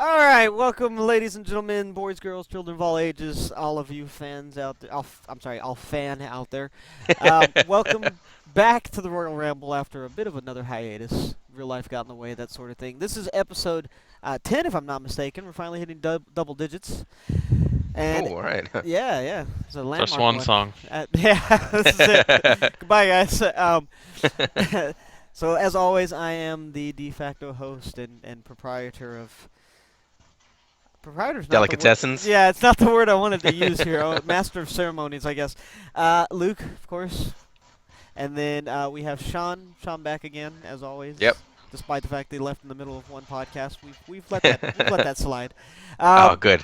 All right, welcome, ladies and gentlemen, boys, girls, children of all ages, all of you fans out there. I'm sorry, all fan out there. Welcome back to the Royal Ramble after a bit of another hiatus. Real life got in the way, that sort of thing. This is episode 10, if I'm not mistaken. We're finally hitting double digits. Oh, And all right. yeah, it's a It's our landmark swan one. song. Yeah, this is it. Goodbye, guys. So as always, I am the de facto host and proprietor of. Proprietor's not the word. Delicatessens. Yeah, it's not the word I wanted to use here. Oh, master of ceremonies, I guess. Luke, of course. And then we have Sean. Sean back again, as always. Yep. Despite the fact that he left in the middle of one podcast, we've let that slide. Oh, good.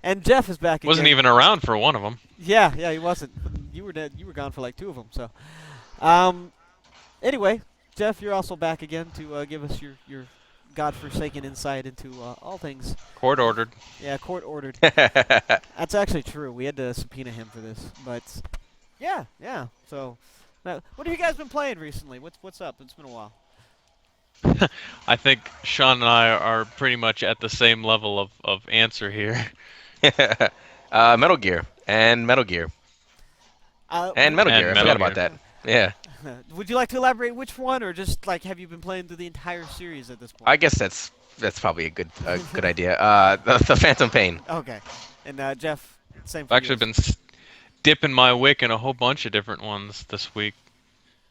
And Jeff is back again. Wasn't even around for one of them. Yeah, he wasn't. You were dead. You were gone for like two of them. So, anyway, Jeff, you're also back again to give us your godforsaken insight into all things. Court ordered. Yeah, court ordered. That's actually true. We had to subpoena him for this, but yeah. So, now, what have you guys been playing recently? What's up? It's been a while. I think Sean and I are pretty much at the same level of answer here. Metal Gear and Metal Gear and Metal And Gear. I Metal forgot about Gear. that. Yeah, Would you like to elaborate which one, or just like have you been playing through the entire series at this point? I guess that's probably a good idea. The Phantom Pain. Okay. And Jeff, same for I've actually you. been dipping my wick in a whole bunch of different ones this week,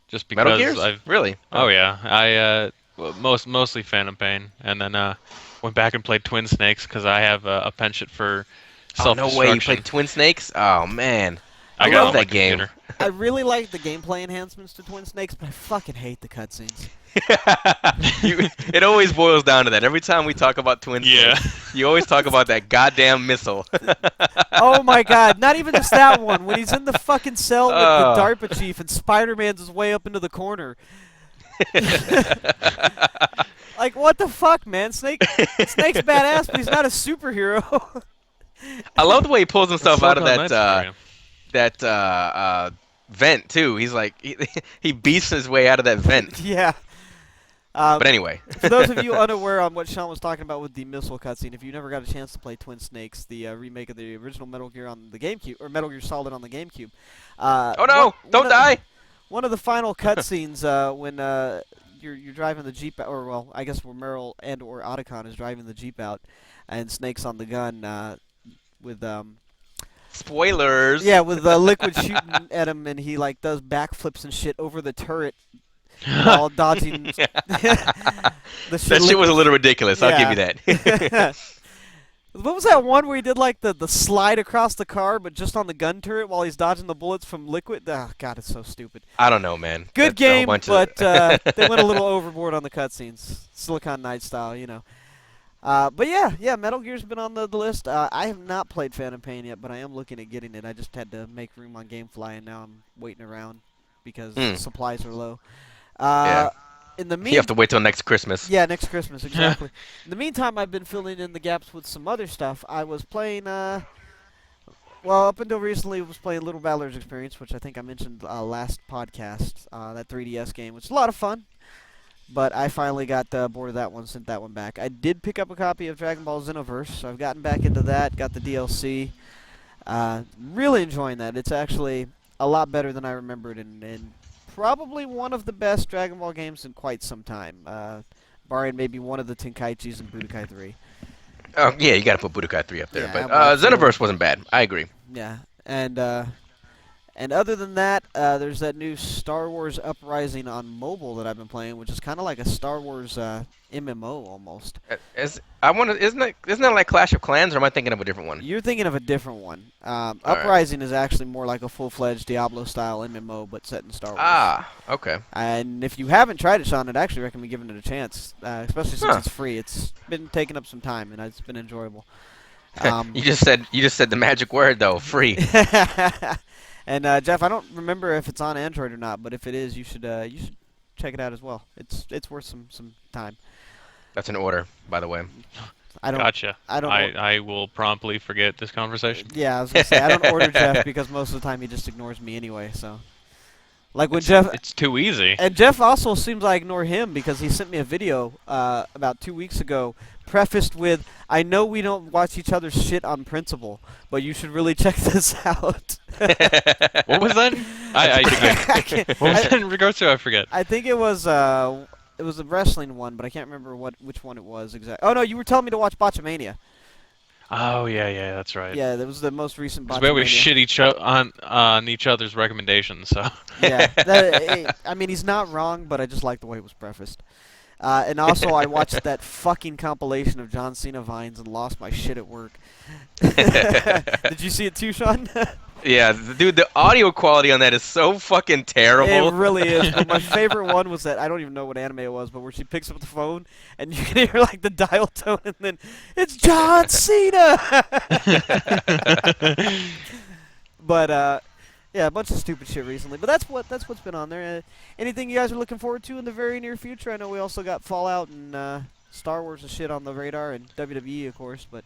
just because Metal Gears? I've. Really? Oh yeah, mostly Phantom Pain, and then went back and played Twin Snakes because I have a penchant for Oh, no way! You self-destruction. played Twin Snakes? Oh man, I I got it love on my that game. computer. I really like the gameplay enhancements to Twin Snakes, but I fucking hate the cutscenes. It always boils down to that. Every time we talk about Twin Yeah. Snakes, you always talk about that goddamn missile. Oh my god, not even just that one. When he's in the fucking cell with Oh. the DARPA chief and Spider-Man's his way up into the corner. Like, what the fuck, man? Snake's badass, but he's not a superhero. I love the way he pulls himself out of Silicon that Knights for you. vent too. He's like he beats his way out of that vent. Yeah. But anyway, For those of you unaware on what Sean was talking about with the missile cutscene, if you never got a chance to play Twin Snakes, the remake of the original Metal Gear on the GameCube, or Metal Gear Solid on the GameCube. oh no, don't die! One of the final cutscenes when you're driving the Jeep, or well, I guess where Meryl and or Otacon is driving the Jeep out, and Snake's on the gun with Spoilers. yeah, with Liquid shooting at him, and he like does backflips and shit over the turret while dodging the shit. That shit was a little ridiculous. I'll give you that. What was that one where he did like the slide across the car, but just on the gun turret while he's dodging the bullets from Liquid? Oh, God, it's so stupid. I don't know, man. Good That's a whole game, bunch but of... they went a little overboard on the cutscenes. Silicon Knight style, you know. But yeah, Metal Gear's been on the list. I have not played Phantom Pain yet, but I am looking at getting it. I just had to make room on GameFly, and now I'm waiting around because supplies are low. Yeah. In the You have to wait till next Christmas. yeah, next Christmas, exactly. In the meantime, I've been filling in the gaps with some other stuff. I was playing, well, up until recently, I was playing Little Battler's Experience, which I think I mentioned last podcast, that 3DS game, which is a lot of fun. But I finally got bored of that one, sent that one back. I did pick up a copy of Dragon Ball Xenoverse, so I've gotten back into that, got the DLC. Really enjoying that. It's actually a lot better than I remembered, and probably one of the best Dragon Ball games in quite some time, barring maybe one of the Tenkaichis and Budokai 3. Oh yeah, you got to put Budokai 3 up there. Yeah, but I'm like, Xenoverse wasn't bad. I agree. Yeah, and other than that, there's that new Star Wars Uprising on mobile that I've been playing, which is kind of like a Star Wars MMO almost. Isn't that like Clash of Clans, or am I thinking of a different one? You're thinking of a different one. right. Uprising is actually more like a full-fledged Diablo-style MMO, but set in Star Wars. Ah, okay. And if you haven't tried it, Sean, I'd actually recommend giving it a chance, especially since Huh. it's free. It's been taking up some time, and it's been enjoyable. You just said the magic word though, free. And Jeff, I don't remember if it's on Android or not, but if it is, you should check it out as well. It's worth some time. That's an order, by the way. I don't. Gotcha. I don't. I will promptly forget this conversation. Yeah, I was gonna say I don't order Jeff because most of the time he just ignores me anyway. So. Like when Jeff It's too easy. and Jeff also seems I ignore him because he sent me a video about 2 weeks ago, prefaced with, "I know we don't watch each other's shit on principle, but you should really check this out." What was that? I can't- What was I- that in regards to? I forget. I think it was a wrestling one, but I can't remember which one it was exactly. Oh no, you were telling me to watch Botchamania. Oh yeah, that's right. Yeah, that was the most recent Because we always Botchamania. shit on each other's recommendations. So. Yeah, I mean he's not wrong, but I just like the way it was prefaced. And also, I watched that fucking compilation of John Cena vines and lost my shit at work. Did you see it too, Sean? Yeah, dude, the audio quality on that is so fucking terrible. It really is. But my favorite one was that I don't even know what anime it was, but where she picks up the phone and you can hear like the dial tone, and then it's John Cena. But yeah, a bunch of stupid shit recently. But that's what's been on there. Anything you guys are looking forward to in the very near future? I know we also got Fallout and Star Wars and shit on the radar, and WWE of course. But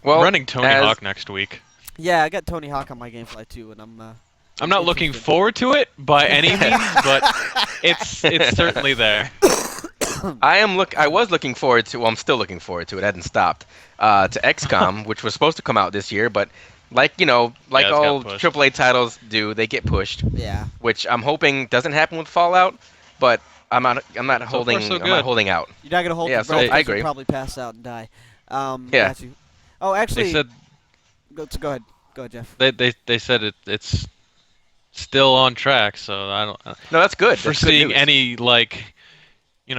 Well, running Tony as- Hawk next week. yeah, I got Tony Hawk on my GameFly too, and I'm not looking interested. forward to it by any means, but it's certainly there. I was looking forward to. Well, I'm still looking forward to it. I hadn't stopped. To XCOM, which was supposed to come out this year, but like Yeah, it's got all pushed. AAA titles do, they get pushed. Yeah. Which I'm hoping doesn't happen with Fallout, but I'm not holding so I'm good. not holding out. You're not gonna hold Yeah, your so breath I 'cause you'll agree. probably pass out and die. Yeah. Got you. Oh, actually, They said go ahead. Go ahead, Jeff. they said it's still on track, so I don't No, that's good. That's good foreseeing news. any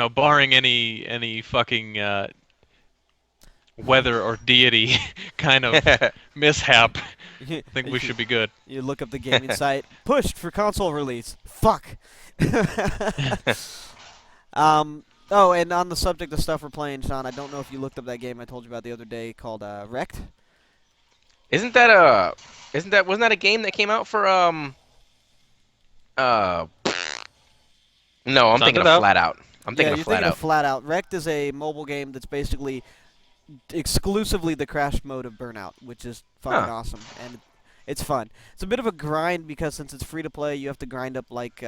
barring any fucking weather or deity kind of mishap. I think we should be good. You look up the gaming site. Pushed for console release. Fuck. Oh, and on the subject of stuff we're playing, Sean, I don't know if you looked up that game I told you about the other day called Wrecked. Wasn't that a game that came out for no, I'm thinking of Sounded out. Flat Out. I'm Yeah, thinking you're of Flat thinking Out. of Flat Out. Wrecked is a mobile game that's basically exclusively the crash mode of Burnout, which is fucking Huh. awesome, and it's fun. It's a bit of a grind because since it's free to play, you have to grind up like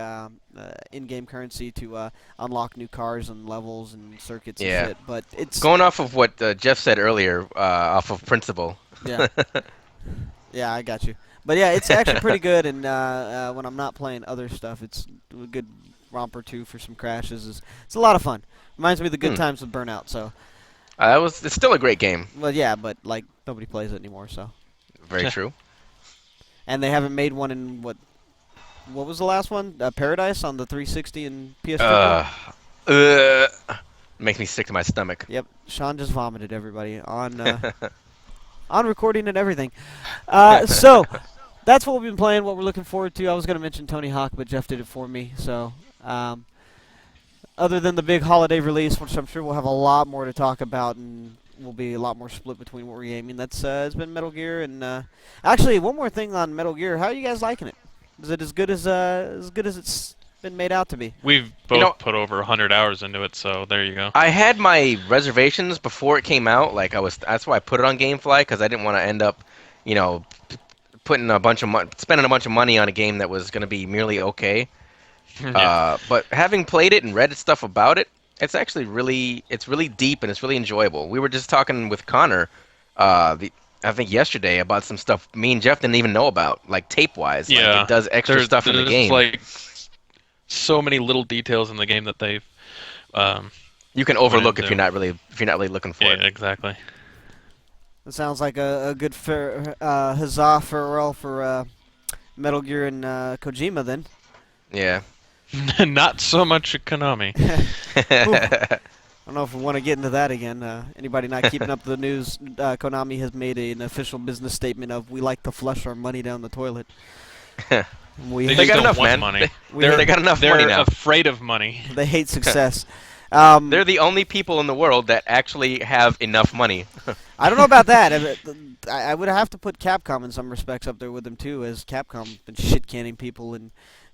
in-game currency to unlock new cars and levels and circuits Yeah. and shit. But it's Going off of what Jeff said earlier, off of principle. yeah, yeah, I got you. But yeah, it's actually pretty good, and when I'm not playing other stuff, it's a good romper too for some crashes. It's a lot of fun. Reminds me of the good times with Burnout. So, It's still a great game. well, yeah, but like nobody plays it anymore. So, Very true. and they haven't made one in what was the last one? Paradise on the 360 and PS3. Makes me sick to my stomach. Yep, Sean just vomited everybody on on recording and everything. So that's what we've been playing. What we're looking forward to. I was gonna mention Tony Hawk, but Jeff did it for me. So. Other than the big holiday release, which I'm sure we'll have a lot more to talk about, and will be a lot more split between what we're gaming. That's it's been Metal Gear, and actually one more thing on Metal Gear. How are you guys liking it? Is it as good as it's been made out to be? We've both know- put over 100 hours into it, so there you go. I had my reservations before it came out. That's why I put it on GameFly, because I didn't want to end up, spending a bunch of money on a game that was going to be merely okay. Yeah. But having played it and read stuff about it, it's actually really deep and it's really enjoyable. We were just talking with Connor, I think yesterday, about some stuff me and Jeff didn't even know about, like tape-wise. Yeah. Like it does extra stuff in the game. Like so many little details in the game that they've. You can overlook if into. you're not really looking for Yeah, it. exactly. It sounds like a good huzzah farewell for Metal Gear and Kojima then. Yeah. Not so much Konami. I don't know if we want to get into that again. Anybody not keeping up the news? Konami has made an official business statement of we like to flush our money down the toilet. We They They hate, got just don't enough, want man. money. They got enough They're money now. afraid of money. they hate success. They're the only people in the world that actually have enough money. I don't know about that. I would have to put Capcom in some respects up there with them too, as Capcom been shit canning people in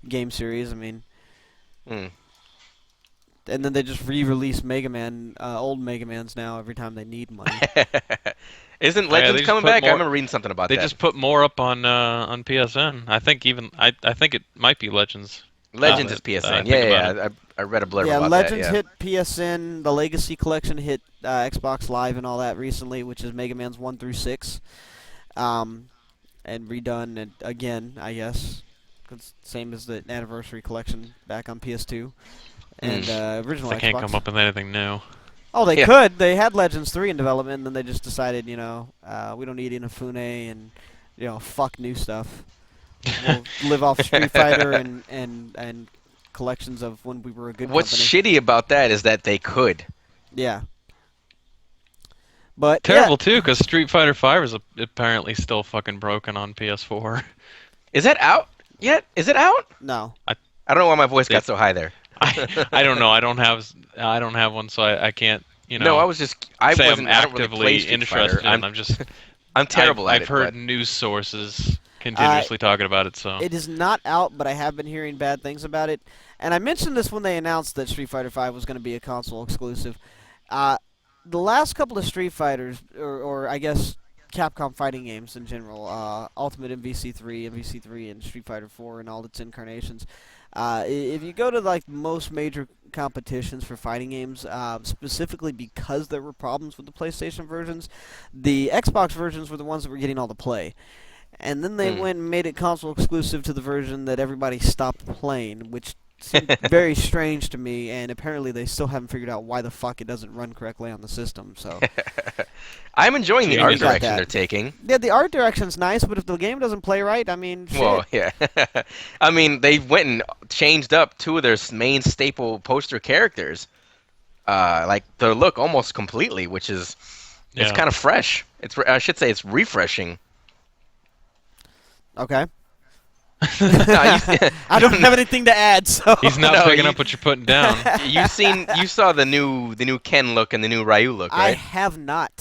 game series. I mean, Hmm. and then they just re-release Mega Man, old Mega Mans now every time they need money. Isn't they Legends just coming put back? I more- remember reading something about They that. just put more up on PSN. I think I think it might be Legends. Legends is I PSN. think Yeah, about it. yeah, yeah. I read a blurb Yeah, about that. Legends Yeah. hit PSN. The Legacy Collection hit Xbox Live and all that recently, which is Mega Man's 1 through 6, um, and redone and again, I guess. 'Cause same as the Anniversary Collection back on PS2 Hmm. and original They can't come Xbox. up with anything new. Oh, they Yeah. could. They had Legends 3 in development, and then they just decided, we don't need Inafune and, fuck new stuff. We'll live off Street Fighter and collections of when we were a good What's company. shitty about that is that they could. Yeah. But yeah, Terrible too, because Street Fighter V is apparently still fucking broken on PS4. Is that out yet? Is it out? no. I don't know why my voice got It- so high there. I don't know. I don't have one, so I can't. No, I was just. I say wasn't. I'm I don't really play actively Street Fighter. interested. I'm just. I'm terrible at I've it. heard but news sources continuously talking about it. So It is not out, but I have been hearing bad things about it. And I mentioned this when they announced that Street Fighter V was going to be a console exclusive. The last couple of Street Fighters, or I guess Capcom fighting games in general, Ultimate MVC3, MVC3, and Street Fighter 4 and all its incarnations. If you go to like most major competitions for fighting games, specifically because there were problems with the PlayStation versions, the Xbox versions were the ones that were getting all the play. And then they went and made it console exclusive to the version that everybody stopped playing, which seemed very strange to me, and apparently they still haven't figured out why the fuck it doesn't run correctly on the system, so... I'm enjoying the art Genius. direction Got they're that. taking. Yeah, the art direction's nice, but if the game doesn't play right, I mean, shit. Well, yeah. I mean, they went and changed up two of their main staple poster characters. Like their look almost completely, which is it's yeah. kind of fresh. I should say it's refreshing. Okay. No, I don't have anything to add, so... He's not No, picking you- up what you're putting down. you saw the new Ken look and the new Ryu look, I right? have not.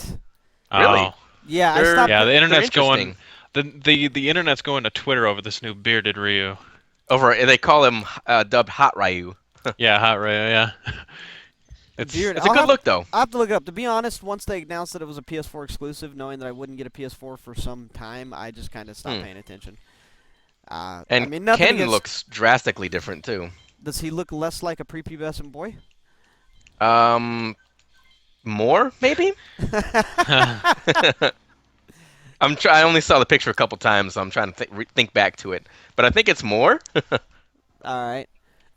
Really? Oh. Yeah, I They're- stopped... Yeah, the They're internet's going. interesting. The internet's going to Twitter over this new bearded Ryu. They call him dubbed Hot Ryu. Yeah, hot Ryu. Yeah. It's Beard- It's a I'll good have- look though. I'll have to look it up. To be honest, once they announced that it was a PS4 exclusive, knowing that I wouldn't get a PS4 for some time, I just kind of stopped paying attention. And I mean, nothing Ken against- looks drastically different too. Does he look less like a prepubescent boy? More maybe. I only saw the picture a couple times, so I'm trying to think back to it. But I think it's more. All right,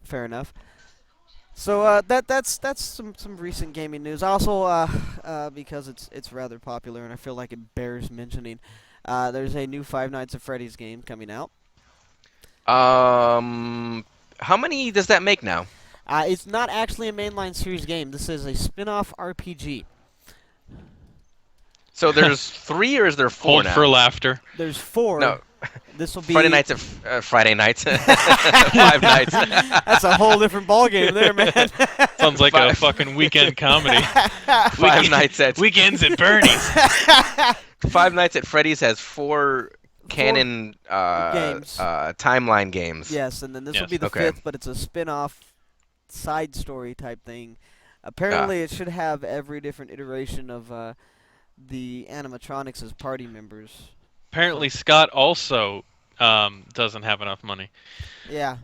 fair enough. So that's some recent gaming news. Also, because it's rather popular and I feel like it bears mentioning, there's a new Five Nights at Freddy's game coming out. How many does that make now? It's not actually a mainline series game. This is a spin-off RPG. So there's 3 or is there 4 hold now? for laughter. There's 4. No, This will be Friday nights at Friday nights. 5 nights. That's a whole different ballgame there, man. Sounds like a Five. fucking weekend comedy. 5 nights at Weekends at Bernie's. 5 nights at Freddy's has 4 canon games. timeline games. Yes, and then this will Yes. be the Okay. 5th, but it's a spin-off side story type thing. Apparently, it should have every different iteration of the animatronics as party members. Apparently, Scott also doesn't have enough money. Yeah.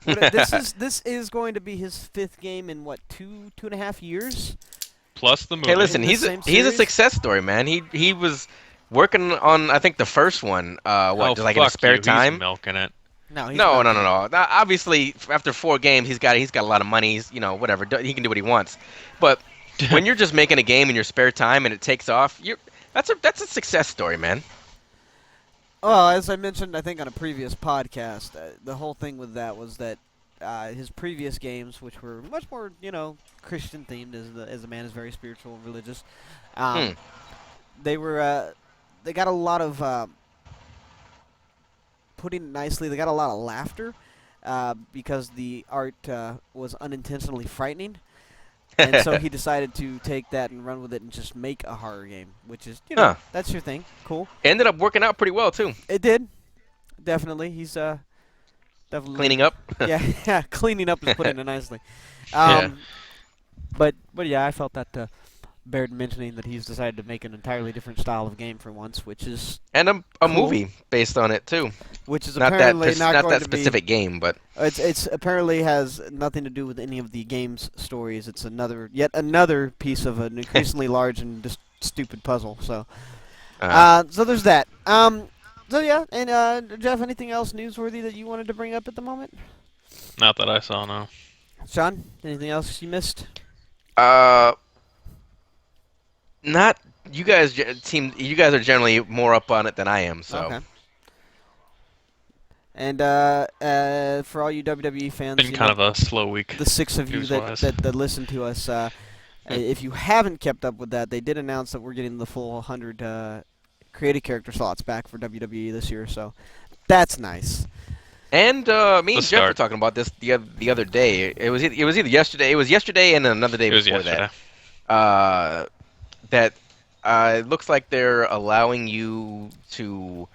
This is going to be his 5th game in what, 2.5 years? Plus the movie. Hey, listen, In the he's a same he's a series? success story, man. He was working on I think the first one. Oh, Like in his fuck spare you. He's time? milking it. No, he's No, not no, no, no. Now, obviously, after 4 games, he's got a lot of money. He's, whatever. He can do what he wants. But when you're just making a game in your spare time and it takes off, that's a success story, man. Well, as I mentioned, I think on a previous podcast, the whole thing with that was that his previous games, which were much more, Christian themed, as the man is very spiritual and religious, they were they got a lot of putting it nicely, they got a lot of laughter because the art was unintentionally frightening. And so he decided to take that and run with it and just make a horror game, which is, Huh. that's your thing. Cool. Ended up working out pretty well too. It did. Definitely. He's definitely Cleaning up. yeah, cleaning up is putting it nicely. Yeah. But yeah, I felt that Baird mentioning that he's decided to make an entirely different style of game for once, which is And a cool. movie based on it too. Which is Not that apparently not not going that to be. specific game, but It's apparently has nothing to do with any of the game's stories. It's yet another piece of an increasingly large and just stupid puzzle. So, uh, so there's that. So yeah, and Jeff, anything else newsworthy that you wanted to bring up at the moment? Not that I saw, no. Sean, anything else you missed? uh, not you guys. You guys are generally more up on it than I am. So Okay. And for all you WWE fans, Been kind of a slow week, the 6 of you news-wise. that listen to us, if you haven't kept up with that, they did announce that we're getting the full 100 creative character slots back for WWE this year, so that's nice. And me and Jeff were start. talking about this the other day. It was either yesterday. It was yesterday and another day It was before yesterday. that. That it looks like they're allowing you to.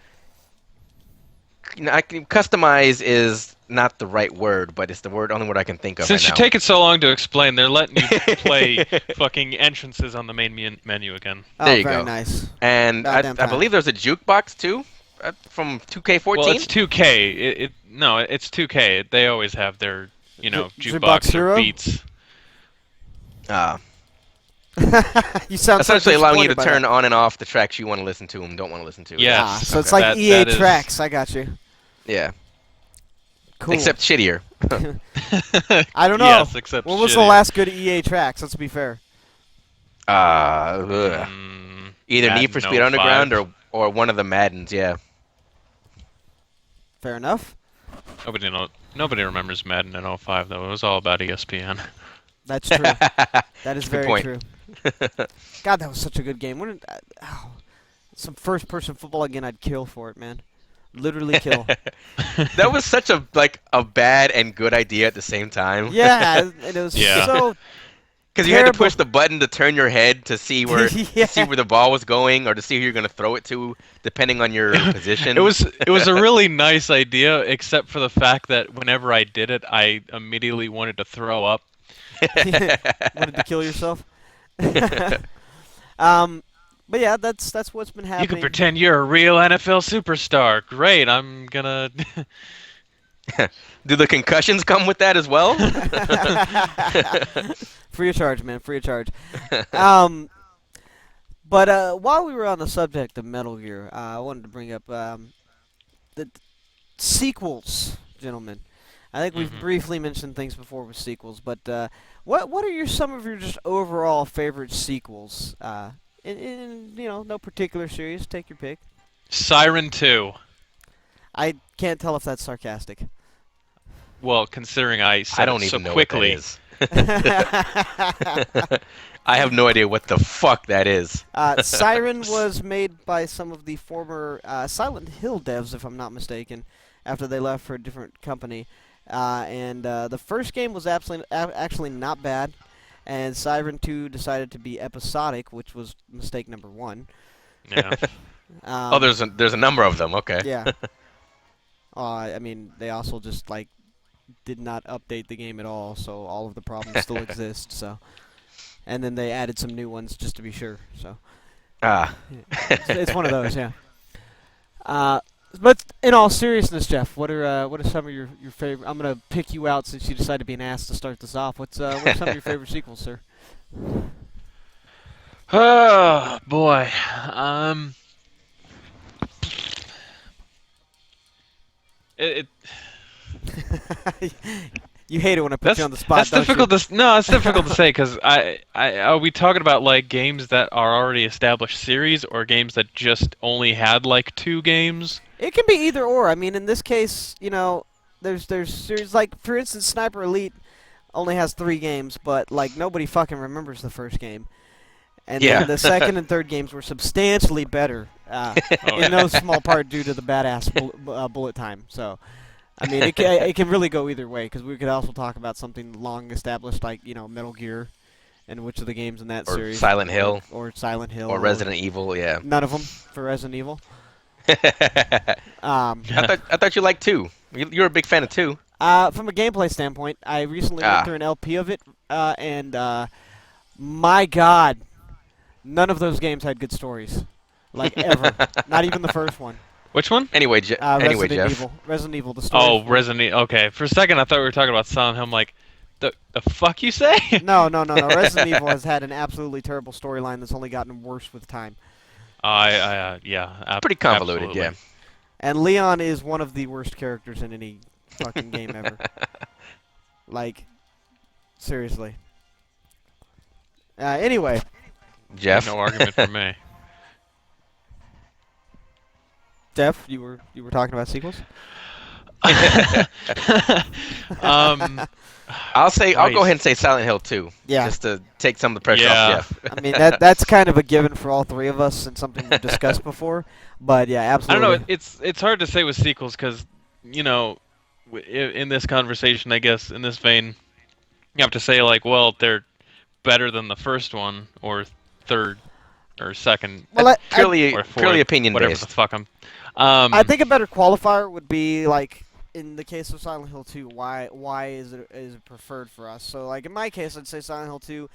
Customize is not the right word, but it's the only word I can think of Since right you now. take it so long to explain, they're letting you play fucking entrances on the main menu again. There Oh, you very go. nice. And Goddamn I time. believe there's a jukebox too, from 2K14. Well, it's 2K. It's 2K. They always have their, Jukebox jukebox Hero? or beats. You sound so Essentially allowing you to disappointed by turn that. on and off the tracks you want to listen to and don't want to listen to. Yes. Ah, so it's Okay. like That- EA that is- Tracks. I got you. Yeah. Cool. Except shittier. I don't know. Yes, except when was the shitty. last good EA Tracks? Let's be fair. Ugh. Either Madden Need for Speed 05. Underground or one of the Maddens. Yeah. Fair enough. Nobody remembers Madden in 05 though. It was all about ESPN. That's true. That is Good very point. true. God, that was such a good game. Some first-person football again, I'd kill for it, man. Literally kill. That was such a bad and good idea at the same time. Yeah, and it was Yeah. so. Because you had to Terrible. push the button to turn your head to see where Yeah. to see where the ball was going or to see who you're going to throw it to, depending on your position. It was a really nice idea, except for the fact that whenever I did it, I immediately wanted to throw up. Wanted to kill yourself. But yeah, that's what's been happening. You can pretend you're a real NFL superstar. Great, I'm gonna. Do the concussions come with that as well? Free of charge, man. Free of charge. But while we were on the subject of Metal Gear, I wanted to bring up the sequels, gentlemen. I think we've Mhm. briefly mentioned things before with sequels, but what are some of your just overall favorite sequels? In no particular series. Take your pick. Siren 2. I can't tell if that's sarcastic. Well, considering I said I don't it so even know quickly. what that is. I have no idea what the fuck that is. Siren was made by some of the former Silent Hill devs, if I'm not mistaken, after they left for a different company. And the first game was actually not bad, and Siren 2 decided to be episodic, which was mistake number 1. Yeah. Oh, there's a number of them. Okay. Yeah. I mean, they also just did not update the game at all, so all of the problems still exist. So, and then they added some new ones just to be sure. So, Ah. it's one of those, yeah. But in all seriousness, Jeff, what are some of your favorite? I'm gonna pick you out since you decided to be an ass to start this off. What are some of your favorite sequels, sir? Oh boy. It You hate it when I put you on the spot. that's don't difficult you? to no, it's difficult to say because are we talking about games that are already established series or games that just only had 2 games? It can be either or. I mean, in this case, there's series for instance, Sniper Elite only has 3 games, but nobody fucking remembers the first game. And Yeah. then the second and third games were substantially better, in no small part due to the badass bullet time. So, I mean, it can really go either way, because we could also talk about something long established like Metal Gear, and which of the games in that Or series, Silent Hill. or Silent Hill, Or Resident Evil. Yeah. None of them for Resident Evil. I Um, thought you liked 2. You're a big fan of 2. From a gameplay standpoint, I recently went through an LP of it, and my God, None of those games had good stories, like ever. Not even the first one. Which one? Anyway, Resident Jeff. Evil. Resident Evil. The story. Oh, Resident Evil. Okay, for a second I thought we were talking about Silent Hill. I'm like, the fuck you say? No. Resident Evil has had an absolutely terrible storyline that's only gotten worse with time. Yeah, Pretty convoluted, absolutely. yeah. And Leon is one of the worst characters in any fucking game ever. Like, seriously. Anyway, Jeff. No argument for me. Jeff, you were talking about sequels? um, I'll go Nice. ahead and say Silent Hill 2. Yeah. Just to take some of the pressure Yeah. off Jeff. I mean, that's kind of a given for all three of us and something we've discussed before. But yeah, I absolutely. don't know. It's hard to say with sequels because in this conversation, I guess in this vein, you have to say like, well, they're better than the first one or third or second Well, Purely or fourth, opinion whatever based. the fuck I'm. I think a better qualifier would be like in the case of Silent Hill 2, why is it preferred for us? So like in my case, I'd say Silent Hill 2.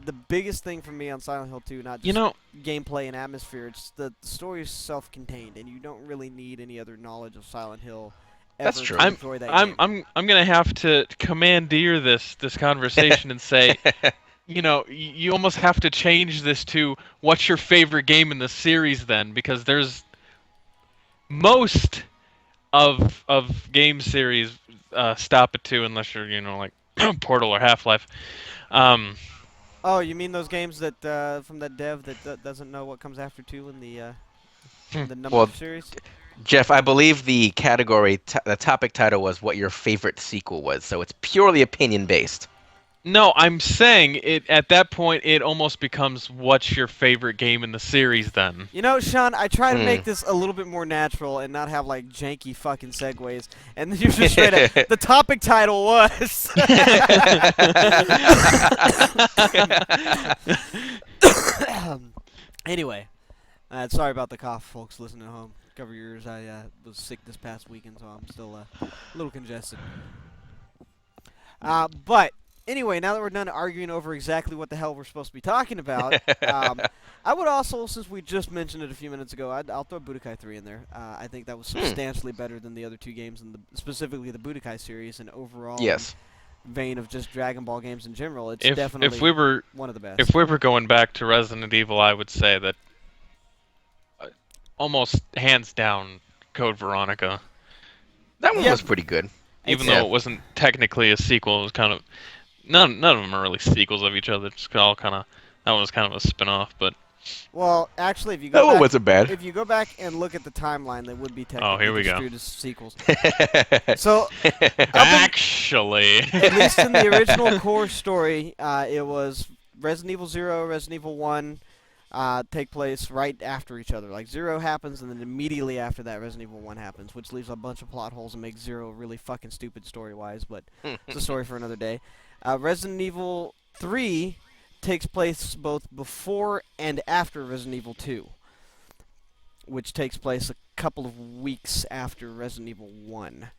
The biggest thing for me on Silent Hill 2, not just gameplay and atmosphere, it's the story is self-contained, and you don't really need any other knowledge of Silent Hill ever That's true. to enjoy that game. I'm gonna have to commandeer this conversation and say, you almost have to change this to what's your favorite game in the series then, because there's most of game series stop at 2 unless you're like Portal or Half-Life. Oh, you mean those games that from that dev that doesn't know what comes after 2 in the number Well, series? Jeff, I believe the the topic title was what your favorite sequel was, so it's purely opinion based. No, I'm saying it at that point it almost becomes what's your favorite game in the series then. You know, Sean, I try to make this a little bit more natural and not have like janky fucking segues. And you're just straight up. The topic title was. Anyway, sorry about the cough, folks listening at home. Cover your ears. I was sick this past weekend, so I'm still a little congested. But anyway, now that we're done arguing over exactly what the hell we're supposed to be talking about, I would also, since we just mentioned it a few minutes ago, I'll throw Budokai 3 in there. I think that was substantially better than the other two games, specifically the Budokai series, and overall Yes. vein of just Dragon Ball games in general. It's If definitely we were one of the best. if we were going back to Resident Evil, I would say that almost hands down Code Veronica. That one Yeah. was pretty good. Even Yeah. though it wasn't technically a sequel, it was kind of none of them are really sequels of each other. It's all kind of that one was kind of a spin-off, but Well, actually, if you That go one back, wasn't bad. if you go back and look at the timeline, they would be technically here we go. construed as sequels. So, actually, at least in the original core story, it was Resident Evil 0, Resident Evil 1 take place right after each other. Like 0 happens, and then immediately after that, Resident Evil 1 happens, which leaves a bunch of plot holes and makes 0 really fucking stupid story-wise, but it's a story for another day. Resident Evil 3 takes place both before and after Resident Evil 2, which takes place a couple of weeks after Resident Evil 1.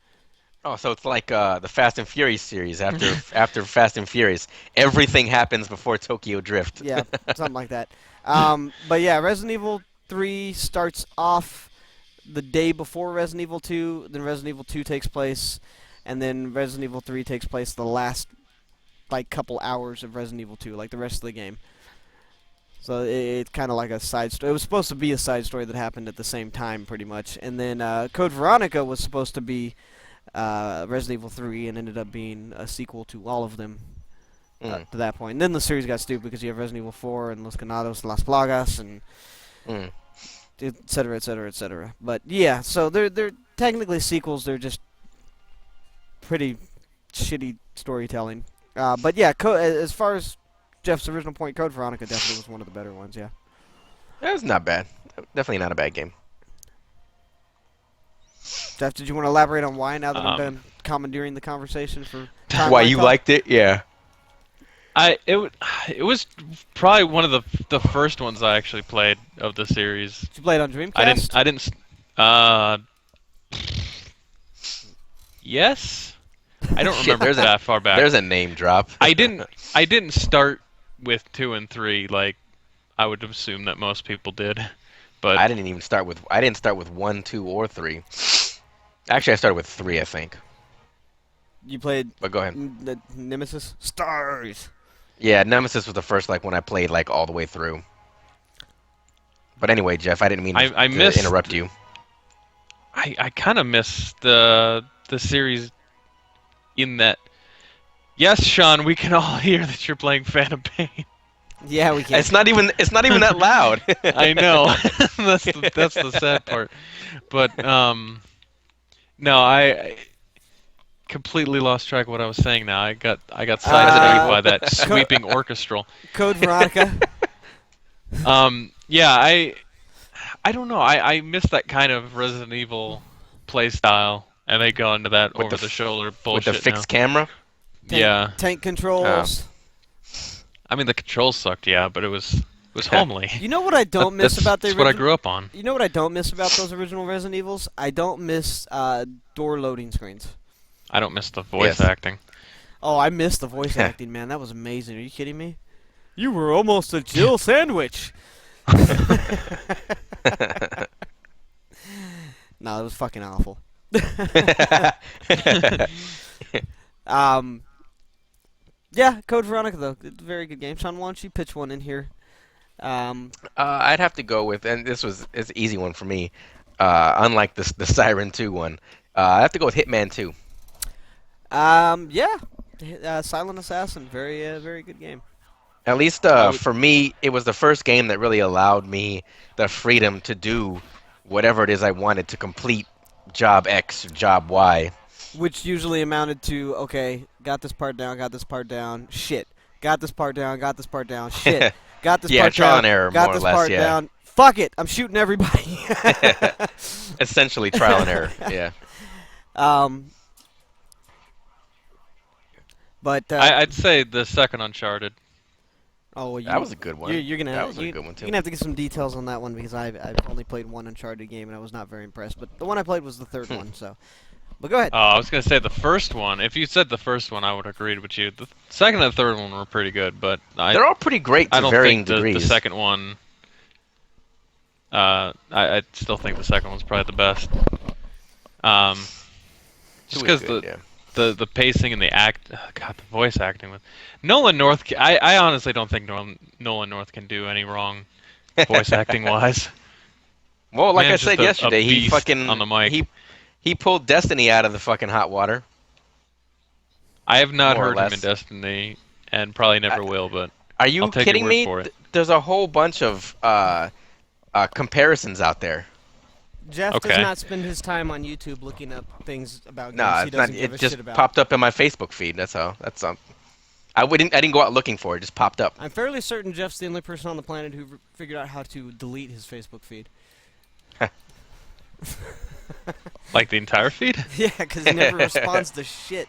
Oh, so it's like the Fast and Furious series after Fast and Furious. Everything happens before Tokyo Drift. Yeah, something like that. But yeah, Resident Evil 3 starts off the day before Resident Evil 2, then Resident Evil 2 takes place, and then Resident Evil 3 takes place the last couple hours of Resident Evil 2, like the rest of the game. So it's kind of like a side story. It was supposed to be a side story that happened at the same time, pretty much. And then Code Veronica was supposed to be Resident Evil 3 and ended up being a sequel to all of them to that point. And then the series got stupid because you have Resident Evil 4 and Los Ganados, Las Plagas, and et cetera, et cetera, et cetera. But yeah, so they're technically sequels. They're just pretty shitty storytelling. But yeah, as far as Jeff's original point, Code Veronica definitely was one of the better ones, yeah. That was not bad. Definitely not a bad game. Jeff, did you want to elaborate on why now that I'm done commandeering the conversation for Why you liked it? Yeah. it was probably one of the first ones I actually played of the series. Did you play it on Dreamcast? I didn't. Yes. I don't Shit, remember that far back. There's a name drop. I didn't start with 2 and 3. Like, I would assume that most people did. But I didn't even start with. I didn't start with 1, 2, or 3. Actually, I started with 3, I think. You played But go ahead. the Nemesis Stars. Yeah, Nemesis was the first like when I played like all the way through. But anyway, Jeff, I didn't mean I to missed. interrupt you. I kind of miss the series in that. Yes, Sean, we can all hear that you're playing Phantom Pain. Yeah, we can. It's not even that loud. I know. That's the sad part. But no, I completely lost track of what I was saying now. I got sidetracked by that sweeping orchestral. Code Veronica. Yeah, I don't know. I miss that kind of Resident Evil play style, and they go into that With over the the shoulder with bullshit the fixed now. camera. Yeah, Tank controls. I mean the controls sucked, yeah, but it was homely. You know what I don't miss That's, about the that's what I original? grew up on. You know what I don't miss about those original Resident Evils? I don't miss door loading screens. I don't miss the voice Yes. acting. Oh, I miss the voice acting, man. That was amazing. Are you kidding me? You were almost a Jill sandwich. No, it was fucking awful. Yeah, Code Veronica though, it's a very good game. Sean, why don't you pitch one in here? I'd have to go with, and it's an easy one for me. Unlike the Siren 2 one, I have to go with Hitman 2. Yeah, Silent Assassin, very good game. At least for me, it was the first game that really allowed me the freedom to do whatever it is I wanted to complete job X or job Y. Which usually amounted to, okay, got this part down, shit. Got this part down, shit. Got this Yeah, part trial down, and error, got more or this less, part yeah. down. Fuck it, I'm shooting everybody. Essentially trial and error. Yeah. But I'd say the second Uncharted. oh, well, That was a good one. You're gonna That was a good one too. You're gonna have to get some details on that one because I've only played one Uncharted game and I was not very impressed. But the one I played was the third one. So, but go ahead. Oh, I was gonna say the first one. If you said the first one, I would have agreed with you. The second and third one were pretty good, but They're all pretty great I to don't varying think the degrees. second one. I still think the second one's probably the best. Just Two is because good, yeah. the pacing and the God, the voice acting with Nolan North. I honestly don't think Nolan North can do any wrong, voice acting wise. Well, like I Man's said just a yesterday, he beast fucking on the mic. he pulled Destiny out of the fucking hot water. I have not More or heard him less. in Destiny, and probably never will. But Are you I'll take your kidding word me? for it. There's a whole bunch of comparisons out there. Jeff Okay. does not spend his time on YouTube looking up things about No, games he it's not. doesn't give It a just shit about. popped up in my Facebook feed. That's all. That's I didn't go out looking for it. It just popped up. I'm fairly certain Jeff's the only person on the planet who figured out how to delete his Facebook feed. Like the entire feed. Yeah, because he never responds to shit.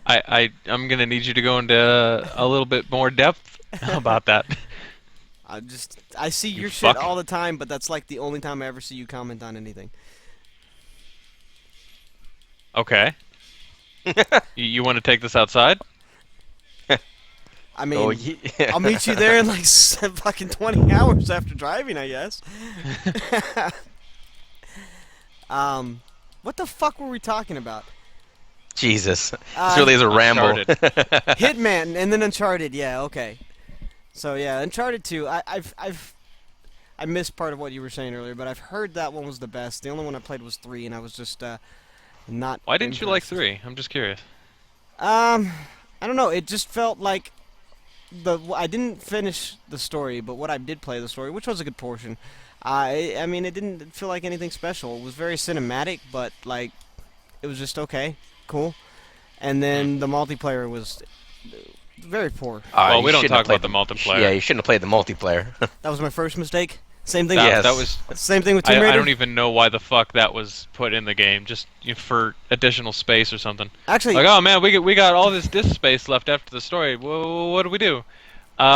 I'm gonna need you to go into a little bit more depth about that. I see You your shit fuck. all the time, but that's like the only time I ever see you comment on anything. Okay. You want to take this outside? I mean, Oh, I'll meet you there in like fucking 20 hours after driving, I guess. What the fuck were we talking about? Jesus, this Uh, really is a ramble. Uncharted. Hitman and then Uncharted. Yeah, okay. So yeah, Uncharted 2. I missed part of what you were saying earlier, but I've heard that one was the best. The only one I played was 3, and I was just not. Why didn't you like impressed. 3? I'm just curious. I don't know. It just felt like I didn't finish the story, but what I did play the story, which was a good portion. I mean, it didn't feel like anything special. It was very cinematic, but like, it was just okay, cool. And then the multiplayer was very poor. Well, we don't shouldn't have talk about played the multiplayer. Yeah, you shouldn't have played the multiplayer. That was my first mistake. Same thing. That, Yes. that was. Same thing with Tomb Raider. I don't even know why the fuck that was put in the game, just for additional space or something. Actually, Like, oh man, we got all this disk space left after the story. Well, what do we do?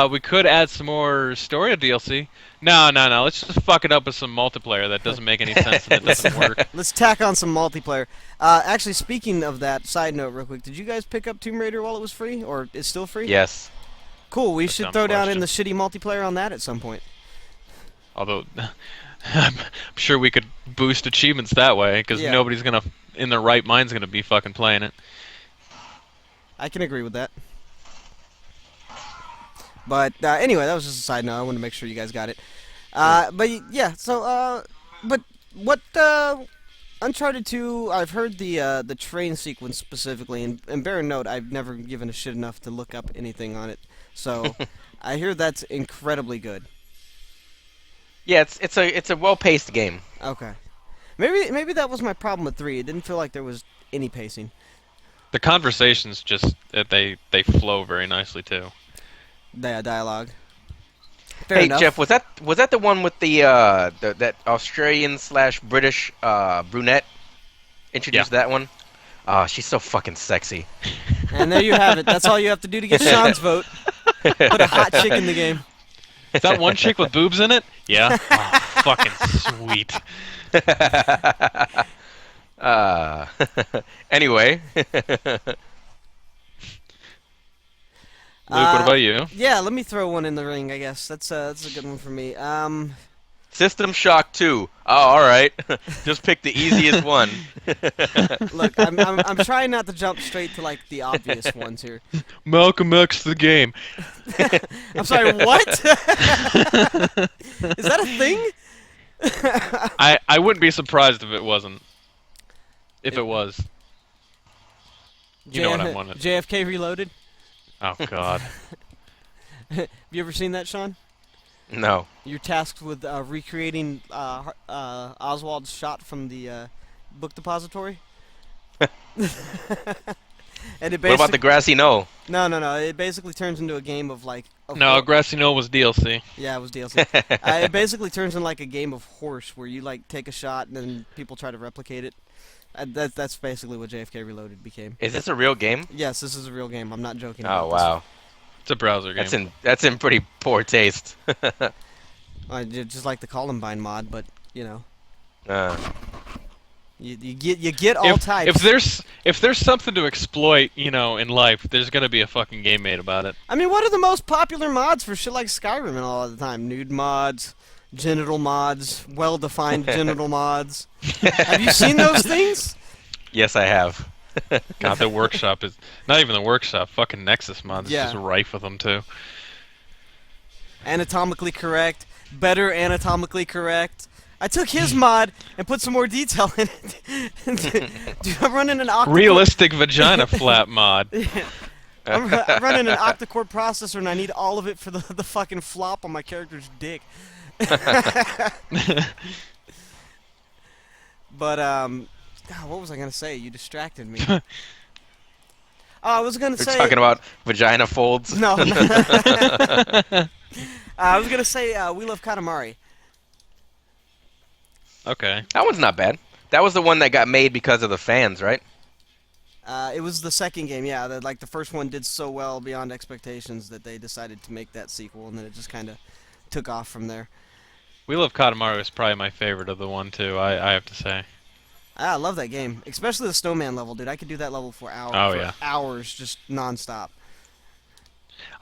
We could add some more story DLC. No. Let's just fuck it up with some multiplayer that doesn't make any sense and it doesn't work. let's tack on some multiplayer. Actually, speaking of that, side note, real quick, did you guys pick up Tomb Raider while it was free, or it's still free? Yes. Cool. We That's should a dumb throw down in question. the shitty multiplayer on that at some point. Although, I'm sure we could boost achievements that way, because Yeah. nobody's gonna, in their right mind's gonna be fucking playing it. I can agree with that. But anyway, that was just a side note. I wanted to make sure you guys got it. Yeah. So but what Uncharted 2? I've heard the train sequence specifically, and bear in note, I've never given a shit enough to look up anything on it. So I hear that's incredibly good. Yeah, it's a well-paced game. Okay. Maybe that was my problem with 3. It didn't feel like there was any pacing. The conversations just they flow very nicely too. Dialogue. Fair Hey enough. Jeff, was that the one with the that Australian / British brunette? Introduced that one. Oh, she's so fucking sexy. And there you have it. That's all you have to do to get Sean's vote. Put a hot chick in the game. Is that one chick with boobs in it? Yeah. Oh, fucking sweet. Anyway. Luke, what about you? Yeah, let me throw one in the ring. I guess that's a good one for me. System Shock 2. Oh, all right. Just pick the easiest one. Look, I'm trying not to jump straight to like the obvious ones here. Malcolm X the game. I'm sorry, what? Is that a thing? I wouldn't be surprised if it wasn't. If it was. You know what I wanted. JFK Reloaded. Oh God. Have you ever seen that, Sean? No. You're tasked with recreating Oswald's shot from the book depository. And it What about the grassy knoll? No. It basically turns into a game of like. No, Grassy Knoll was DLC. Yeah, it was DLC. It basically turns into like a game of horse where you like take a shot and then people try to replicate it. That's basically what JFK Reloaded became. Is this a real game? Yes, this is a real game. I'm not joking. Oh about wow. It's a browser game. That's in pretty poor taste. This. Just like the Columbine mod, but you know, uh, you get all types. If there's something to exploit, you know, in life, there's gonna be a fucking game made about it. I mean, what are the most popular mods for shit like Skyrim and all the time? Nude mods, genital mods, well-defined genital mods. Have you seen those things? yes, I have. God, the workshop is not even the workshop. Fucking Nexus mods is Yeah. just rife with them too. Anatomically correct, better anatomically correct. I took his mod and put some more detail in it. Dude, I'm running an octa-core. Realistic vagina flap mod. I'm running an octa-core processor and I need all of it for the fucking flop on my character's dick. But God, what was I gonna say? You distracted me. Oh, I was gonna We're say. talking about vagina folds. No. I was gonna say We Love Katamari. Okay. That one's not bad. That was the one that got made because of the fans, right? It was the second game, yeah. The first one did so well beyond expectations that they decided to make that sequel, and then it just kind of took off from there. We Love Katamari is probably my favorite of the one too. I have to say. I love that game, especially the snowman level, dude. I could do that level for hours. Oh, yeah. Hours, just nonstop.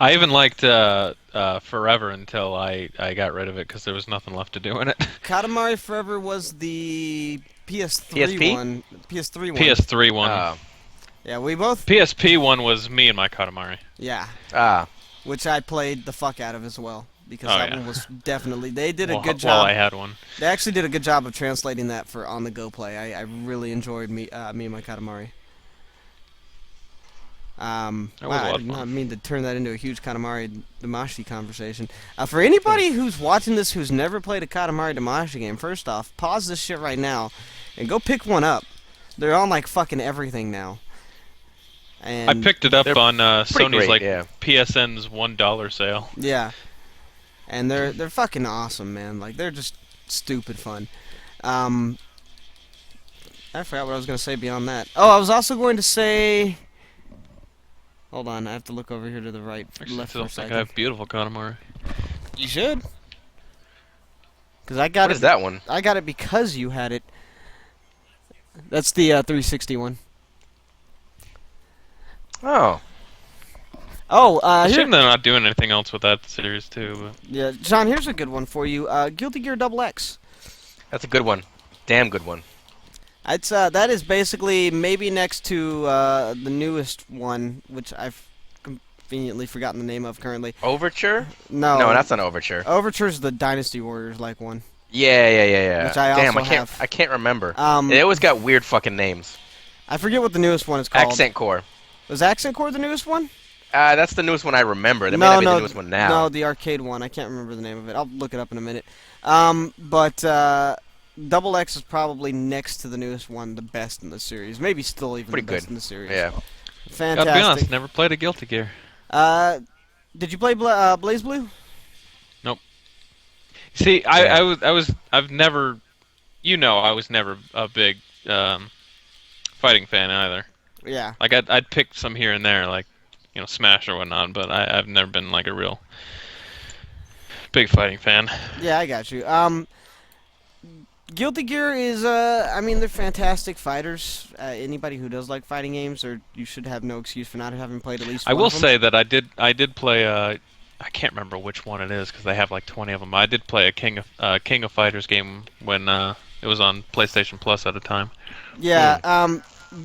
I even liked Forever until I got rid of it because there was nothing left to do in it. Katamari Forever was the PS3 PSP? one. PS3 one. PS3 one. Yeah, we both. PSP one was me and my Katamari. Yeah, Ah. which I played the fuck out of as well. Because Oh, that yeah. one was definitely. They did a Well, good Well, job. I had one. They actually did a good job of translating that for on-the-go play. I really enjoyed me and my Katamari. That was a Wow, I lot did of fun. not mean to turn that into a huge Katamari Damashi conversation. For anybody who's watching this who's never played a Katamari Damashi game, first off, pause this shit right now and go pick one up. They're on like fucking everything now. And I picked it up they're on Sony's great, yeah. PSN's $1 sale. Yeah. And they're fucking awesome, man. Like they're just stupid fun. I forgot what I was gonna say beyond that. Oh, I was also going to say. Hold on, I have to look over here to the right, I left still for a think second. I have beautiful Katamari. You should. Cause I got What it. is that one? I got it because you had it. That's the 360 one. Oh. Oh, Assuming here, they're not doing anything else with that series too. yeah, John. Here's a good one for you. Guilty Gear Double X. That's a good one. Damn good one. It's that is basically maybe next to the newest one, which I've conveniently forgotten the name of currently. Overture? No, No, that's not Overture. Overture's the Dynasty Warriors like one, Yeah. which I Damn, also have. I can't remember. Um, They always got weird fucking names. I forget what the newest one is called. Accent Core. Was Accent Core the newest one? That's the newest one I remember. That may not be the newest one now. No, the arcade one. I can't remember the name of it. I'll look it up in a minute. But Double X is probably next to the newest one, the best in the series. Maybe still even Pretty the best good. in the series. Yeah. Fantastic. Gotta be honest, never played a Guilty Gear. Did you play Blaze Blue? See, Yeah. I've never, I was never a big fighting fan either. Yeah. Like I'd pick some here and there, like Smash or whatnot, but I've never been like a real big fighting fan. Yeah, I got you. Guilty Gear is, I mean, they're fantastic fighters. Anybody who does like fighting games, or you should have no excuse for not having played at least I one will of them. say that I did play I can't remember which one it is because they have like 20 of them. I did play a King of Fighters game when it was on PlayStation Plus at a time. Yeah,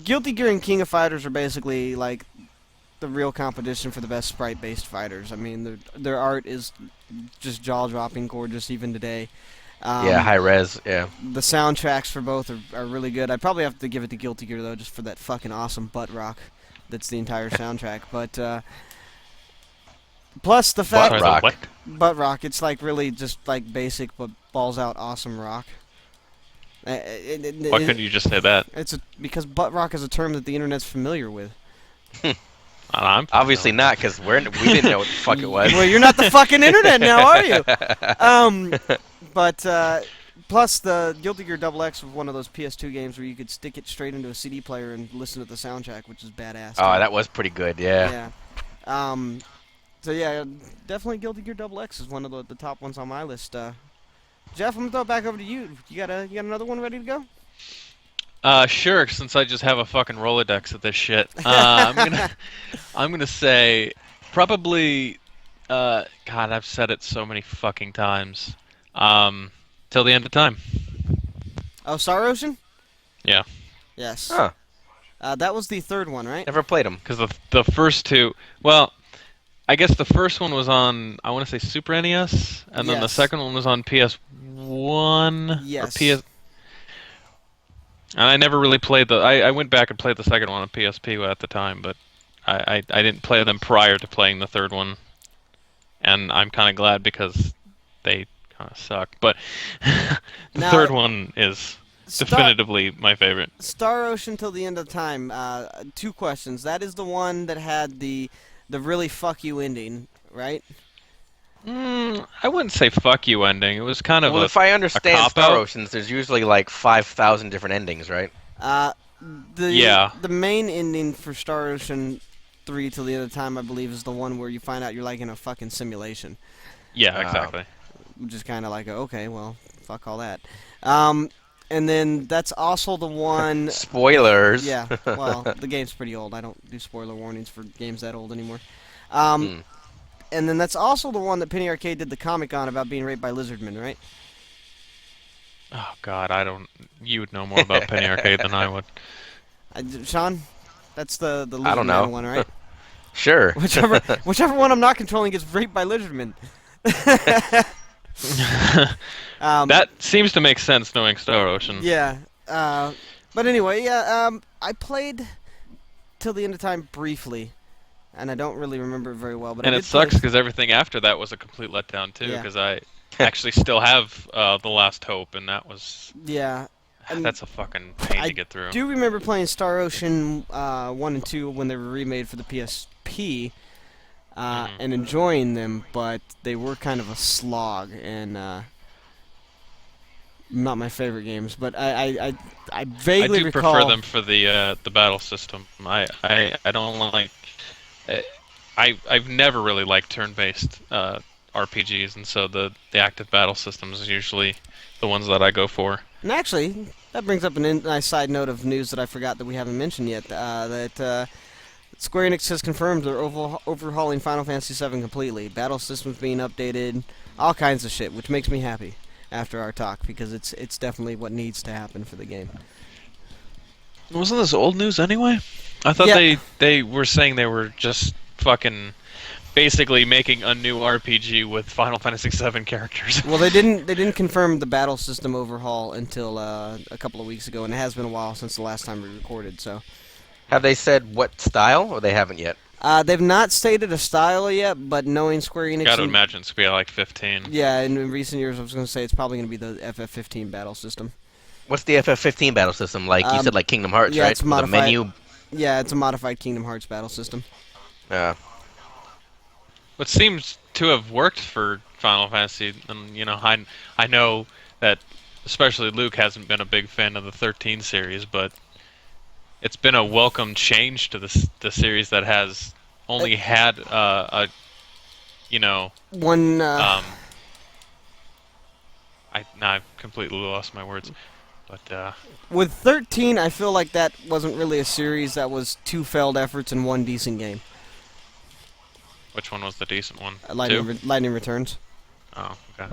Guilty Gear and King of Fighters are basically like the real competition for the best sprite-based fighters. I mean, their art is just jaw-dropping gorgeous even today. Yeah, high res. Yeah. The soundtracks for both are really good. I'd probably have to give it to Guilty Gear, though, just for that fucking awesome butt rock that's the entire soundtrack. But, plus the fact... Butt rock. What? Butt rock, it's like really just like basic but balls out awesome rock. Why couldn't you just say that? Because butt rock is a term that the internet's familiar with. I'm Obviously not, because we didn't know what the fuck it was. Well, you're not the fucking internet now, are you? But plus the Guilty Gear Double X was one of those PS2 games where you could stick it straight into a CD player and listen to the soundtrack, which is badass. Oh, too. that was pretty good. Yeah. Yeah. So yeah, definitely Guilty Gear Double X is one of the top ones on my list. Jeff, I'm gonna throw it back over to you. You got another one ready to go? Sure. Since I just have a fucking Rolodex of this shit, I'm gonna say probably. God, I've said it so many fucking times. Till the end of time. Oh, Star Ocean? Yeah. Yes. Huh. That was the third one, right? Never played them. Because the first two, well, I guess the first one was on, I want to say Super NES, and then the Yes. second one was on PS1 Yes. or PS. And I never really played I went back and played the second one on PSP at the time, but I didn't play them prior to playing the third one, and I'm kind of glad because they kind of suck. But the Now, third one is definitively my favorite. Star Ocean Till the End of Time. Two questions. That is the one that had the really fuck you ending, right? I wouldn't say fuck you ending. It was kind of Well, if I understand cop-out. Star Oceans, there's usually like 5,000 different endings, right? Yeah. The main ending for Star Ocean 3 Till the End of Time, I believe, is the one where you find out you're like in a fucking simulation. Yeah, exactly. Which is kind of like, okay, well, fuck all that. And then that's also the one... Spoilers. Yeah, well, the game's pretty old. I don't do spoiler warnings for games that old anymore. And then that's also the one that Penny Arcade did the comic on about being raped by lizardmen, right? Oh God, you would know more about Penny Arcade than I would. Sean, that's the I don't know. lizardman one, right? Sure. whichever one I'm not controlling gets raped by lizardmen. That seems to make sense knowing Star Ocean. Yeah. But anyway, yeah. I played Till the End of Time briefly, and I don't really remember it very well. But And I it did play- sucks because everything after that was a complete letdown too. Yeah. Because I actually still have The Last Hope, and that was Yeah. And that's a fucking pain I to get through. do remember playing Star Ocean 1 and 2 when they were remade for the PSP, and enjoying them, but they were kind of a slog and not my favorite games. But I I vaguely do recall. prefer them for the battle system. I don't like. I've never really liked turn-based RPGs, and so the active battle systems is usually the ones that I go for. And actually, that brings up a nice side note of news that I forgot that we haven't mentioned yet. That Square Enix has confirmed they're overhauling Final Fantasy VII completely. Battle systems being updated, all kinds of shit, which makes me happy after our talk because it's definitely what needs to happen for the game. Wasn't this old news anyway? I thought Yeah. they were saying they were just fucking basically making a new RPG with Final Fantasy VII characters. Well, they didn't confirm the battle system overhaul until a couple of weeks ago, and it has been a while since the last time we recorded. So Have they said what style, or they haven't yet? they've not stated a style yet, but knowing Square Enix, Gotta imagine it's gonna be like 15. yeah, in recent years, I was going to say it's probably going to be the FF15 battle system. What's the FF15 battle system like? You said like Kingdom Hearts, yeah, right? it's With a modified. menu. Yeah, it's a modified Kingdom Hearts battle system. Uh, What seems to have worked for Final Fantasy, and I know that especially Luke hasn't been a big fan of the 13 series, but it's been a welcome change to the series that has only had One. I've completely lost my words, but With 13, I feel like that wasn't really a series. That was two failed efforts and one decent game. which one was the decent one? Lightning Returns. Oh, okay.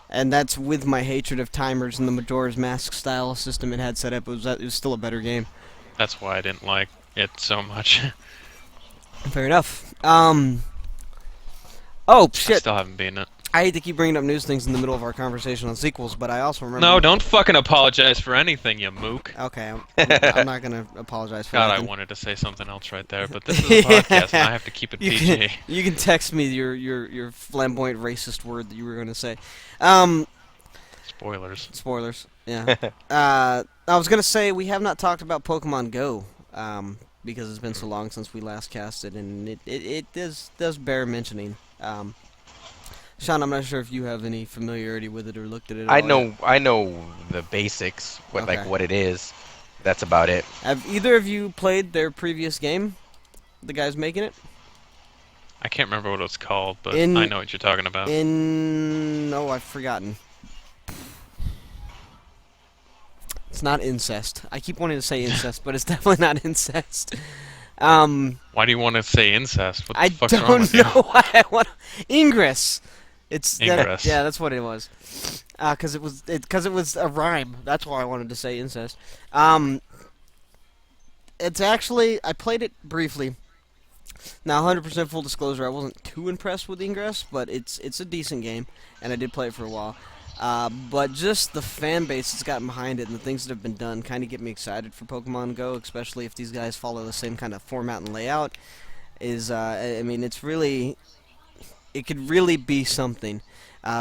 And that's with my hatred of timers and the Majora's Mask style system it had set up. It was still a better game. That's why I didn't like it so much. Fair enough. Oh, I shit. still haven't beaten it. I hate to keep bringing up news things in the middle of our conversation on sequels, but I also remember... No, don't fucking apologize for anything, you mook. Okay, I'm not going to apologize for God, anything. I wanted to say something else right there, but this is a podcast and I have to keep it PG. You can text me your flamboyant racist word that you were going to say. Spoilers. Spoilers. Yeah. I was going to say we have not talked about Pokemon Go because it's been so long since we last casted, and it does bear mentioning. Sean, I'm not sure if you have any familiarity with it or looked at it at I all know yet. I know the basics, Okay. what it is. That's about it. Have either of you played their previous game? The guys making it? I can't remember what it's called, but In- I know what you're talking about. No, I've forgotten. It's not incest. I keep wanting to say incest, but it's definitely not incest. Why do you want to say incest? What the I fuck's wrong don't with know you? why I want Ingress. It's Ingress. yeah, that's what it was. Because it was a rhyme. That's why I wanted to say incest. It's actually I played it briefly. Now, 100% full disclosure, I wasn't too impressed with Ingress, but it's a decent game, and I did play it for a while. But just the fan base that's gotten behind it and the things that have been done kind of get me excited for Pokemon Go, especially if these guys follow the same kind of format and layout. I mean, it could really be something.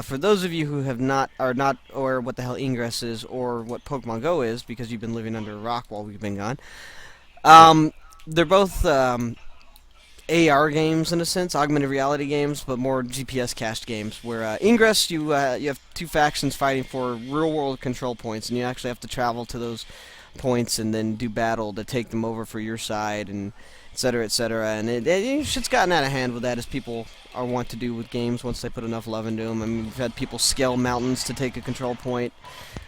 For those of you who have not, are not, or what the hell Ingress is, or what Pokemon Go is, because you've been living under a rock while we've been gone, they're both AR games in a sense, augmented reality games, but more GPS cached games. Where Ingress, you have two factions fighting for real-world control points, and you actually have to travel to those points and then do battle to take them over for your side, and et cetera, et cetera. And shit's gotten out of hand with that, as people are wont to do with games once they put enough love into them. I mean, we've had people scale mountains to take a control point.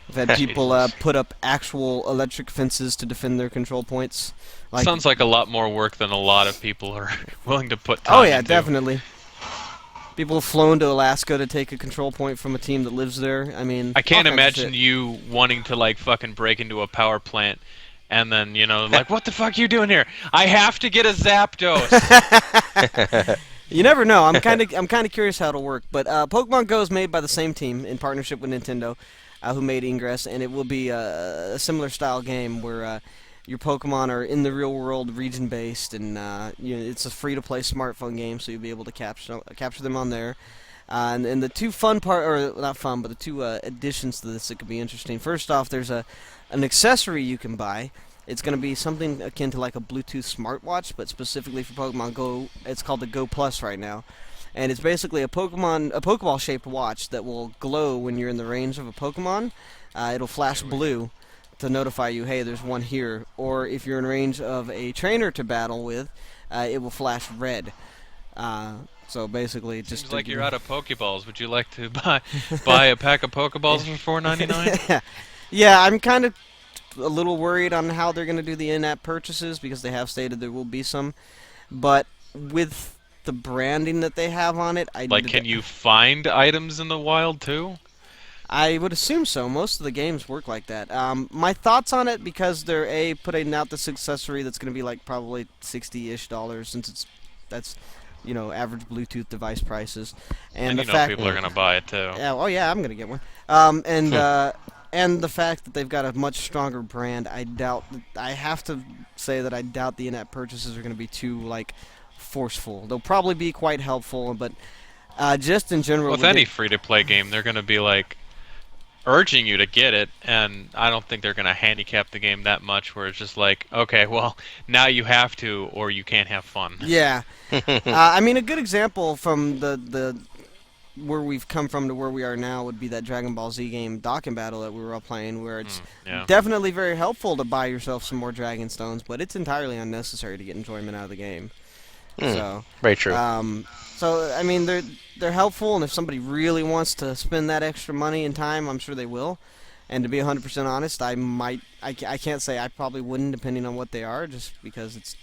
We've had people put up actual electric fences to defend their control points. Sounds like a lot more work than a lot of people are willing to put time Oh yeah, into. definitely. People have flown to Alaska to take a control point from a team that lives there. I mean, I can't all kinds of imagine shit. you wanting to like fucking break into a power plant and then, like, what the fuck are you doing here? I have to get a Zapdos. You never know. I'm kind of curious how it'll work. But Pokemon Go is made by the same team in partnership with Nintendo, who made Ingress, and it will be a similar style game where your Pokemon are in the real world, region based, and it's a free to play smartphone game, so you'll be able to capture them on there. And the two fun or not fun, but the two additions to this that could be interesting. First off, there's an accessory you can buy. It's going to be something akin to like a Bluetooth smartwatch, but specifically for Pokemon Go. It's called the Go Plus right now, and it's basically a Pokeball-shaped watch that will glow when you're in the range of a Pokemon. It'll flash blue to notify you, hey, there's one here. Or if you're in range of a trainer to battle with, it will flash red. So basically, just Seems like you're out of Pokeballs. Would you like to buy a pack of Pokeballs for $4.99? Yeah, I'm kind of a little worried on how they're going to do the in-app purchases because they have stated there will be some. But with the branding that they have on it, Like, can you find items in the wild too? I would assume so. Most of the games work like that. My thoughts on it, because they're putting out this accessory that's going to be like probably $60-ish, since that's average Bluetooth device prices, And the you know fact people are gonna buy it too. yeah, oh yeah, I'm gonna get one. And the fact that they've got a much stronger brand, I have to say that I doubt the in-app purchases are going to be too like forceful. They'll probably be quite helpful, but just in general, With with any it, free-to-play game, they're gonna be like urging you to get it, and I don't think they're gonna handicap the game that much. Where it's just like, okay, well, now you have to, or you can't have fun. yeah. I mean, a good example from the where we've come from to where we are now would be that Dragon Ball Z game Dokkan Battle that we were all playing, where it's Yeah. definitely very helpful to buy yourself some more Dragon Stones, but it's entirely unnecessary to get enjoyment out of the game. So, Very true. so I mean, they're helpful, and if somebody really wants to spend that extra money and time, I'm sure they will. And to be 100% honest, I can't say I probably wouldn't, depending on what they are, just because it's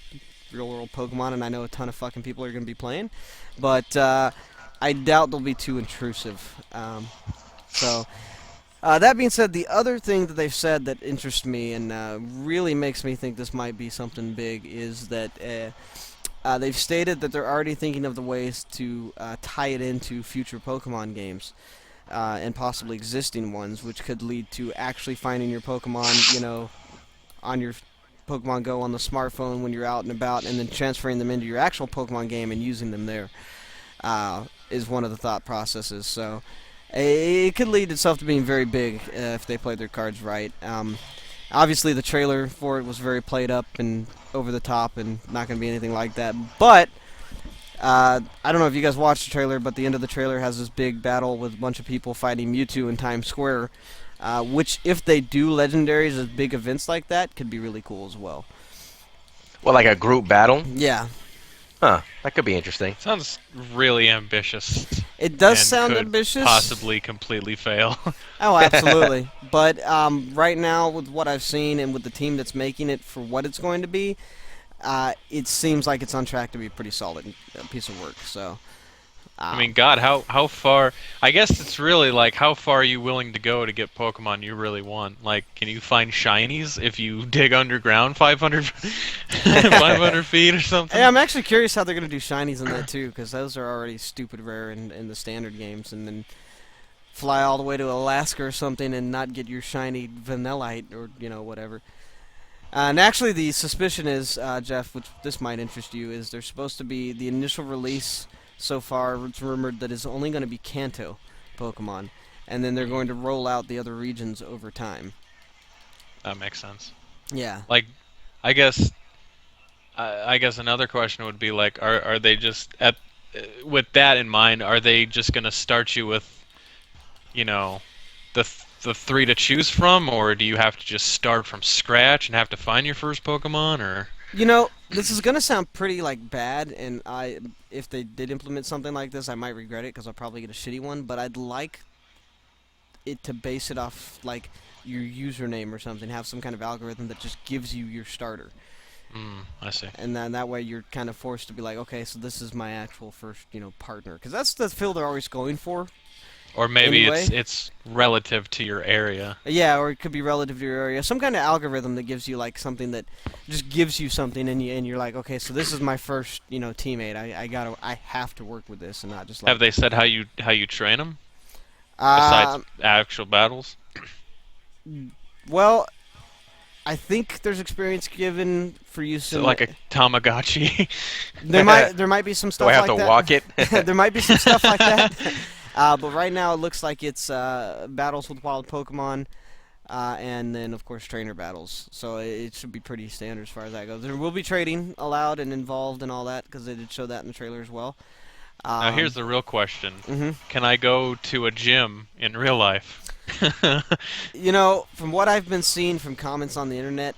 real world Pokemon, and I know a ton of fucking people are going to be playing. But I doubt they'll be too intrusive. So, that being said, the other thing that they've said that interests me and really makes me think this might be something big is that they've stated that they're already thinking of the ways to tie it into future Pokemon games and possibly existing ones, which could lead to actually finding your Pokemon, on your Pokemon Go on the smartphone when you're out and about, and then transferring them into your actual Pokemon game and using them there. Is one of the thought processes. So it could lead itself to being very big if they play their cards right. Obviously, the trailer for it was very played up and over the top, and not going to be anything like that. But I don't know if you guys watched the trailer, but the end of the trailer has this big battle with a bunch of people fighting Mewtwo in Times Square, which, if they do legendaries as big events like that, could be really cool as well. Well, like a group battle? Yeah. Huh. That could be interesting. Sounds really ambitious. It does and sound could ambitious. Possibly completely fail. Oh, absolutely. But right now, with what I've seen and with the team that's making it for what it's going to be, it seems like it's on track to be a pretty solid piece of work. So, I mean, God, how far? I guess it's really like, how far are you willing to go to get Pokemon you really want? Like, can you find shinies if you dig underground 500, 500 feet or something? hey, I'm actually curious how they're going to do shinies in that too, because those are already stupid rare in the standard games, and then fly all the way to Alaska or something and not get your shiny Vanillite or whatever. And actually, the suspicion is, Jeff, which this might interest you, is there's supposed to be the initial release. So far, it's rumored that it's only going to be Kanto Pokemon, and then they're going to roll out the other regions over time. That makes sense. Yeah. Like, I guess another question would be like, are they just with that in mind? Are they just gonna start you with, the three to choose from, or do you have to just start from scratch and have to find your first Pokemon, or? This is gonna sound pretty bad, and if they did implement something like this, I might regret it because I'll probably get a shitty one. But I'd like it to base it off your username or something, have some kind of algorithm that just gives you your starter. I see. And then that way you're kind of forced to be like, okay, so this is my actual first, partner, because that's the feel they're always going for. Or maybe Anyway. it's relative to your area. Yeah, or it could be relative to your area. Some kind of algorithm that gives you something that just gives you something, and you're like, okay, so this is my first, teammate. I have to work with this, and not just Have they said how you train them Uh, besides actual battles? well, I think there's experience given for use So in like a Tamagotchi. there might be some Do stuff I have like to that. walk it? There might be some stuff like that. But right now it looks like it's battles with wild Pokemon, and then of course trainer battles. So it should be pretty standard as far as that goes. There will be trading allowed and involved and all that, because they did show that in the trailer as well. Now here's the real question: Mhm. Can I go to a gym in real life? From what I've been seeing from comments on the internet,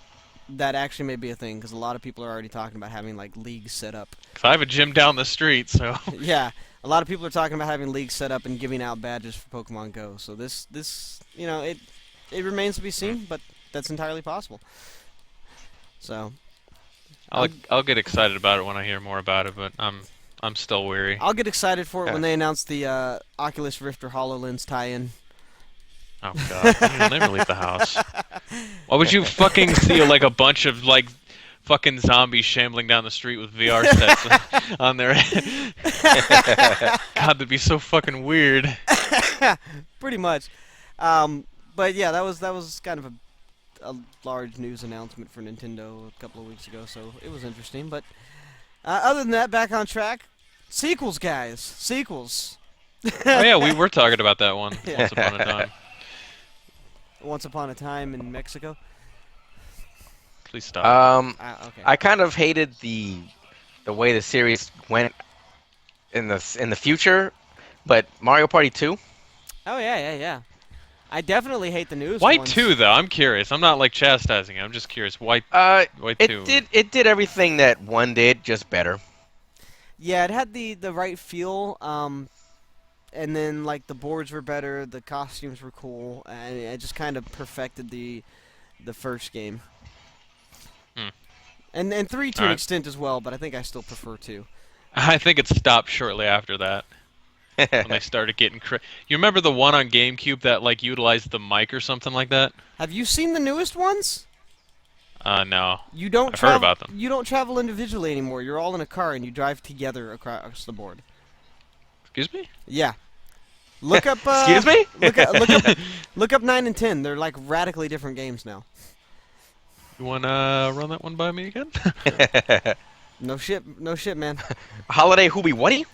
that actually may be a thing, because a lot of people are already talking about having leagues set up. 'Cause I have a gym down the street, so. Yeah, a lot of people are talking about having leagues set up and giving out badges for Pokemon Go. So this it remains to be seen, but that's entirely possible. So I'll get excited about it when I hear more about it, but I'm still weary. I'll get excited for it when Yeah. they announce the Oculus Rift or HoloLens tie-in. Oh god, you'll never leave the house. Why would you fucking see like a bunch of like fucking zombies shambling down the street with VR sets on their head? God, that'd be so fucking weird. Pretty much. But yeah, that was kind of a large news announcement for Nintendo a couple of weeks ago, so it was interesting. But other than that, back on track. Sequels, guys. Sequels. Oh yeah, we were talking about that one Yeah. once upon a time. Once Upon a Time in Mexico. Please stop. Okay. I kind of hated the way the series went in the future, but Mario Party 2. Oh yeah. I definitely hate the news. Why ones. 2 though? I'm curious. I'm not like chastising it. I'm just curious. Why 2? It did everything that 1 did, just better. Yeah, it had the right feel. And then like the boards were better, the costumes were cool, and it just kind of perfected the first game. Hmm. And 3 to an Alright. extent as well, but I think I still prefer 2. I think it stopped shortly after that when they started getting. You remember the one on GameCube that like utilized the mic or something like that? Have you seen the newest ones? No. You don't I've heard about them. You don't travel individually anymore. You're all in a car and you drive together across the board. Excuse me? Yeah. Look up. Excuse me? Look up 9 and 10. They're like radically different games now. You wanna run that one by me again? No shit, man. Holiday Hooby Whatty?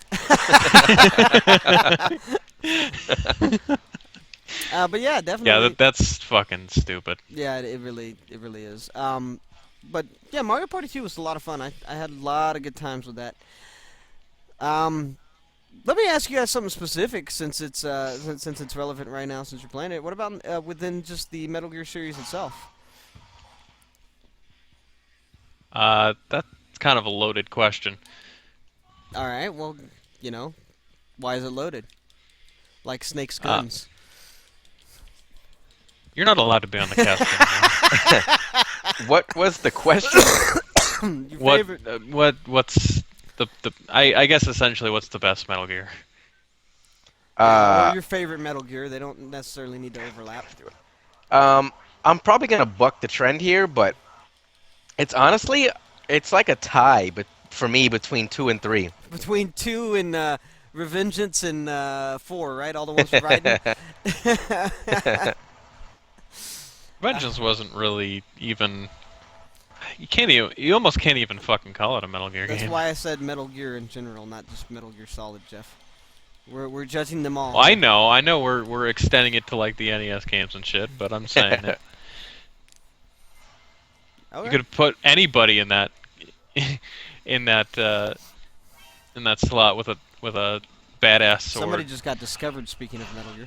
But yeah, definitely. Yeah, that's fucking stupid. Yeah, it really is. But yeah, Mario Party 2 was a lot of fun. I had a lot of good times with that. Let me ask you guys something specific since it's since it's relevant right now since you're playing it. What about within just the Metal Gear series itself? That's kind of a loaded question. All right, well, why is it loaded? Like Snake's guns. You're not allowed to be on the cast anymore. What was the question? Your What? favorite? What's the? I guess essentially, what's the best Metal Gear? Or your favorite Metal Gear? They don't necessarily need to overlap. I'm probably gonna buck the trend here, but it's honestly like a tie, but for me between 2 and 3. Between 2 and Revengeance and 4, right? All the ones for Raiden. Vengeance wasn't really even. You almost can't even fucking call it a Metal Gear That's game. why I said Metal Gear in general, not just Metal Gear Solid, Jeff. We're judging them all. Well, I know we're extending it to like the NES games and shit, but I'm saying it. Okay. You could put anybody in that in that slot with a badass sword. Somebody just got discovered. Speaking of Metal Gear.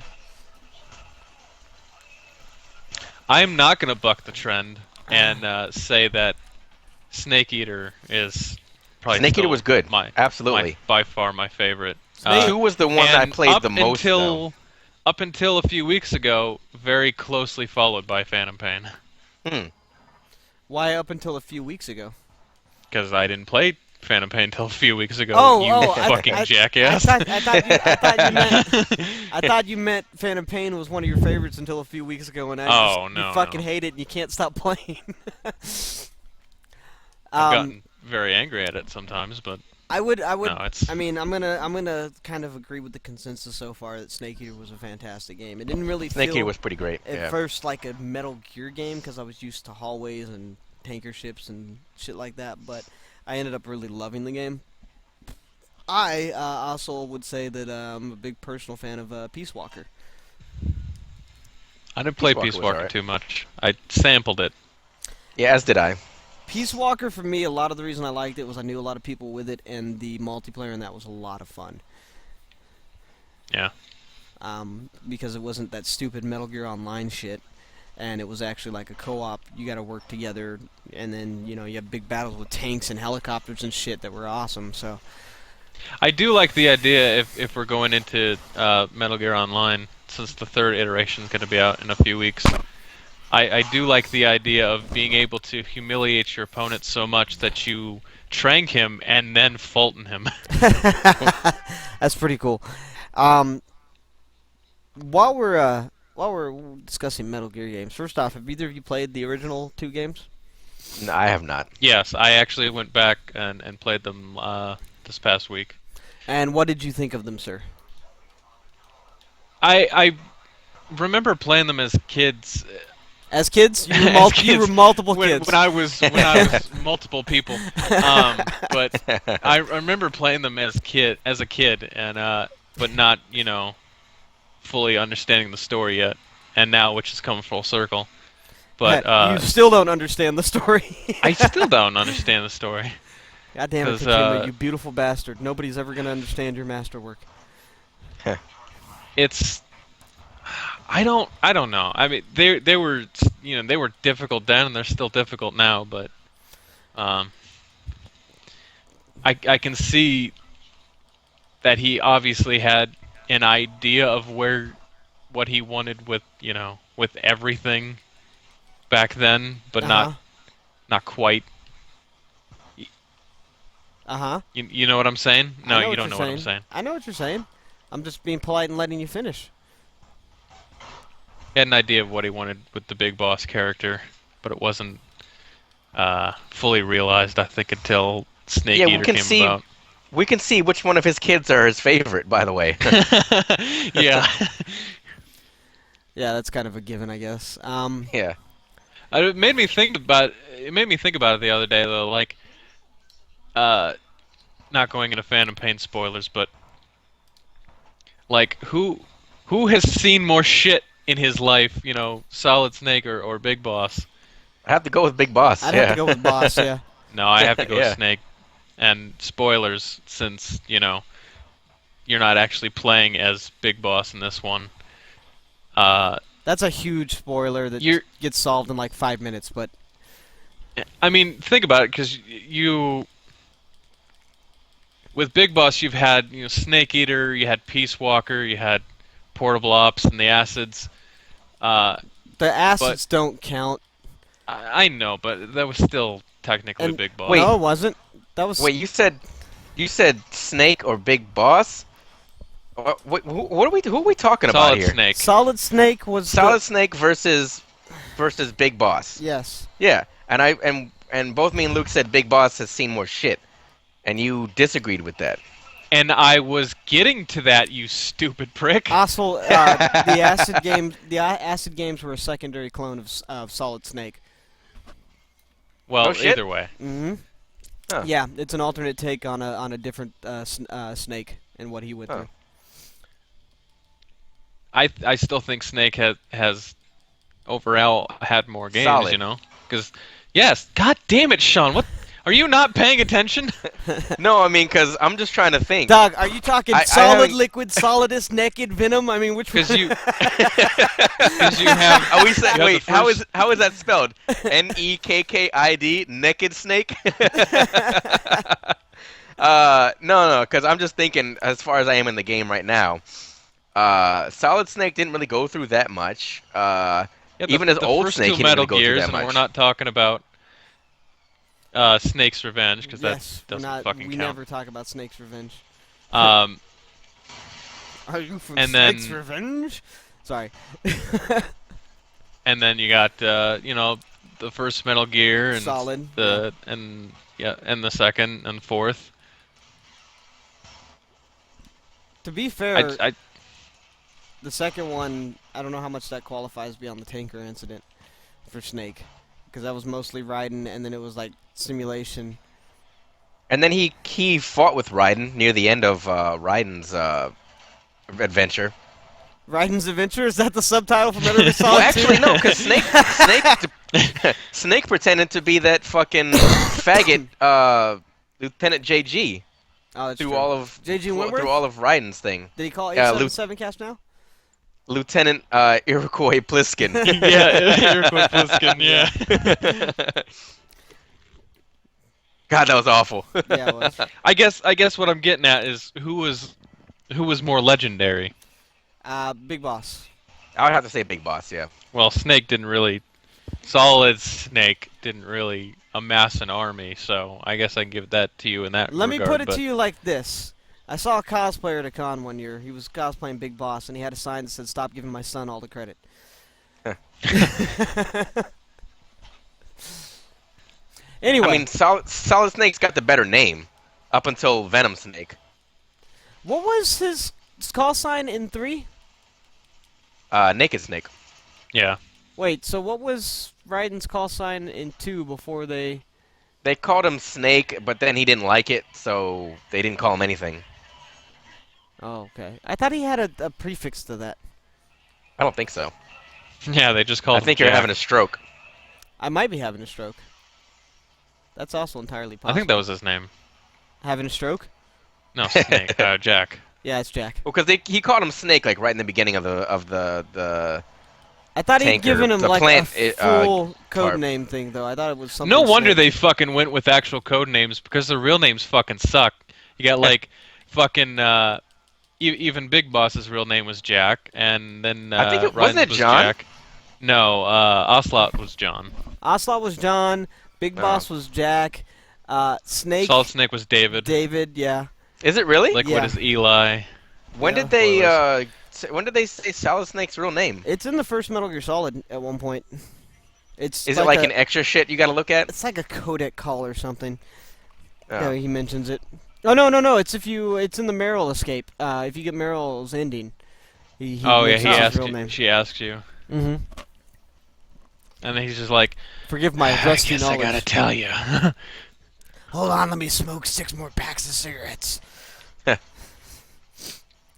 I'm not gonna buck the trend and say that Snake Eater is probably Snake Eater still was good. Absolutely. by far my favorite. 2 was the one I and played the most. Up until a few weeks ago, very closely followed by Phantom Pain. Why up until a few weeks ago? Because I didn't play Phantom Pain until a few weeks ago. Oh, fucking jackass! I thought you meant Phantom Pain was one of your favorites until a few weeks ago, and you fucking hate it and you can't stop playing. I've gotten very angry at it sometimes, but I would. no, it's. I mean, I'm gonna kind of agree with the consensus so far that Snake Eater was a fantastic game. It didn't really Snake feel Eater was pretty great. at first like a Metal Gear game because I was used to hallways and tanker ships and shit like that, but I ended up really loving the game. I also would say that I'm a big personal fan of Peace Walker. I didn't play Peace Peace Walker was Walker alright. too much. I sampled it. Yeah, as did I. Peace Walker, for me, a lot of the reason I liked it was I knew a lot of people with it, and the multiplayer in that was a lot of fun. Yeah. Because it wasn't that stupid Metal Gear Online shit, and it was actually like a co-op. You got to work together, and then you have big battles with tanks and helicopters and shit that were awesome. So I do like the idea if we're going into Metal Gear Online, since the third iteration is going to be out in a few weeks, I do like the idea of being able to humiliate your opponent so much that you trank him and then Fulton him. That's pretty cool. Um, while we're discussing Metal Gear games, first off, have either of you played the original two games? No, I have not. Yes, I actually went back and played them this past week. And what did you think of them, sir? I remember playing them as kids. As kids, you were, As you were kids, multiple when, kids. when I was multiple people. But I remember playing them as a kid, and but not fully understanding the story yet. And now, which has come full circle. But You still don't understand the story. I still don't understand the story. God damn it, 'Cause, Kojima, you beautiful bastard. Nobody's ever going to understand your masterwork. It's I don't know. I mean, they were they were difficult then, and they're still difficult now. But I can see that he obviously had an idea of what he wanted with with everything back then, but not quite. Uh-huh. You know what I'm saying? No, you don't know what I'm saying. saying. I know what you're saying. I'm just being polite and letting you finish. He had an idea of what he wanted with the Big Boss character, but it wasn't fully realized, I think, until Snake Eater came about. We can see which one of his kids are his favorite, by the way. Yeah. Yeah, that's kind of a given, I guess. Yeah. It made me think about it the other day, though. Like, not going into Phantom Pain spoilers, but like, who has seen more shit in his life? Solid Snake or Big Boss? I have to go with Big Boss. I'd have to go with Boss, yeah. No, I have to go Yeah. with Snake. And spoilers, since you're not actually playing as Big Boss in this one. That's a huge spoiler that gets solved in like 5 minutes, but I mean, think about it, because with Big Boss, you've had Snake Eater, you had Peace Walker, you had Portable Ops, and the Acids. the acids don't count. I know, but that was still technically And- Big Boss. Wait. No, it wasn't. That was Wait, you said Snake or Big Boss? Who are we talking about Solid here? Snake. Solid Snake was Solid Snake versus Big Boss. Yes. Yeah, and both me and Luke said Big Boss has seen more shit, and you disagreed with that. And I was getting to that, you stupid prick. Also, the acid games were a secondary clone of Solid Snake. Well, Oh, shit. either way. Mm-hmm. Huh. Yeah, it's an alternate take on a different Snake and what he went Oh. through. I still think Snake has overall had more games, Solid. Because, yes, god damn it, Sean, what? Are you not paying attention? No, I mean, because I'm just trying to think. Dog, are you talking I solid, haven't- liquid, solidus, naked, venom? I mean, which one? Because you have. Are we saying, you have wait, the how first- is that spelled? Nekkid, naked snake? No, because I'm just thinking, as far as I am in the game right now, Solid Snake didn't really go through that much. Even as the old first Snake, two he didn't Metal really go through Gears, that and much. we're not talking about Snake's Revenge, because yes, that doesn't we're not, fucking we count. never talk about Snake's Revenge. Um, Are you from And Snake's then- Revenge? Sorry. and then you got the first Metal Gear and Solid. and the second and fourth. To be fair, I the second one, I don't know how much that qualifies beyond the tanker incident for Snake, because that was mostly Raiden, and then it was like simulation. And then he fought with Raiden near the end of Raiden's adventure. Raiden's Adventure, is that the subtitle for Metal Gear Solid Well, actually, 2? no, because Snake pretended to be that fucking faggot Lieutenant JG Oh, that's through true. all of JG Wentworth? through all of Raiden's thing. Did he call Yeah, 877 Cash now? Lieutenant Iroquois Pliskin. yeah, Iroquois Pliskin, yeah. God, that was awful. Yeah, it was. I guess what I'm getting at is who was more legendary. Big Boss. I would have to say Big Boss, yeah. Well, Snake didn't really Solid Snake didn't really amass an army, so I guess I can give that to you in that Let me put regard. it But to you like this. I saw a cosplayer at a con one year. He was cosplaying Big Boss, and he had a sign that said, "Stop giving my son all the credit." I Anyway, mean, Solid Snake's got the better name up until Venom Snake. what was his call sign in 3? Naked Snake. yeah, Wait, so what was Raiden's call sign in 2 before they... They called him Snake, but then he didn't like it, so they didn't call him anything. Oh, okay. I thought he had a prefix to that. I don't think so. yeah, they just I called him think you're Jack. having a stroke. I might be having a stroke. That's also entirely possible. I think that was his name. Having a stroke? No, Snake. Jack. Yeah, it's Jack. Well, because he called him Snake like right in the beginning of the I thought he'd tanker, given him the like plant, a full code tarp. name thing, though. I thought it was something. No wonder Snake. they fucking went with actual code names because their real names fucking suck. You got like fucking even Big Boss's real name was Jack, and then I think wasn't Ryan's it was John? Jack. No, Ocelot was John. Ocelot was John. Big Oh. Boss was Jack. Snake. Solid Snake was David. David. Yeah. Is it really? Liquid Yeah. is Eli. When Yeah. did they Spoilers. when did they say Solid Snake's real name? It's in the first Metal Gear Solid at one point. It's Is it like a, an extra shit you got to look at? It's like a codec call or something. Oh. Yeah, he mentions it. Oh no! It's it's in the Meryl escape. If you get Meryl's ending, he Oh yeah, mentions he his asked real you. name. She asked you, Mm-hmm. and then he's just like, Forgive my I rusty guess knowledge. I gotta tell you. Hold on, let me smoke 6 more packs of cigarettes.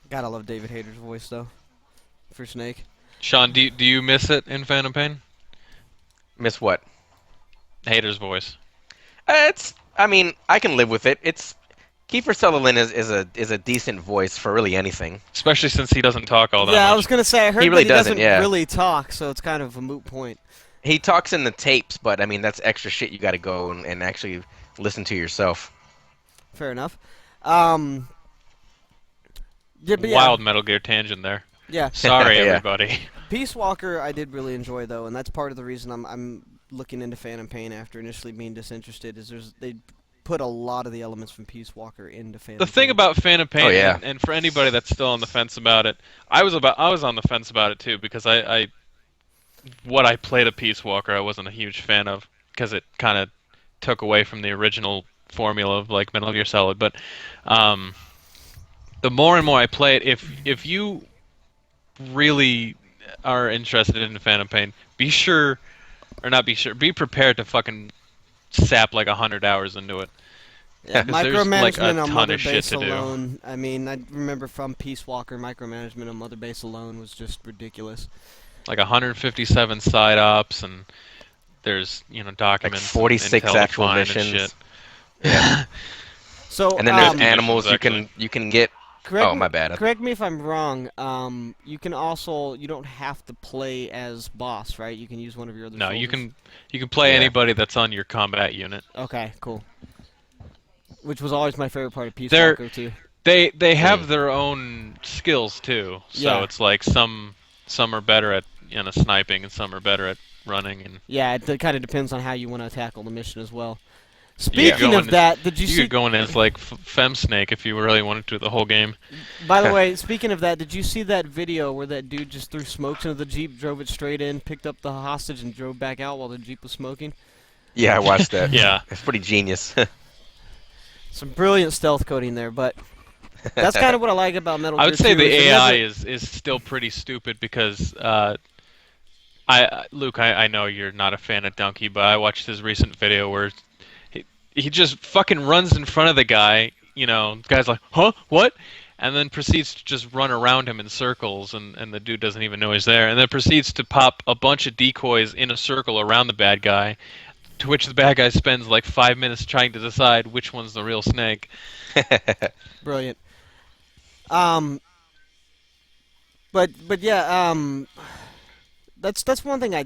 Gotta love David Hayter's voice though, for Snake. Sean, do you miss it in Phantom Pain? Miss what? Hater's voice. I mean, I can live with it. It's Kiefer Sutherland is a decent voice for really anything. Especially since he doesn't talk all that Yeah, much. I was gonna say I heard really that he doesn't, doesn't yeah. really talk, so it's kind of a moot point. He talks in the tapes, but I mean that's extra shit you got to go and actually listen to yourself. Fair enough. Yeah, but yeah, Wild Metal Gear tangent there. yeah. Sorry, Yeah. everybody. Peace Walker, I did really enjoy though, and that's part of the reason I'm looking into Phantom Pain after initially being disinterested. Is they put a lot of the elements from Peace Walker into Phantom. The thing Pain. about Phantom Pain, Oh, yeah. and for anybody that's still on the fence about it, I was on the fence about it too because what I played of Peace Walker I wasn't a huge fan of because it kind of took away from the original formula of like Metal Gear Solid. But the more and more I play it, if you really are interested in Phantom Pain, be prepared to fucking sap like 100 hours into it. Yeah, 'Cause there's, micromanagement like, a on ton Mother of shit Base to do. alone. I mean, I remember from Peace Walker, micromanagement on Mother Base alone was just ridiculous. Like 157 side ops, and there's Like documents, 46 and intel actual defined and missions. shit. Yeah. So, And then there's Um, animals missions, you can get. correct Oh, me- my bad. Correct me if I'm wrong. You don't have to play as boss, right? You can use one of your other. No, you soldiers. can play Yeah. anybody that's on your combat unit. Okay, cool. Which was always my favorite part of Peace They're- Walker too. They have Mm. their own skills too. So Yeah. it's like some are better at sniping and some are better at running and Yeah, it kind of depends on how you want to tackle the mission as well. could Speaking go of in- that, did you you see? could go in as like Fem Snake if you really wanted to the whole game. By the way, speaking of that, did you see that video where that dude just threw smokes into the Jeep, drove it straight in, picked up the hostage, and drove back out while the Jeep was smoking? Yeah, I watched that. Yeah. It's pretty genius. Some brilliant stealth coding there, but that's kind of what I like about Metal Gear I would say 2 the is it AI doesn't- is still pretty stupid because Luke, I know you're not a fan of Donkey, but I watched his recent video where he just fucking runs in front of the guy. The guy's like, huh, what? And then proceeds to just run around him in circles, and the dude doesn't even know he's there. And then proceeds to pop a bunch of decoys in a circle around the bad guy, to which the bad guy spends like 5 minutes trying to decide which one's the real Snake. Brilliant. But yeah, that's one thing I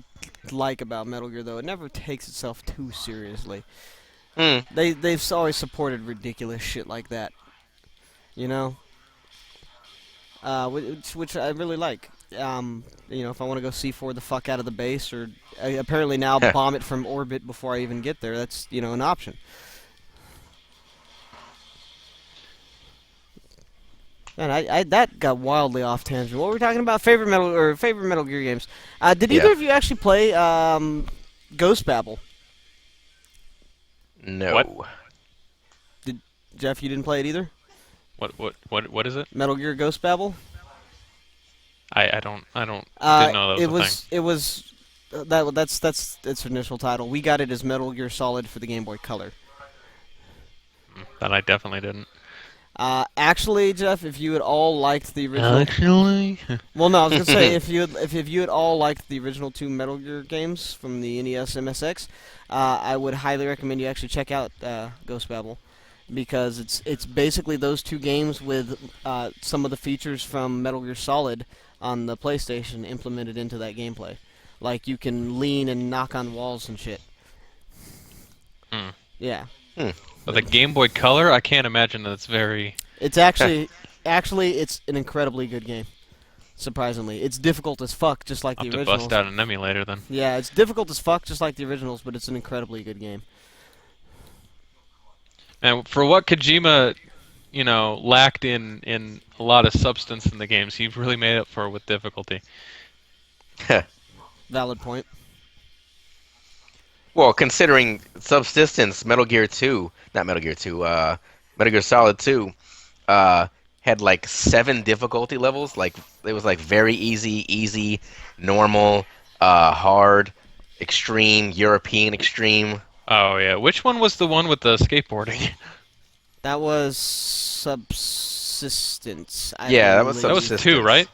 like about Metal Gear though. It never takes itself too seriously. Mm. They've always supported ridiculous shit like that. You know? which I really like. If I want to go C4 the fuck out of the base, or apparently now bomb it from orbit before I even get there, that's an option. And I that got wildly off tangent. What were we talking about? Favorite Metal Gear games. Did Yeah. either of you actually play Ghost Babel? No. Jeff, you didn't play it either? What is it? Metal Gear Ghost Babel? I don't didn't know that was a thing. It was that's its initial title. We got it as Metal Gear Solid for the Game Boy Color. That I definitely didn't. Actually, Jeff, if you had all liked the original, Actually, well, no, I was gonna say if you had all liked the original two Metal Gear games from the NES MSX, I would highly recommend you actually check out Ghost Babel, because it's basically those two games with some of the features from Metal Gear Solid on the PlayStation implemented into that gameplay. Like you can lean and knock on walls and shit. Yeah. But the Game Boy Color, I can't imagine that's very. It's actually it's an incredibly good game. Surprisingly, it's difficult as fuck, just like I'll the have to originals. bust out an emulator then. Yeah, it's difficult as fuck, just like the originals, but it's an incredibly good game. And for what Kojima, lacked in a lot of substance in the games, he really made up for it with difficulty. Valid point. Well, considering Subsistence, Metal Gear 2, not Metal Gear 2, Metal Gear Solid 2, had like 7 difficulty levels. Like it was like very easy, normal, hard, extreme, European extreme. Oh yeah, which one was the one with the skateboarding? That was Subsistence. Yeah, that was That was Subsistence. 2, right?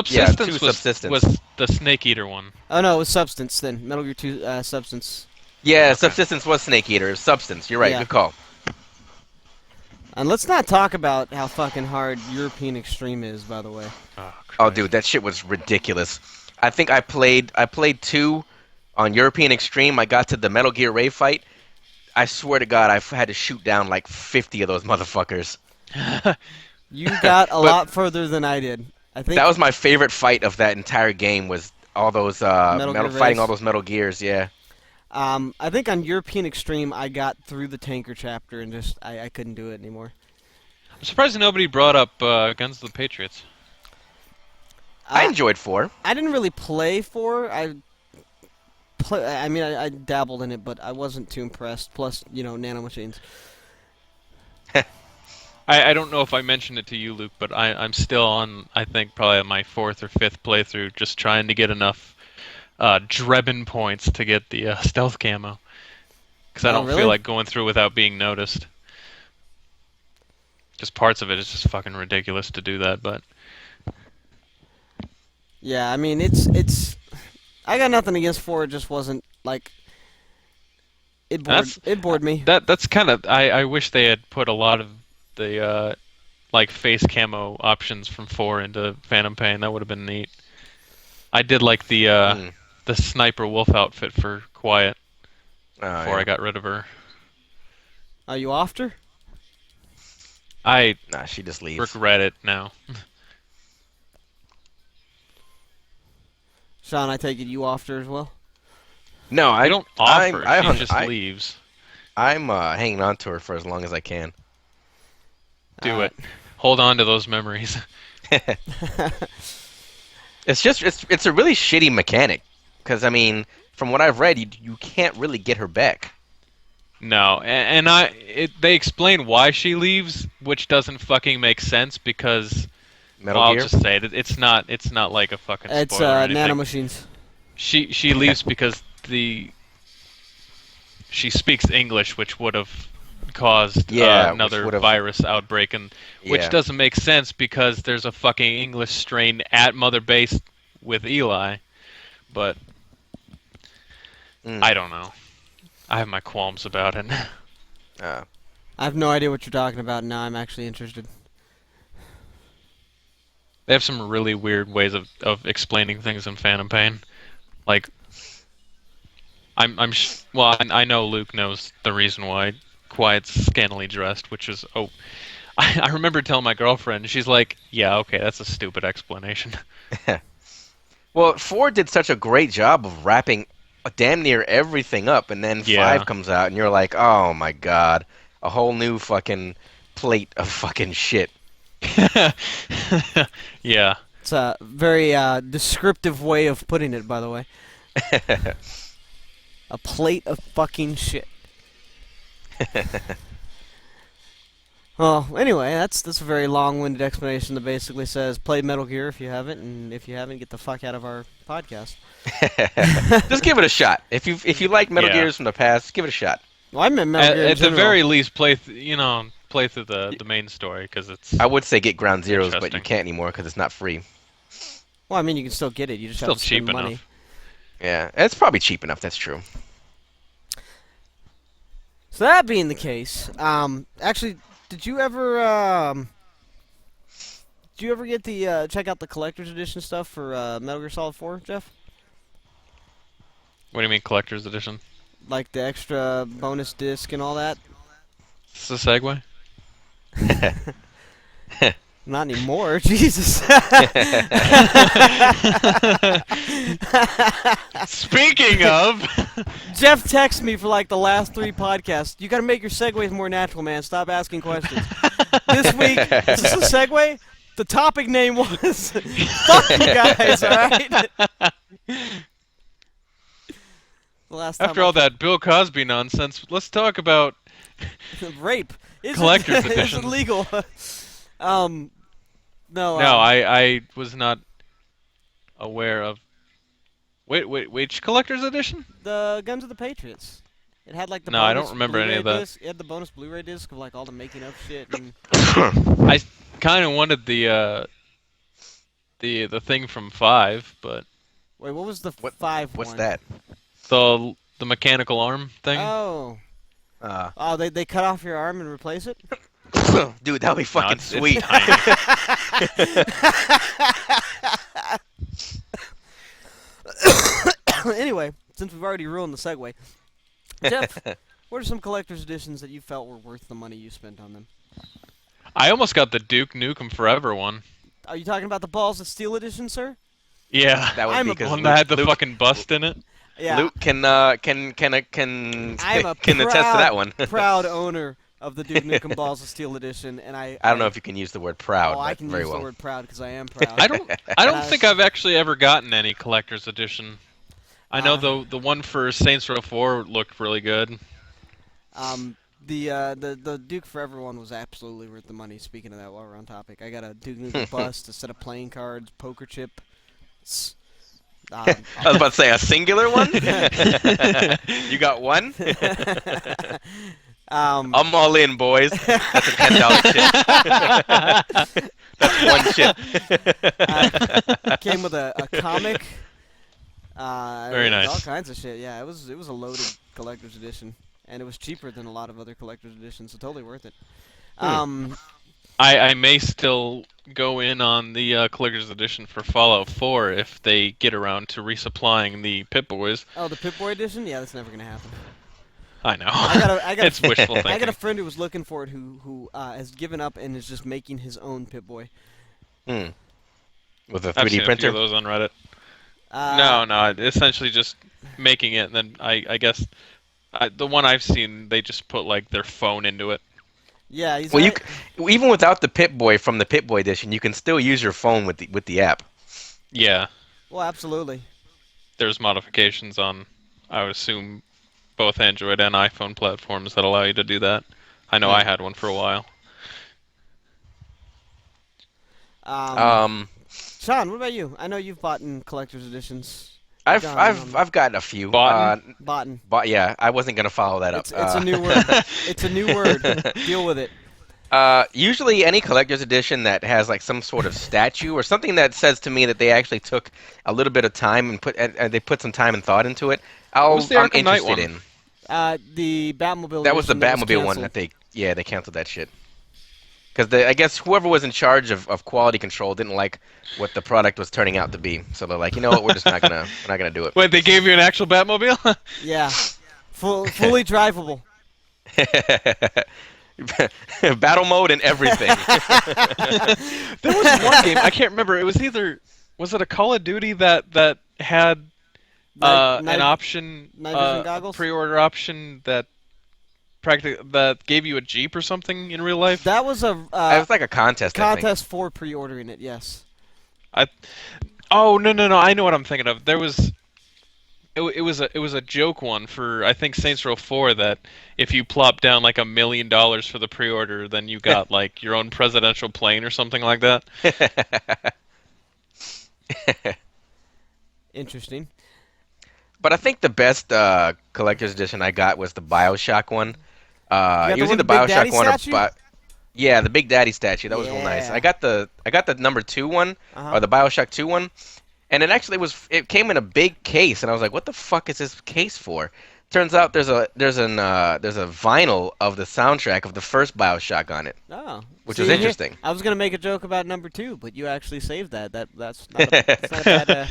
Yeah, Subsistence 2 Subsistence. was the Snake Eater one. Oh no, it was Substance then. Metal Gear 2 Substance. Yeah, Okay. Subsistence was Snake Eater. Substance, you're right. Yeah. Good call. And let's not talk about how fucking hard European Extreme is, by the way. Oh, Oh, Christ. dude, that shit was ridiculous. I think I played 2 on European Extreme. I got to the Metal Gear Ray fight. I swear to God, I had to shoot down like 50 of those motherfuckers. You got a But- lot further than I did. I think That was my favorite fight of that entire game. Was all those Metal Gear fighting Rays. all those Metal Gears. Yeah. I think on European Extreme I got through the tanker chapter and just I couldn't do it anymore. I'm surprised nobody brought up Guns of the Patriots. I enjoyed 4. I didn't really play 4. I dabbled in it, but I wasn't too impressed. Plus, nanomachines. I don't know if I mentioned it to you, Luke, but I'm still on, I think, probably on my 4th or 5th playthrough, just trying to get enough Drebin points to get the stealth camo. Because I Oh, don't really? feel like going through without being noticed. Just parts of it is just fucking ridiculous to do that, but Yeah, I mean it's. I got nothing against 4. It just wasn't like. It bored me. that's kind of, I wish they had put a lot of the like face camo options from 4 into Phantom Pain. That would have been neat. I did like the sniper wolf outfit for Quiet before I got rid of her. Are you after? I Nah, she just leaves. regret it now. Sean, I take it you after as well. No, I don't I'm- offer. I She hung- just I- leaves. I'm hanging on to her for as long as I can. Do it. Hold on to those memories. It's just it's a really shitty mechanic. Because I mean, from what I've read, you can't really get her back. No, and they explain why she leaves, which doesn't fucking make sense because Metal I'll Gear. just say it. It's not like a fucking It's spoiler or anything. nanomachines. She leaves because she speaks English, which would have caused Yeah, which another would've- virus outbreak, and which Yeah. doesn't make sense because there's a fucking English strain at Mother Base with Eli. But I don't know. I have my qualms about it. Uh, I have no idea what you're talking about. Now I'm actually interested. They have some really weird ways of explaining things in Phantom Pain. Like, I know Luke knows the reason why Quiet's scantily dressed, which is I remember telling my girlfriend. She's like, "Yeah, okay, that's a stupid explanation." Well, 4 did such a great job of wrapping damn near everything up, and then 5 Yeah. comes out, and you're like, oh my god, a whole new fucking plate of fucking shit. Yeah. It's a very descriptive way of putting it, by the way. A plate of fucking shit. Well, anyway, that's a very long-winded explanation that basically says play Metal Gear if you haven't, and if you haven't, get the fuck out of our podcast. Just give it a shot. If you like Metal Yeah. Gears from the past, give it a shot. Well, I meant Metal Gear in At the general. very least, play through the main story because it's I would say get Ground Zeroes, but you Interesting. can't anymore because it's not free. Well, I mean, you can still get it. You just still have to spend cheap money. enough. Yeah, it's probably cheap enough. That's true. So that being the case, actually, did you ever get the check out the collector's edition stuff for Metal Gear Solid 4, Jeff? What do you mean collector's edition? Like the extra bonus disc and all that? Is this a segue? Not anymore, Jesus. Speaking of, Jeff texted me for like the last 3 podcasts. You gotta make your segues more natural, man. Stop asking questions. This week, is this a segue? The topic name was fuck you guys, alright? The last time after all that Bill Cosby nonsense, let's talk about rape. Is Collector's it, is editions. it legal? No. No, I was not aware of. Wait, which collector's edition? The Guns of the Patriots. It had like the No, I bonus don't remember any of Blu-ray that. disc. It had the bonus Blu-ray disc of like all the making of shit. And I kind of wanted the thing from 5, but wait, what was the What- 5 What's one? that? the mechanical arm thing. Oh, Uh, they cut off your arm and replace it. dude, that'd be fucking it's sweet. tiny. Anyway, since we've already ruined the segue, Jeff, what are some collector's editions that you felt were worth the money you spent on them? I almost got the Duke Nukem Forever one. Are you talking about the Balls of Steel edition, sir? Yeah, That would I'm be a because one that had the Luke, fucking bust in it. Yeah, Luke can I'm a can attest to proud, that one. proud owner of the Duke Nukem Balls of Steel edition, and I I don't know if you can use the word proud, I but can very use well. the word proud because I am proud. I don't think I've actually ever gotten any collector's edition. I know the one for Saints Row 4 looked really good. The Duke Forever one was absolutely worth the money. Speaking of that, while we're on topic, I got a Duke Nukem bust, a set of playing cards, poker chip. I was about to say a singular one. You got one? I'm all in, boys. That's a $10 chip. That's one chip. Came with a comic. Very nice. All kinds of shit. Yeah, it was a loaded collector's edition, and it was cheaper than a lot of other collector's editions, so totally worth it. I may still go in on the collector's edition for Fallout 4 if they get around to resupplying the Pip-Boys. Oh, the Pip-Boy edition? Yeah, that's never gonna happen. I know. I got It's wishful thinking. I got a friend who was looking for it who has given up and is just making his own Pip-Boy. With a I've 3D seen a few printer. of those on Reddit. Uh, No, essentially just making it, and then I guess the one I've seen, they just put like their phone into it. Yeah, he's Well, right. even without the Pip-Boy from the Pip-Boy edition, you can still use your phone with the app. Yeah, Well, absolutely. there's modifications on, I would assume, both Android and iPhone platforms that allow you to do that. I know I had one for a while. Sean, what about you? I know you've bought in collector's editions. I've gotten a few. Bought? Bought. Yeah, I wasn't gonna follow that up. It's a new word. It's a new word. Deal with it. Usually, any collector's edition that has like some sort of statue or something that says to me that they actually took a little bit of time and they put some time and thought into it, I'm was the Arkham Knight interested one? in. The Batmobile. That was the edition Batmobile one canceled. that they canceled that shit. Because I guess whoever was in charge of quality control didn't like what the product was turning out to be, so they're like, you know what, we're not gonna do it. Wait, they gave you an actual Batmobile? Yeah, fully drivable. Battle mode and everything. There was one game I can't remember. It was was it a Call of Duty that had an option, night vision a goggles. pre-order option that gave you a Jeep or something in real life. That was a It was like a contest. I think. contest for pre-ordering it. Yes. Oh no! I know what I'm thinking of. It was a joke one for I think Saints Row 4 that if you plop down like $1 million for the pre-order, then you got like your own presidential plane or something like that. Interesting. But I think the best collector's edition I got was the BioShock one. got It the was one either with Big Daddy BioShock one or statue? yeah, the Big Daddy statue. That was real nice. Yeah. I got the number 2 one Uh-huh. or the BioShock 2 one, and it came in a big case, and I was like, what the fuck is this case for? Turns out there's a vinyl of the soundtrack of the first BioShock on it, Oh. which See, was interesting. I was gonna make a joke about number 2, but you actually saved that. That's not a bad.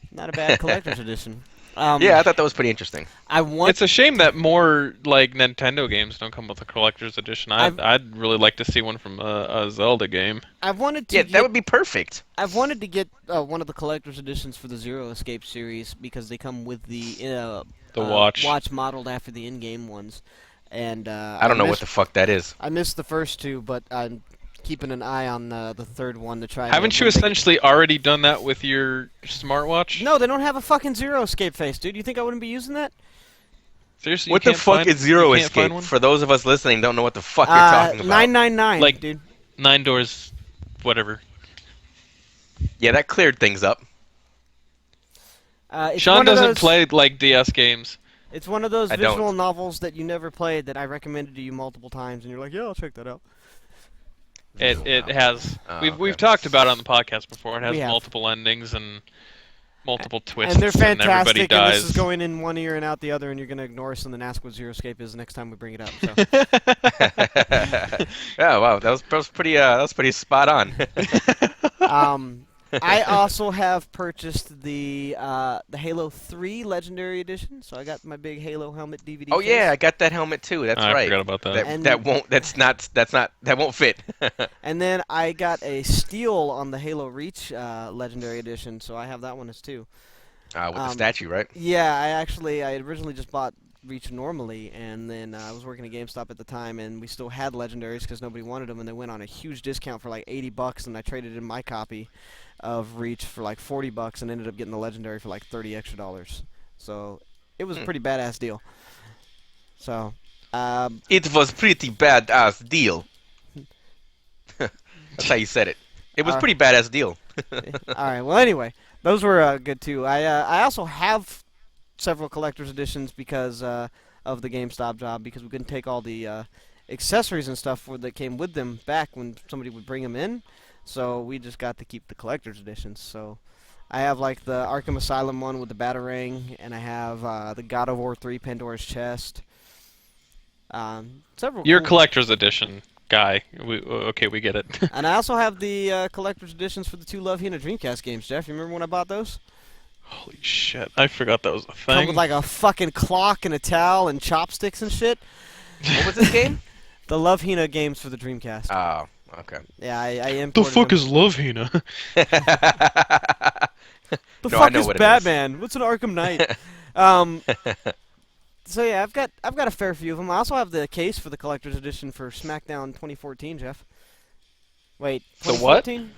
Not a bad collector's edition. Yeah, I thought that was pretty interesting. It's a shame that more like Nintendo games don't come with a collector's edition. I'd really like to see one from a Zelda game. I've wanted to. Yeah, that would be perfect. I've wanted to get one of the collector's editions for the Zero Escape series because they come with the watch modeled after the in-game ones, and I don't know what the fuck that is. I missed the first two, but I'm keeping an eye on the third one to try. Haven't you essentially already done that with your smartwatch? No, they don't have a fucking Zero Escape face, dude. You think I wouldn't be using that? Seriously, What the fuck is Zero Escape? For those of us listening, don't know what the fuck you're talking about. 999, Like, dude. 9 doors, whatever. Yeah, that cleared things up. It's Sean one of doesn't those- play like DS games. It's one of those I don't. visual novels that you never played that I recommended to you multiple times, and you're like, yeah, I'll check that out. It has. Oh, We've okay. talked about it on the podcast before. It has We have. multiple endings and multiple twists, And they're fantastic, everybody and dies. this is going in one ear and out the other, and you're going to ignore us and then ask what Zero Escape is next time we bring it up. So. Yeah, wow, that was pretty spot on. I also have purchased the Halo 3 Legendary Edition, so I got my big Halo helmet DVD. Oh case. yeah, I got that helmet too. That's I right. forgot about that. And- That won't fit. And then I got a steel on the Halo Reach Legendary Edition, so I have that one as too. With the statue, right? Yeah, I originally just bought Reach normally, and then I was working at GameStop at the time, and we still had legendaries because nobody wanted them, and they went on a huge discount for like $80, and I traded in my copy of Reach for like $40, and ended up getting the legendary for like $30 extra. So it was a pretty badass deal. So It was pretty badass deal. That's how you said it. It was pretty badass deal. all right. Well, anyway, those were good too. I also have several collector's editions because of the GameStop job, because we couldn't take all the accessories and stuff that came with them back when somebody would bring them in. So we just got to keep the collector's editions. So I have like the Arkham Asylum one with the Batarang, and I have the God of War 3 Pandora's Chest. Several. You're a cool- collector's edition guy. We get it. And I also have the collector's editions for the two Love Hina Dreamcast games. Jeff, you remember when I bought those? Holy shit! I forgot that was a Come thing. with like a fucking clock and a towel and chopsticks and shit. What was this game? The Love Hina games for the Dreamcast. Oh, okay. Yeah, I the imported fuck them. is Love Hina? The No, I fuck know is what it is. Batman? What's an Arkham Knight? So yeah, I've got a fair few of them. I also have the case for the collector's edition for SmackDown 2014, Jeff. Wait, The what? 2014?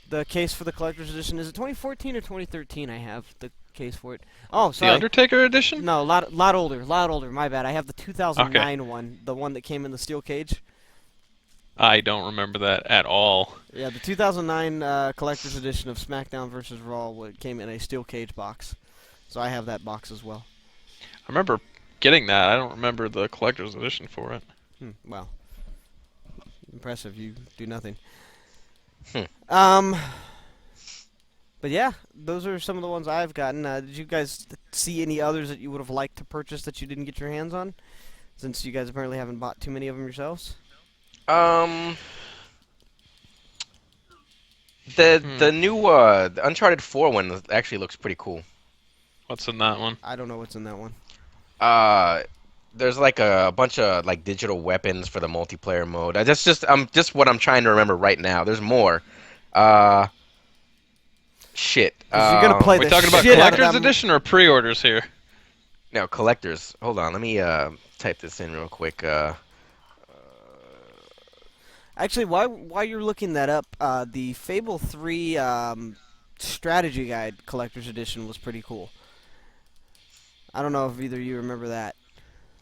The case for the collector's edition, is it 2014 or 2013? I have the case for it. Oh, The sorry. Undertaker edition? No, lot older. My bad. I have the 2009 one, the one that came in the steel cage. I don't remember that at all. Yeah, the 2009 collector's edition of SmackDown vs. Raw came in a steel cage box. So I have that box as well. I remember getting that. I don't remember the collector's edition for it. Well, impressive. You do nothing. Hmm. But yeah, those are some of the ones I've gotten. Did you guys see any others that you would have liked to purchase that you didn't get your hands on? Since you guys apparently haven't bought too many of them yourselves. The new the Uncharted 4 one actually looks pretty cool. What's in that one? I don't know what's in that one. there's like a bunch of like digital weapons for the multiplayer mode. That's just what I'm trying to remember right now. There's more. Uh, shit. Because you're gonna play we the talking about shit out of collector's that. edition or pre-orders here? No, collectors. Hold on, let me type this in real quick. Actually, while you're looking that up, the Fable 3 strategy guide collector's edition was pretty cool. I don't know if either of you remember that.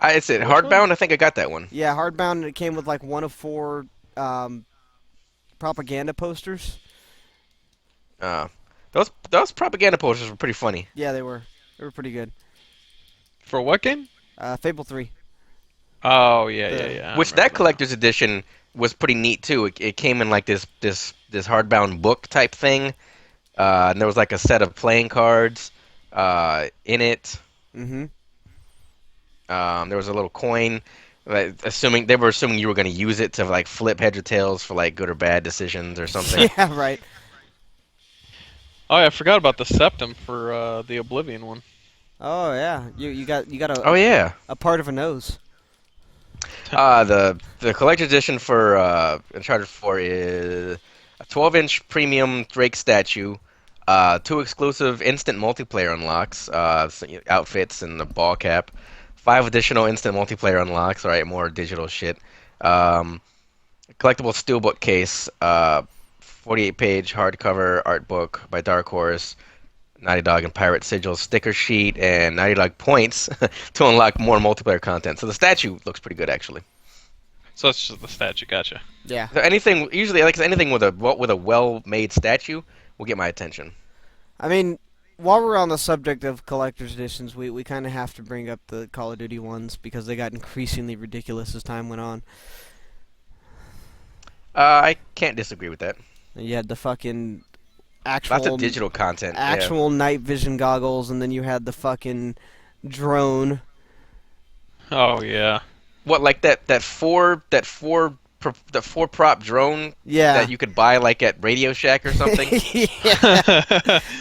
It's it Which one? Hardbound. I think I got that one. Yeah, hardbound. It came with like one of four um, propaganda posters. Uh, those propaganda posters were pretty funny. Yeah, they were. They were pretty good. For what game? Fable 3. Oh yeah, The- yeah, yeah. I Which remember that collector's edition was pretty neat too. It came in like this hardbound book type thing, and there was like a set of playing cards in it. Mm-hmm. There was a little coin. Like, they were assuming you were going to use it to like flip heads or tails for like good or bad decisions or something. Yeah, right. Oh yeah, I forgot about the septum for the Oblivion one. Oh yeah, you got Oh yeah. a part of a nose. The collector's edition for Uncharted 4 is a 12-inch premium Drake statue, two exclusive instant multiplayer unlocks, outfits and the ball cap, five additional instant multiplayer unlocks. All right, more digital shit. Collectible steelbook case, 48-page hardcover art book by Dark Horse. Naughty Dog and Pirate Sigil sticker sheet and Naughty Dog points to unlock more multiplayer content. So the statue looks pretty good actually. So it's just the statue. Gotcha. Yeah. So anything usually like anything with a well-made statue will get my attention. I mean, while we're on the subject of collector's editions, we kind of have to bring up the Call of Duty ones because they got increasingly ridiculous as time went on. I can't disagree with that. You had the fucking Lots of digital content. Yeah. actual night vision goggles, and then you had the fucking drone. Oh yeah. What like that four prop drone Yeah. that you could buy like at Radio Shack or something? Yeah.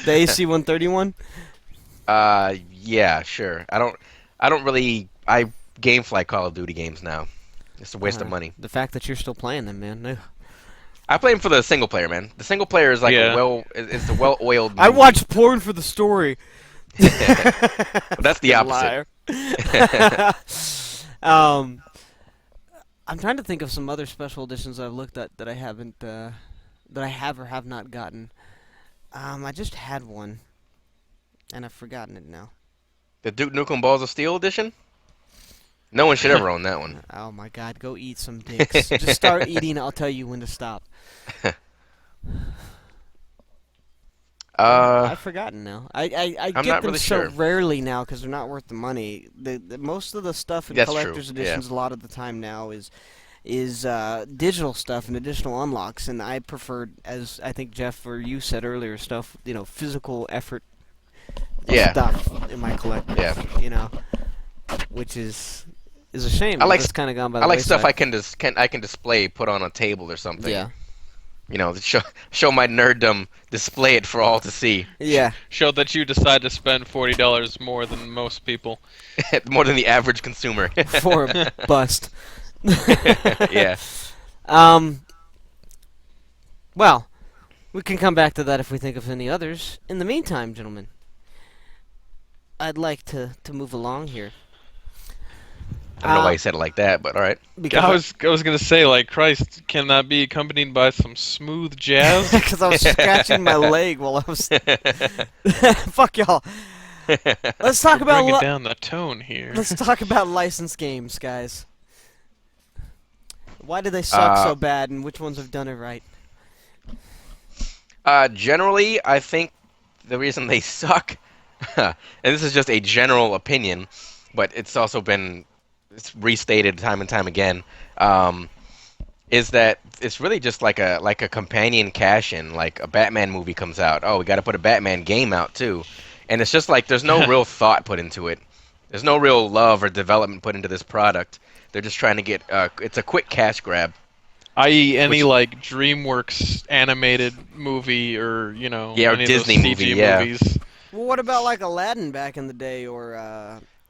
The AC-131. Yeah, sure. I don't really I gamefly Call of Duty games now. It's a waste of money. The fact that you're still playing them, man. No. I play them for the single player, man. The single player is like Yeah. it's a well-oiled. I movie. watch porn for the story. That's the opposite. Liar. I'm trying to think of some other special editions I've looked at that I haven't, that I have or have not gotten. I just had one, and I've forgotten it now. The Duke Nukem Balls of Steel edition? No one should ever own that one. Oh my God, go eat some dicks. Just start eating. I'll tell you when to stop. I've forgotten now. I I'm get not them really so sure. rarely now because they're not worth the money. Most of the stuff in That's true, collector's editions a lot of the time now is digital stuff and additional unlocks, and I prefer, as I think Jeff or you said earlier, stuff, physical effort Yeah. stuff in my collector. Yeah. Which is a shame. I like it's kind of gone by the I like stuff wayside. I can display, put on a table or something. Yeah. To show my nerddom, display it for all to see. Yeah. Show that you decide to spend $40 more than most people. More than the average consumer. For a bust. Yeah. Well, we can come back to that if we think of any others. In the meantime, gentlemen, I'd like to move along here. I don't know why you said it like that, but all right. Because I was gonna say, like, Christ, can that be accompanied by some smooth jazz? because I was scratching my leg while I was. Fuck y'all. Let's talk We're about bringing down the tone here. let's talk about licensed games, guys. Why do they suck so bad, and which ones have done it right? Generally, I think the reason they suck, and this is just a general opinion, but it's also been restated time and time again, is that it's really just like a companion cash-in. Like a Batman movie comes out, oh, we got to put a Batman game out too, and it's just like there's no real thought put into it. There's no real love or development put into this product. They're just trying to get it's a quick cash grab. I.e., any Which- like DreamWorks animated movie or Yeah, or any of those Disney CG movie, yeah. movies. Well, what about like Aladdin back in the day, or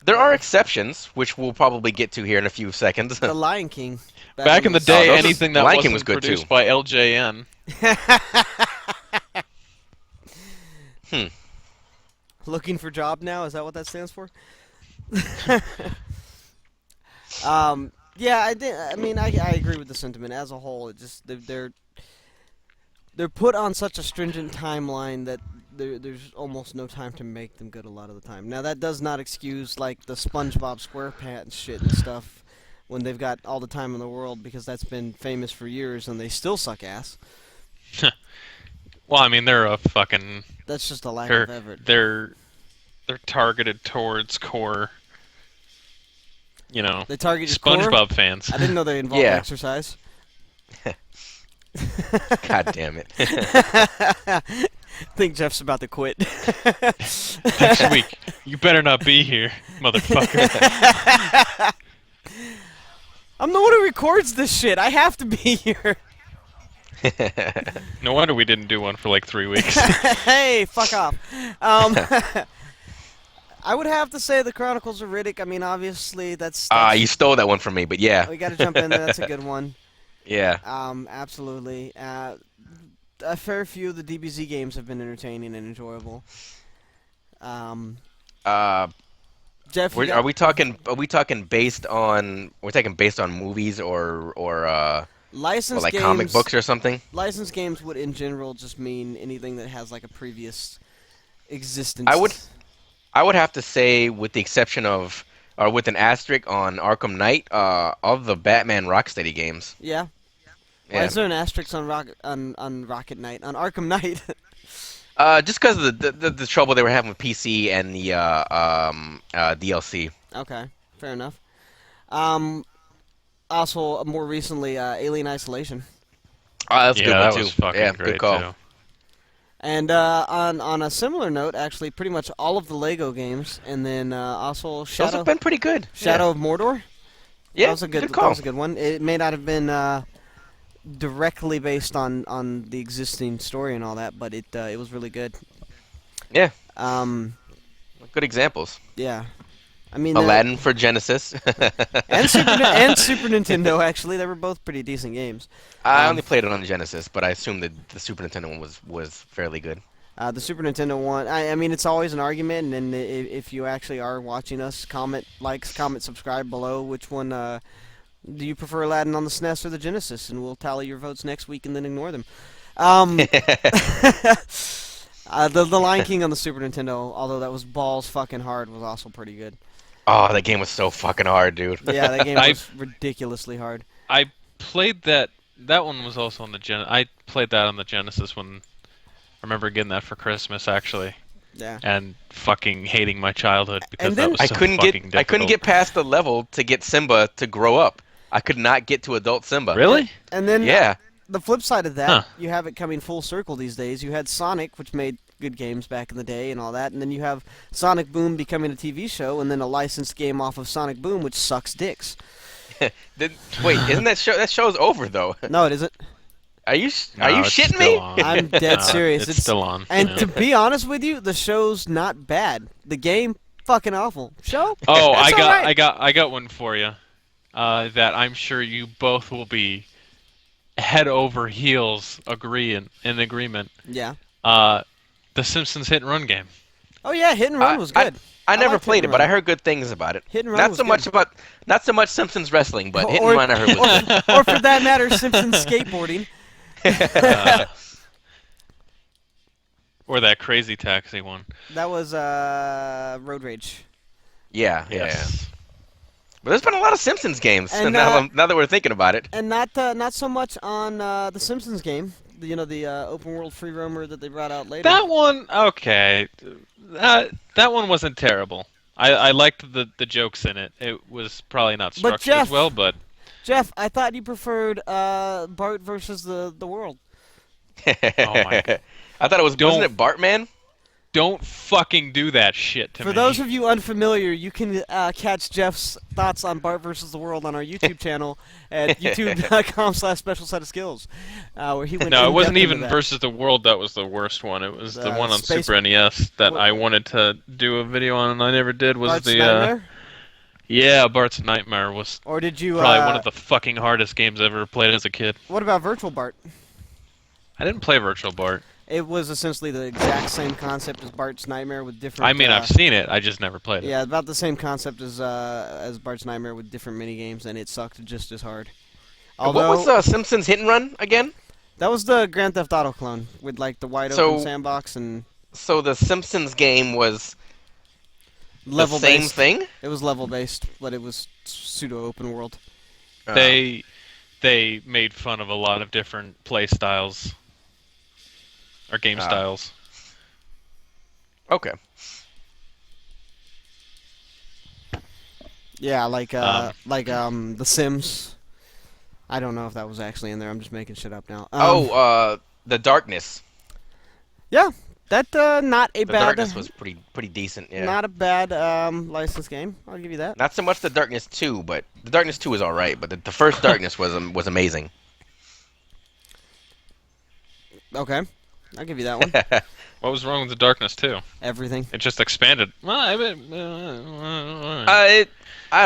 There are exceptions, which we'll probably get to here in a few seconds. The Lion King. That Back one in the was- day, those are- anything that Lion King wasn't was good, produced too. by LJN. Looking for job now? Is that what that stands for? Yeah, I did. I mean, I agree with the sentiment as a whole. It just they're put on such a stringent timeline that there's almost no time to make them good a lot of the time. Now that does not excuse like the SpongeBob SquarePants shit and stuff when they've got all the time in the world because that's been famous for years and they still suck ass. Well, I mean, they're a fucking. That's just a lack They're of effort. they're targeted towards core. They target your core? SpongeBob fans. I didn't know they involved Yeah. exercise. God damn it. I think Jeff's about to quit. Next week, you better not be here, motherfucker. I'm the one who records this shit. I have to be here. No wonder we didn't do one for like 3 weeks. Hey, fuck off. I would have to say the Chronicles of Riddick. I mean, obviously, that's You stole that one from me, but yeah. we got to jump in there. That's a good one. Yeah. Absolutely. A fair few of the DBZ games have been entertaining and enjoyable. Jeff, you got- Are we talking based on movies or licensed like games, comic books or something? Licensed games would, in general, just mean anything that has like a previous existence. I would have to say, with the exception of, or with an asterisk on Arkham Knight, of the Batman Rocksteady games. Yeah. Why Yeah. is there an asterisk on Rocket Knight on Arkham Knight? Just because of the trouble they were having with PC and the DLC. Okay, fair enough. Also, more recently, Alien Isolation. That's a Yeah, good that one was too. fucking Yeah, great good call. too. And on a similar note, actually, pretty much all of the Lego games, and then also Those Shadow have been pretty good. Shadow of Mordor. Yeah, That was a good call. That was a good one. It may not have been directly based on the existing story and all that, but it was really good. Yeah. Um, Good examples. yeah. I mean, Aladdin for Genesis. and Super Nintendo, actually, they were both pretty decent games. I only played it on Genesis, but I assume that the Super Nintendo one was fairly good. The Super Nintendo one, I mean, it's always an argument, and if you actually are watching us, comment, subscribe below. Which one do you prefer, Aladdin on the SNES or the Genesis? And we'll tally your votes next week and then ignore them. The Lion King on the Super Nintendo, although that was balls fucking hard, was also pretty good. Oh, that game was so fucking hard, dude. Yeah, that game was ridiculously hard. I played that. That one was also on the I played that on the Genesis when I remember getting that for Christmas actually, Yeah. and fucking hating my childhood because And that then- was I so couldn't fucking get difficult. past the level to get Simba to grow up. I could not get to adult Simba. Really? And then Yeah. the flip side of that, Huh. you have it coming full circle these days. You had Sonic, which made good games back in the day and all that, and then you have Sonic Boom becoming a TV show, and then a licensed game off of Sonic Boom, which sucks dicks. Wait, isn't that show's over though? No, it isn't. Are you No, it's shitting still me? on. I'm dead No, serious. It's still on. And yeah. to be honest with you, the show's not bad. The game, fucking awful. Show? Oh, It's alright. I got one for you. That I'm sure you both will be head over heels in agreement. Yeah. The Simpsons Hit and Run game. Oh yeah, Hit and Run was good. I never liked Hit played and it, but I Run. heard good things about it. Hit and Run Not was so much good. not so much Simpsons wrestling, but Hit Or- and Run I heard was good. or for that matter, Simpsons skateboarding. Or that Crazy Taxi one. That was Road Rage. Yeah. Yes. But there's been a lot of Simpsons games, And, now that we're thinking about it. And not so much on the Simpsons game. The open world free roamer that they brought out later. That one, okay. That one wasn't terrible. I liked the jokes in it. It was probably not structured Jeff- as well, but Jeff, I thought you preferred Bart versus the world. oh my God. I thought it was Don't- wasn't it Bartman? Don't fucking do that shit to me. For those of you unfamiliar, you can catch Jeff's thoughts on Bart versus the world on our YouTube channel at youtube.com/special set of skills, where he went. No, it in-depth wasn't into even that. versus the world that was the worst one. It was the one on Space- Super NES that What- I wanted to do a video on and I never did. Was Bart's the Nightmare? Yeah, Bart's Nightmare was Or did you? probably one of the fucking hardest games I ever played as a kid. What about Virtual Bart? I didn't play Virtual Bart. It was essentially the exact same concept as Bart's Nightmare with different. I mean, I've seen it. I just never played it. Yeah, about the same concept as Bart's Nightmare with different mini games, and it sucked just as hard. Although What was Simpsons Hit and Run again? that was the Grand Theft Auto clone with like the wide open sandbox and So the Simpsons game was level the same based. thing? It was level based, but it was pseudo open world. They made fun of a lot of different play styles or game styles. Okay. Yeah, like The Sims. I don't know if that was actually in there. I'm just making shit up now. The Darkness. Yeah, that not a The bad. Darkness was pretty decent. Yeah. Not a bad licensed game. I'll give you that. Not so much the Darkness 2, but the Darkness 2 was all right. But the first Darkness was amazing. Okay, I'll give you that one. What was wrong with the Darkness 2? Everything. It just expanded. Well, I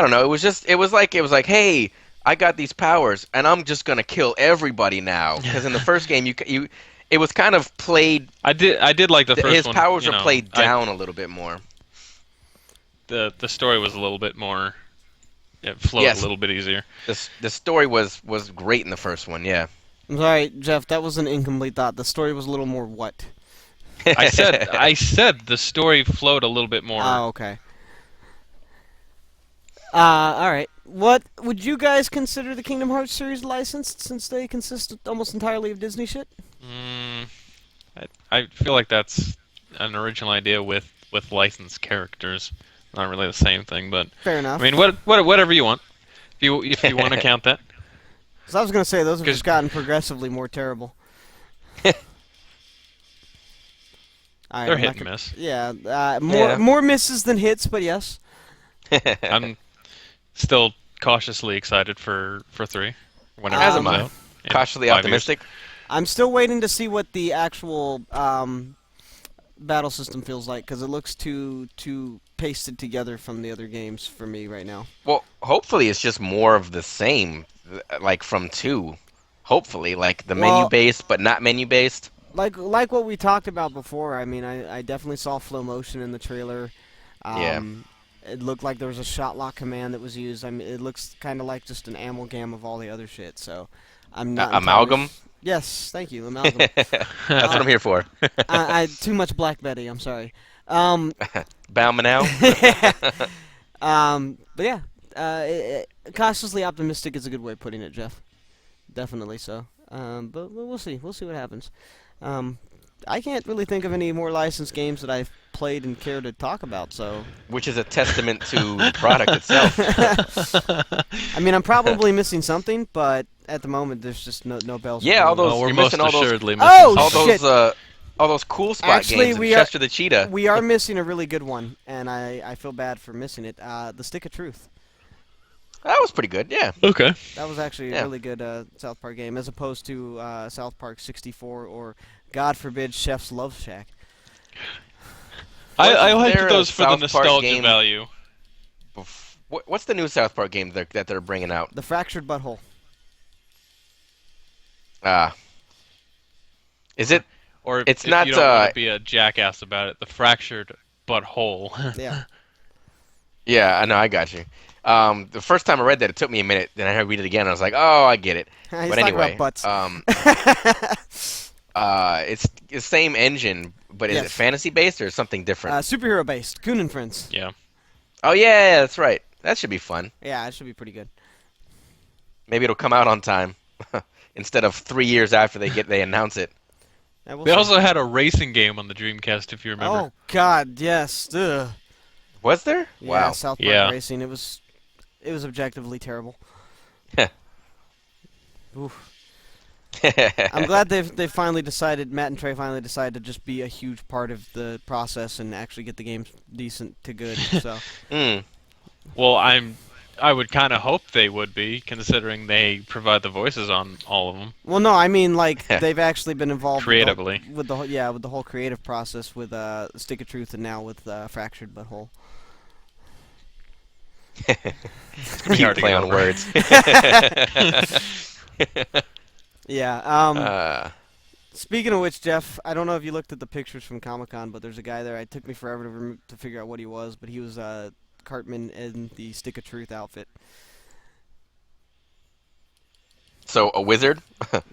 don't know. It was like, hey, I got these powers, and I'm just gonna kill everybody now. Because in the first game, it was kind of played. I did like the first his one. powers were played down a little bit more. The story was a little bit more. It flowed a little bit easier. The story was great in the first one. Yeah. I'm sorry, Jeff. That was an incomplete thought. The story was a little more what? I said the story flowed a little bit more. Oh, okay. All right. What would you guys consider the Kingdom Hearts series licensed, since they consist almost entirely of Disney shit? I feel like that's an original idea with licensed characters. Not really the same thing, but Fair enough. I mean, whatever you want. If you want to count that. So I was gonna say those have just gotten progressively more terrible. They're hit and miss. Yeah, more misses than hits, but yes. I'm still cautiously excited for 3. Whenever As it am comes I. out. In Cautiously 5 optimistic. I'm still waiting to see what the actual battle system feels like, because it looks too pasted together from the other games for me right now. Well, hopefully it's just more of the same, like from 2. Hopefully, like the menu-based, but not menu-based. Like what we talked about before. I mean, I definitely saw flow motion in the trailer. Yeah. It looked like there was a shot lock command that was used. I mean, it looks kind of like just an amalgam of all the other shit. So, I'm not amalgam. Yes, thank you, amalgam. That's what I'm here for. I too much Black Betty. I'm sorry. Bauman now. But yeah, cautiously optimistic is a good way of putting it, Jeff. Definitely so. But we'll see. We'll see what happens. I can't really think of any more licensed games that I've played and care to talk about. So, which is a testament to the product itself. I mean, I'm probably missing something, but at the moment, there's just no bells. Yeah, all those. we're you're most missing all those. assuredly missing Oh, something. All those cool spot games. Chester the Cheetah. We are missing a really good one, and I feel bad for missing it. The Stick of Truth. That was pretty good. Yeah. Okay. That was actually a really good South Park game, as opposed to South Park 64 or, God forbid, Chef's Love Shack. I liked those for the nostalgia value. What's the new South Park game that they're bringing out? The Fractured Butthole. Is it? Or it's if not. You don't want to be a jackass about it. The Fractured Butthole. Yeah. Yeah, I know. I got you. The first time I read that, it took me a minute. Then I read it again. I was like, "Oh, I get it." He's but anyway, butts. it's the same engine, but is it fantasy based or something different? Superhero based. Coon and Friends. Yeah. Oh yeah, that's right. That should be fun. Yeah, it should be pretty good. Maybe it'll come out on time instead of 3 years after they announce it. They also had a racing game on the Dreamcast, if you remember. Oh God, yes. Ugh. Was there? Yeah, Wow. South Park Racing. It was objectively terrible. Oof. I'm glad they finally decided. Matt and Trey finally decided to just be a huge part of the process and actually get the games decent to good. So. Well, I would kind of hope they would be, considering they provide the voices on all of them. Well, no, I mean like they've actually been involved creatively with the whole creative process with Stick of Truth and now with Fractured Butthole. It's gonna be Cute hard to play get on over. words. Yeah. uh, Speaking of which, Jeff, I don't know if you looked at the pictures from Comic-Con, but there's a guy there. It took me forever to figure out what he was, but he was Cartman in the Stick of Truth outfit. so a wizard,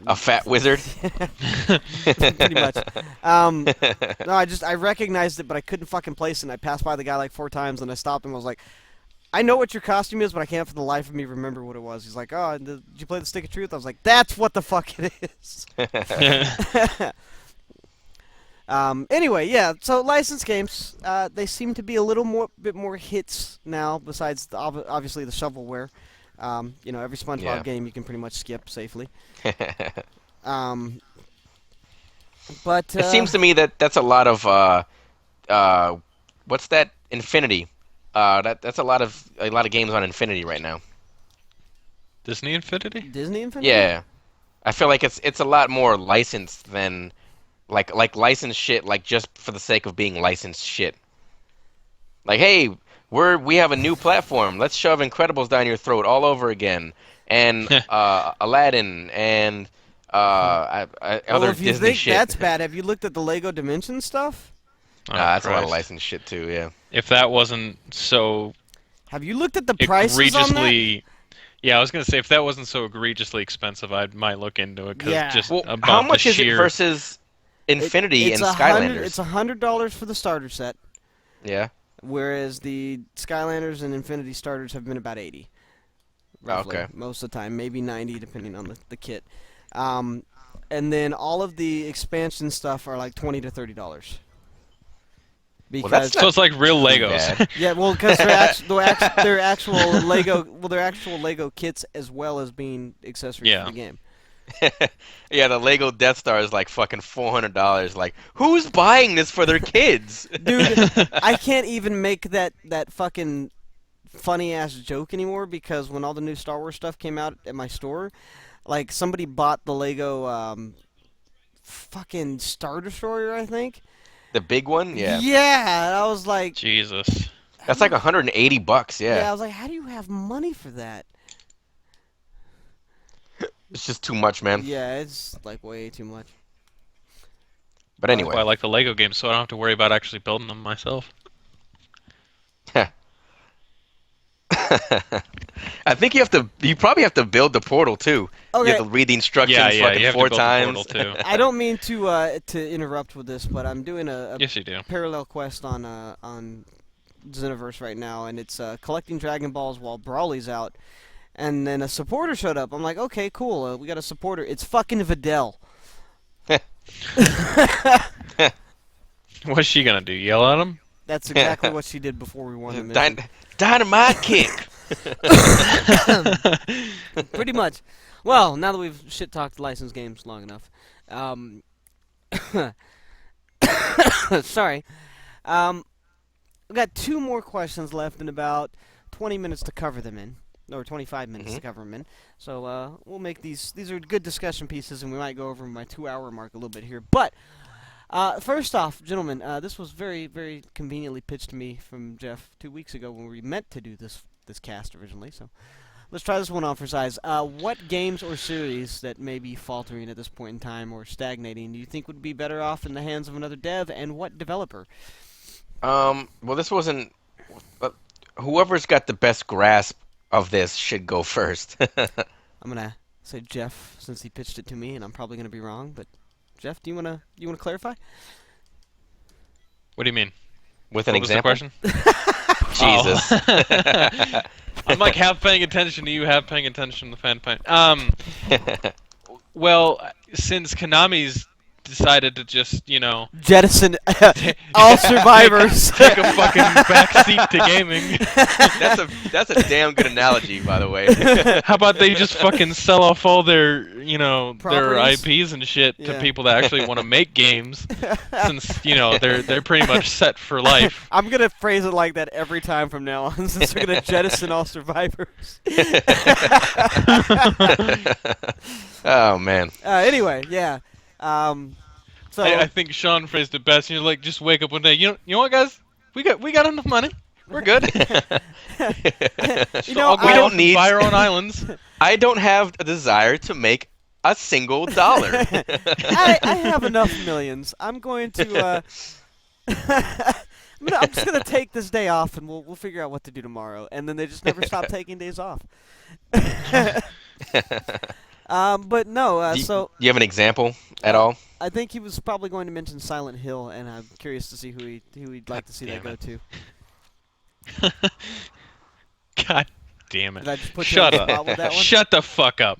a fat wizard. Pretty much. No, I recognized it, but I couldn't fucking place it. And I passed by the guy like 4 times, and I stopped him. I was like, I know what your costume is, but I can't for the life of me remember what it was. He's like, oh, did you play the Stick of Truth? I was like, that's what the fuck it is. Anyway, yeah. So licensed games, they seem to be a bit more hits now. Besides obviously the shovelware. Every SpongeBob Yeah. game you can pretty much skip safely. Um, but It seems to me that that's a lot of what's that? Infinity. That's a lot of games on Infinity right now. Disney Infinity? Disney Infinity. Yeah, I feel like it's a lot more licensed than like licensed shit, like just for the sake of being licensed shit. Like, hey, we have a new platform. Let's shove Incredibles down your throat all over again, and Aladdin and Well, other if you Disney think shit. that's bad, have you looked at the Lego Dimension stuff? Oh, That's a lot of Christ. licensed shit too. Yeah. If that wasn't so Have you looked at the prices on that? egregiously, yeah, I was gonna say if that wasn't so egregiously expensive, I might look into it because Yeah. just Well, about how much the is it sheer. versus Infinity and Skylanders? It's $100 for the starter set, Yeah. whereas the Skylanders and Infinity starters have been about 80. Roughly, Okay. most of the time, maybe 90 depending on the kit. And then all of the expansion stuff are like $20 to $30. Because that's So it's like real Too Legos. bad. yeah, well, because they're actual Lego kits as well as being accessories Yeah. for the game. Yeah, the Lego Death Star is like fucking $400. Like, who's buying this for their kids? Dude, I can't even make that fucking funny ass joke anymore because when all the new Star Wars stuff came out at my store, like somebody bought the Lego fucking Star Destroyer, I think. The big one? Yeah. Yeah, and I was like, Jesus. That's like $180. yeah, I Yeah. was like, how do you have money for that? It's just too much, man. Yeah, it's like way too much. But That's why I anyway. like the Lego games, so I don't have to worry about actually building them myself. I think you probably have to build the portal too. You Okay. have to read the instructions Yeah, yeah, fucking you have 4 to build times. the portal too. I don't mean to interrupt with this, but I'm doing a Yes, you do. parallel quest on Xenoverse right now, and it's collecting Dragon Balls while Brawly's out. And then a supporter showed up. I'm like, okay, cool. We got a supporter. It's fucking Videl. What's she gonna do? Yell at him? That's exactly what she did before we won the mission. Dynamite kick. Pretty much. Well, now that we've shit talked licensed games long enough, sorry. We've got 2 more questions left and about 20 minutes to cover them in. Or 25 minutes to cover them in. So we'll make these are good discussion pieces, and we might go over my 2-hour mark a little bit here. But first off, gentlemen, this was very, very conveniently pitched to me from Jeff 2 weeks ago when we meant to do this cast originally. So let's try this one on for size. What games or series that may be faltering at this point in time or stagnating do you think would be better off in the hands of another dev, and what developer? Well, this wasn't. Whoever's got the best grasp of this should go first. I'm gonna say Jeff since he pitched it to me, and I'm probably gonna be wrong. But Jeff, do you wanna clarify? What do you mean? With an What was the example. question? Jesus. Oh. I'm like half paying attention to you, half paying attention to the fan paint. Well, since Konami's decided to just, Jettison all survivors. take a fucking backseat to gaming. That's a damn good analogy, by the way. How about they just fucking sell off all their, their Properties? IPs and shit to Yeah. people that actually want to make games, since they're pretty much set for life. I'm gonna phrase it like that every time from now on, since we're gonna jettison all survivors. Oh man. Anyway, yeah. So I think Sean phrased it best. You're like, just wake up one day. You know what, guys? We got enough money. We're good. You So know, all go we off don't and need. buy our own islands. I don't have a desire to make a single dollar. I have enough millions. I'm going to. I'm just gonna take this day off, and we'll figure out what to do tomorrow. And then they just never stop taking days off. But no. So You have an example at all? I think he was probably going to mention Silent Hill, and I'm curious to see who he'd like to see that damn go it. to. God damn Did I it! just put Shut you on the up! spot with that one? Shut the fuck up!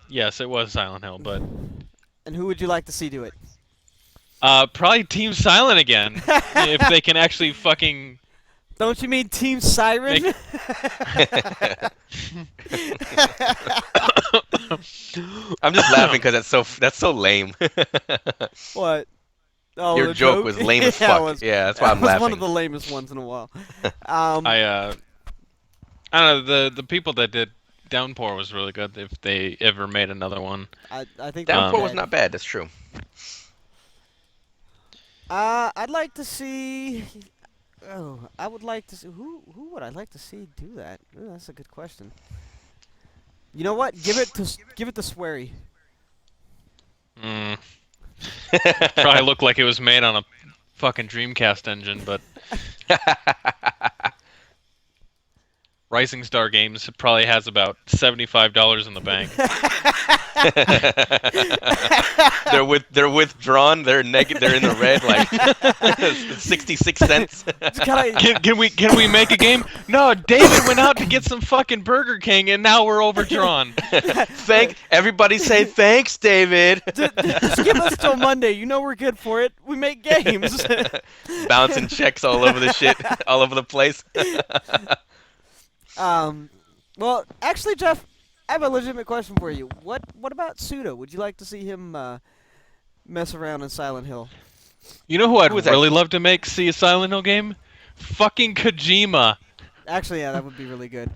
Yes, it was Silent Hill, but And who would you like to see do it? probably Team Silent again, if they can actually fucking. Don't you mean Team Siren? Make- I'm just laughing because that's so lame. What? Oh, Your the joke was lame as Yeah, fuck. it was. Yeah, that's why I'm That was laughing. one of the lamest ones in a while. I don't know, the people that did Downpour was really good. If they ever made another one, I think Downpour was that- not bad. That's true. I'd like to see. Oh, I would like to see who would I like to see do that? Ooh, that's a good question. You know what? Give it to Swery. probably looked like it was made on a fucking Dreamcast engine, but Rising Star Games probably has about $75 in the bank. They're withdrawn. They're negative. They're in the red, like 66 cents. Just kinda- Can we make a game? No, David went out to get some fucking Burger King, and now we're overdrawn. Everybody say thanks, David. Just give us till Monday. You know we're good for it. We make games. Bouncing checks all over the shit, all over the place. Well, actually, Jeff, I have a legitimate question for you. What about Suda? Would you like to see him mess around in Silent Hill? You know who I'd Who was that? really love to see a Silent Hill game? Fucking Kojima. Actually, yeah, that would be really good.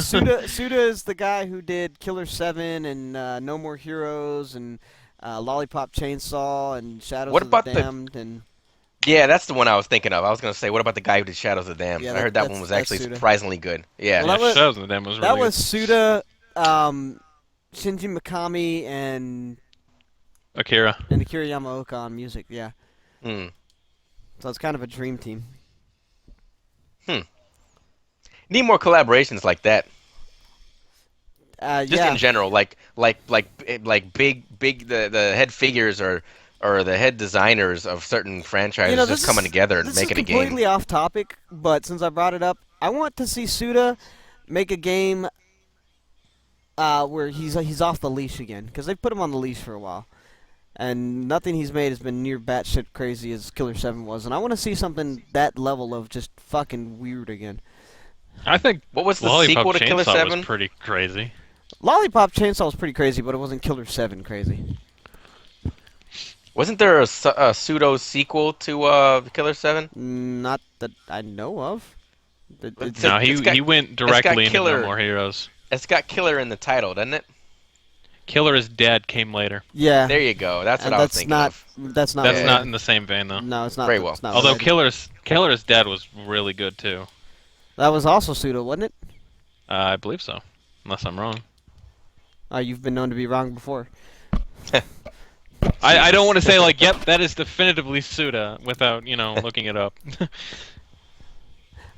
Suda is the guy who did Killer 7 and No More Heroes and Lollipop Chainsaw and Shadows What of about the the- Damned and Yeah, that's the one I was thinking of. I was gonna say, what about the guy who did Shadows of the Damned? Yeah, I heard that one that's was actually Suda. surprisingly good. Yeah. Well, that was- Shadows of the Dam was really that good. was Suda, Shinji Mikami and Akira. Akira Yamaoka on music. Yeah, Hmm. so it's kind of a dream team. Need more collaborations like that. Just Yeah. in general, like big the head figures or the head designers of certain franchises this just coming is- together and this making is a game. completely off topic, but since I brought it up, I want to see Suda make a game where he's off the leash again, because they've put him on the leash for a while, and nothing he's made has been near batshit crazy as Killer 7 was, and I want to see something that level of just fucking weird again. I think What was the Lollipop sequel to Killer Chainsaw 7? was pretty crazy. Lollipop Chainsaw was pretty crazy, but it wasn't Killer 7 crazy. Wasn't there a pseudo sequel to Killer 7? Not that I know of. It's No, it's got- he went directly into Killer- No More Heroes. It's got Killer in the title, doesn't it? Killer is Dead came later. Yeah, There you go. That's what and I was that's thinking not of. that's not That's Yeah. not in the same vein though. no, it's not Very well. it's not Although related. Killer is Dead was really good too. That was also Pseudo, wasn't it? I believe so, unless I'm wrong. You've been known to be wrong before. I don't want to say like, yep, that is definitively Suda without looking it up.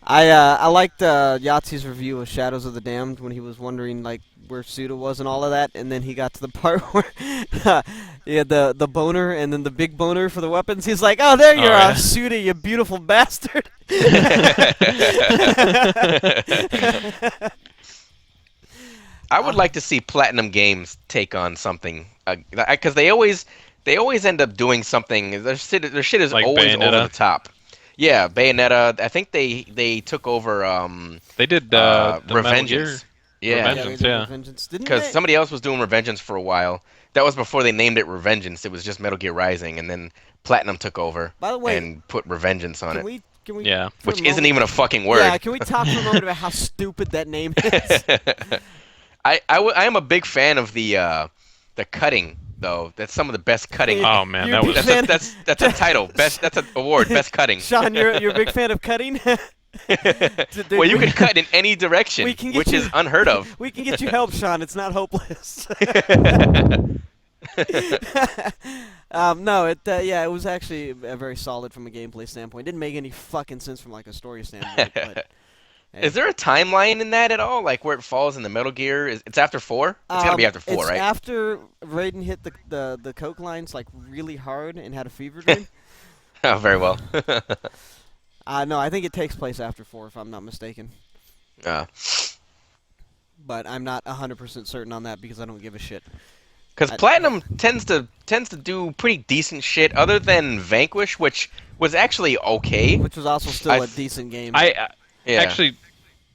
I liked Yahtzee's review of Shadows of the Damned when he was wondering like where Suda was and all of that, and then he got to the part where he had the boner and then the big boner for the weapons. He's like, "Oh, there you Oh, are, yeah. Suda, you beautiful bastard." I would like to see Platinum Games take on something because they always end up doing something. Their shit is Like always over Bayonetta? the top. Yeah, Bayonetta. I think they took over They did the Metal Gear. Revengeance. Yeah, Revengeance. they did yeah. Revengeance, didn't because they? somebody else was doing Revengeance for a while. That was before they named it Revengeance. It was just Metal Gear Rising, and then Platinum took over By the way, and put Revengeance on can it, we Yeah. for a which isn't moment- even a fucking word. Yeah, can we talk for a moment about how stupid that name is? I am a big fan of the cutting though. That's some of the best cutting. Oh man, You're a that big was fan. That's a title. That's an award. Best cutting. Sean, you're a big fan of cutting. Dude, Well, you we- can cut in any direction, we can get which you- is unheard of. We can get you help, Sean. It's not hopeless. No, yeah, it was actually very solid from a gameplay standpoint. Didn't make any fucking sense from like a story standpoint. But, hey. Is there a timeline in that at all? Like where it falls in the Metal Gear? It's after 4? It's gotta be after 4, it's right? after Raiden hit the coke lines like really hard and had a fever dream. Oh, very well. No, I think it takes place after 4, if I'm not mistaken. Because But I'm not 100% certain on that because I don't give a shit. Platinum tends to do pretty decent shit, other than Vanquish, which was actually okay. Which was also still I a th- decent game. Yeah. actually,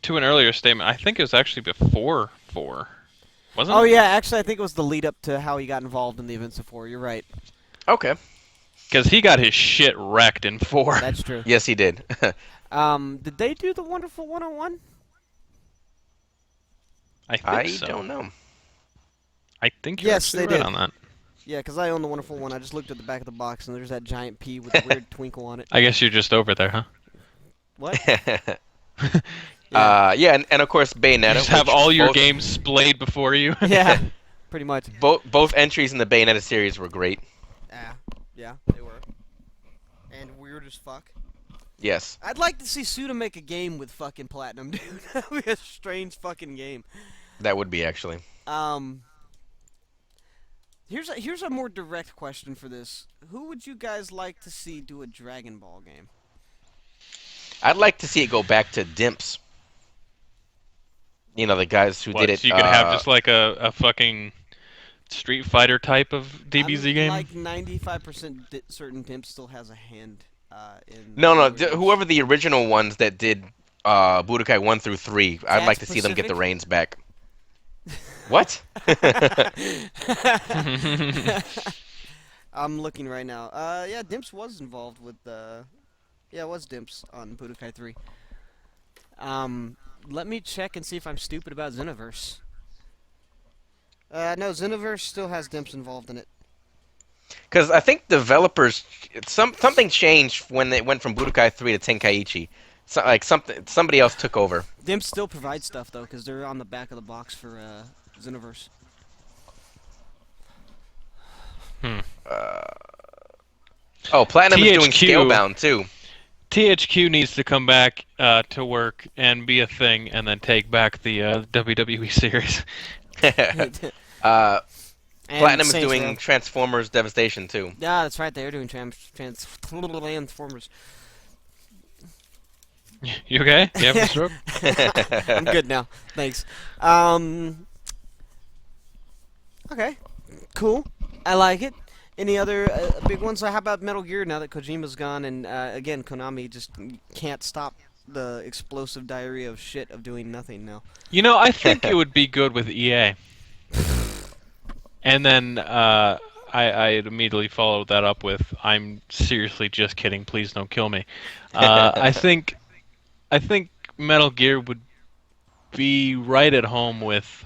to an earlier statement, I think it was actually before 4, wasn't Oh it? yeah, actually I think it was the lead up to how he got involved in the events of 4. You're right. Okay. Because he got his shit wrecked in 4. That's true. Yes, he did. Did they do the Wonderful 101? I think I so. don't know. I think you're Yes, actually they right did. on that. Yeah, because I own the Wonderful 1. I just looked at the back of the box and there's that giant P with a weird twinkle on it. I guess you're just over there, huh? What? Yeah, and of course Bayonetta. You just have which all your both- games splayed before you. Yeah, pretty much. Both entries in the Bayonetta series were great. Yeah, they were. And weird as fuck. Yes. I'd like to see Suda make a game with fucking Platinum, dude. That would be a strange fucking game. That would be actually. Here's a more direct question for this. Who would you guys like to see do a Dragon Ball game? I'd like to see it go back to Dimps. You know, the guys who What, did it. so you could have just like a fucking Street Fighter type of DBZ I'm game? like 95% certain Dimp still has a hand in. No, newer games. whoever the original ones that did Budokai 1 through 3, I'd That's like to see them get the Pacific? reins back. What? I'm looking right now. Yeah, Dimps was involved with yeah, it was Dimps on Budokai 3. Let me check and see if I'm stupid about Xenoverse. No, Xenoverse still has Dimps involved in it. Because I think developers, something changed when they went from Budokai 3 to Tenkaichi. So, like somebody else took over. Dimps still provides stuff though, because they're on the back of the box for Xenoverse. Oh, Platinum is doing THQ. Scalebound too. THQ needs to come back to work and be a thing, and then take back the WWE series. And Platinum is Saints doing Row. Transformers Devastation too. Yeah, that's right. They're doing Transformers. You okay? You having a stroke? I'm good now. Thanks. Okay. Cool. I like it. Any other big ones? How about Metal Gear now that Kojima's gone and again Konami just can't stop the explosive diarrhea of shit of doing nothing now. You know, I think it would be good with EA. And then I'd immediately followed that up with, "I'm seriously just kidding. Please don't kill me." I think Metal Gear would be right at home with,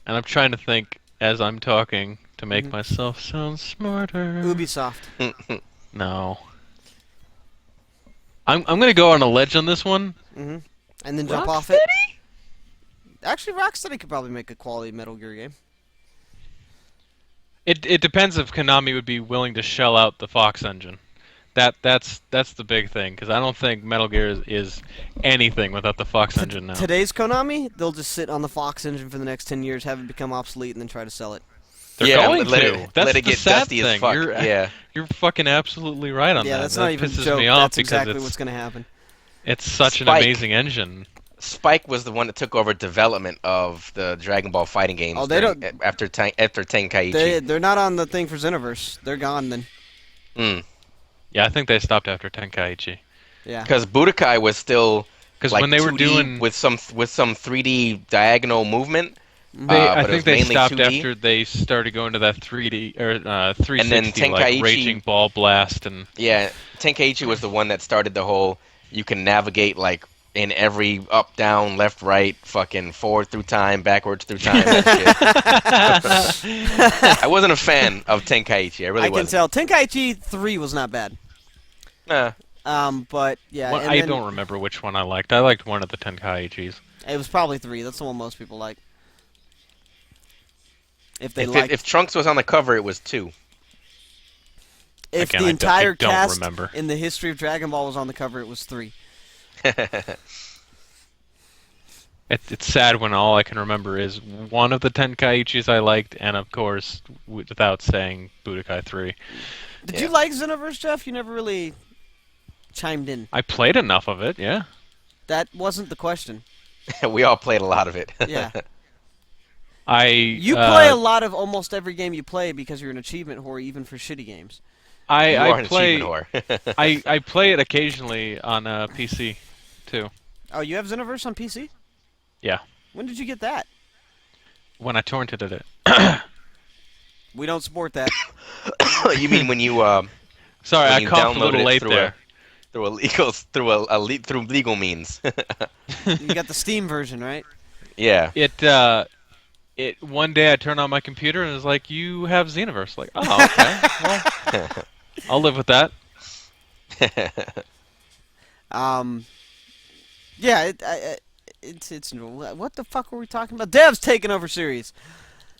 and I'm trying to think as I'm talking to make myself sound smarter. Ubisoft. No. I'm gonna go on a ledge on this one. And then jump off it. Actually, Rocksteady could probably make a quality Metal Gear game. It depends if Konami would be willing to shell out the Fox engine. That's the big thing, because I don't think Metal Gear is anything without the Fox engine now. Today's Konami, they'll just sit on the Fox engine for the next 10 years, have it become obsolete, and then try to sell it. They're Yeah, going let to. it- That's let it the get sad dusty as thing. fuck, You're, yeah. you're fucking absolutely right on Yeah, that. that's that not even a pisses joke. me off That's because exactly it's, what's going to happen. it's such an Spike. amazing engine. Spike was the one that took over development of the Dragon Ball fighting games. Oh, they after Tenkaichi. They're not on the thing for Xenoverse. They're gone then. Yeah, I think they stopped after Tenkaichi. Yeah. Because Budokai was still Because like when they were 2D doing, with some 3D diagonal movement. I but it think was they mainly stopped 2D. after they started going to that 3D or 360 And then like Tenkaichi- Raging Ball Blast and Yeah, Tenkaichi was the one that started the whole. You can navigate like in every up, down, left, right, fucking forward through time, backwards through time. That shit. I wasn't a fan of Tenkaichi. I really I can wasn't. tell. Tenkaichi 3 was not bad. Nah. But yeah, and I then don't remember which one I liked. I liked one of the Tenkaichis. it was probably 3. That's the one most people like. If they liked, If Trunks was on the cover, it was 2. if Again, the entire I don't cast remember. in the history of Dragon Ball was on the cover, it was 3. It's sad when all I can remember is one of the Tenkaichis I liked, and of course, without saying, Budokai 3. Did you like Xenoverse, Jeff? You never really chimed in. I played enough of it, yeah. That wasn't the question. We all played a lot of it. Yeah. You You play a lot of almost every game you play because you're an achievement whore, even for shitty games. You are I an play. achievement whore. I play it occasionally on PC, too. Oh, you have Xenoverse on PC? Yeah. When did you get that? When I torrented it. We don't support that. You mean when you Sorry, when I you coughed a download little it late through there. through legal means? You got the Steam version, right? Yeah. It one day I turned on my computer and it was like, "You have Xenoverse." Like, oh, okay. Well, I'll live with that. Yeah, it's what the fuck were we talking about? Dev's taking over series.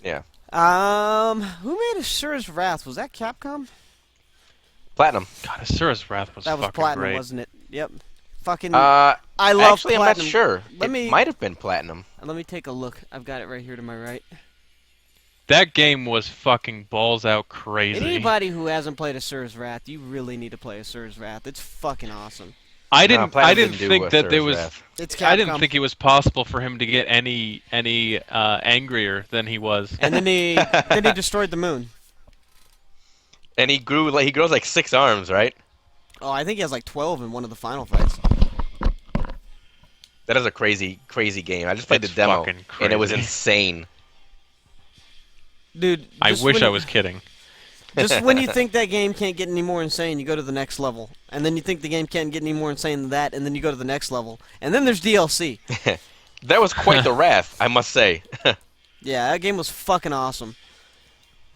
Yeah. Who made Asura's Wrath? Was that Capcom? Platinum. God, Asura's Wrath was That was fucking Platinum, great. wasn't it? Yep. Fucking. I love actually, Platinum. I'm not sure. Let It me might have been Platinum. let me take a look. I've got it right here to my right. That game was fucking balls out crazy. Anybody who hasn't played Asura's Wrath, you really need to play Asura's Wrath. It's fucking awesome. I No, didn't Platinum think do that there Asura's was. Wrath. It's Capcom. I didn't think it was possible for him to get any angrier than he was. And then he destroyed the moon. And he grows like 6 arms, right? Oh, I think he has like 12 in one of the final fights. That is a crazy, crazy game. I just played It's the demo, fucking and it was crazy. insane. Dude, I just wish when I you- was kidding. Just when you think that game can't get any more insane, you go to the next level. And then you think the game can't get any more insane than that, and then you go to the next level. And then there's DLC. That was quite the wrath, I must say. Yeah, that game was fucking awesome.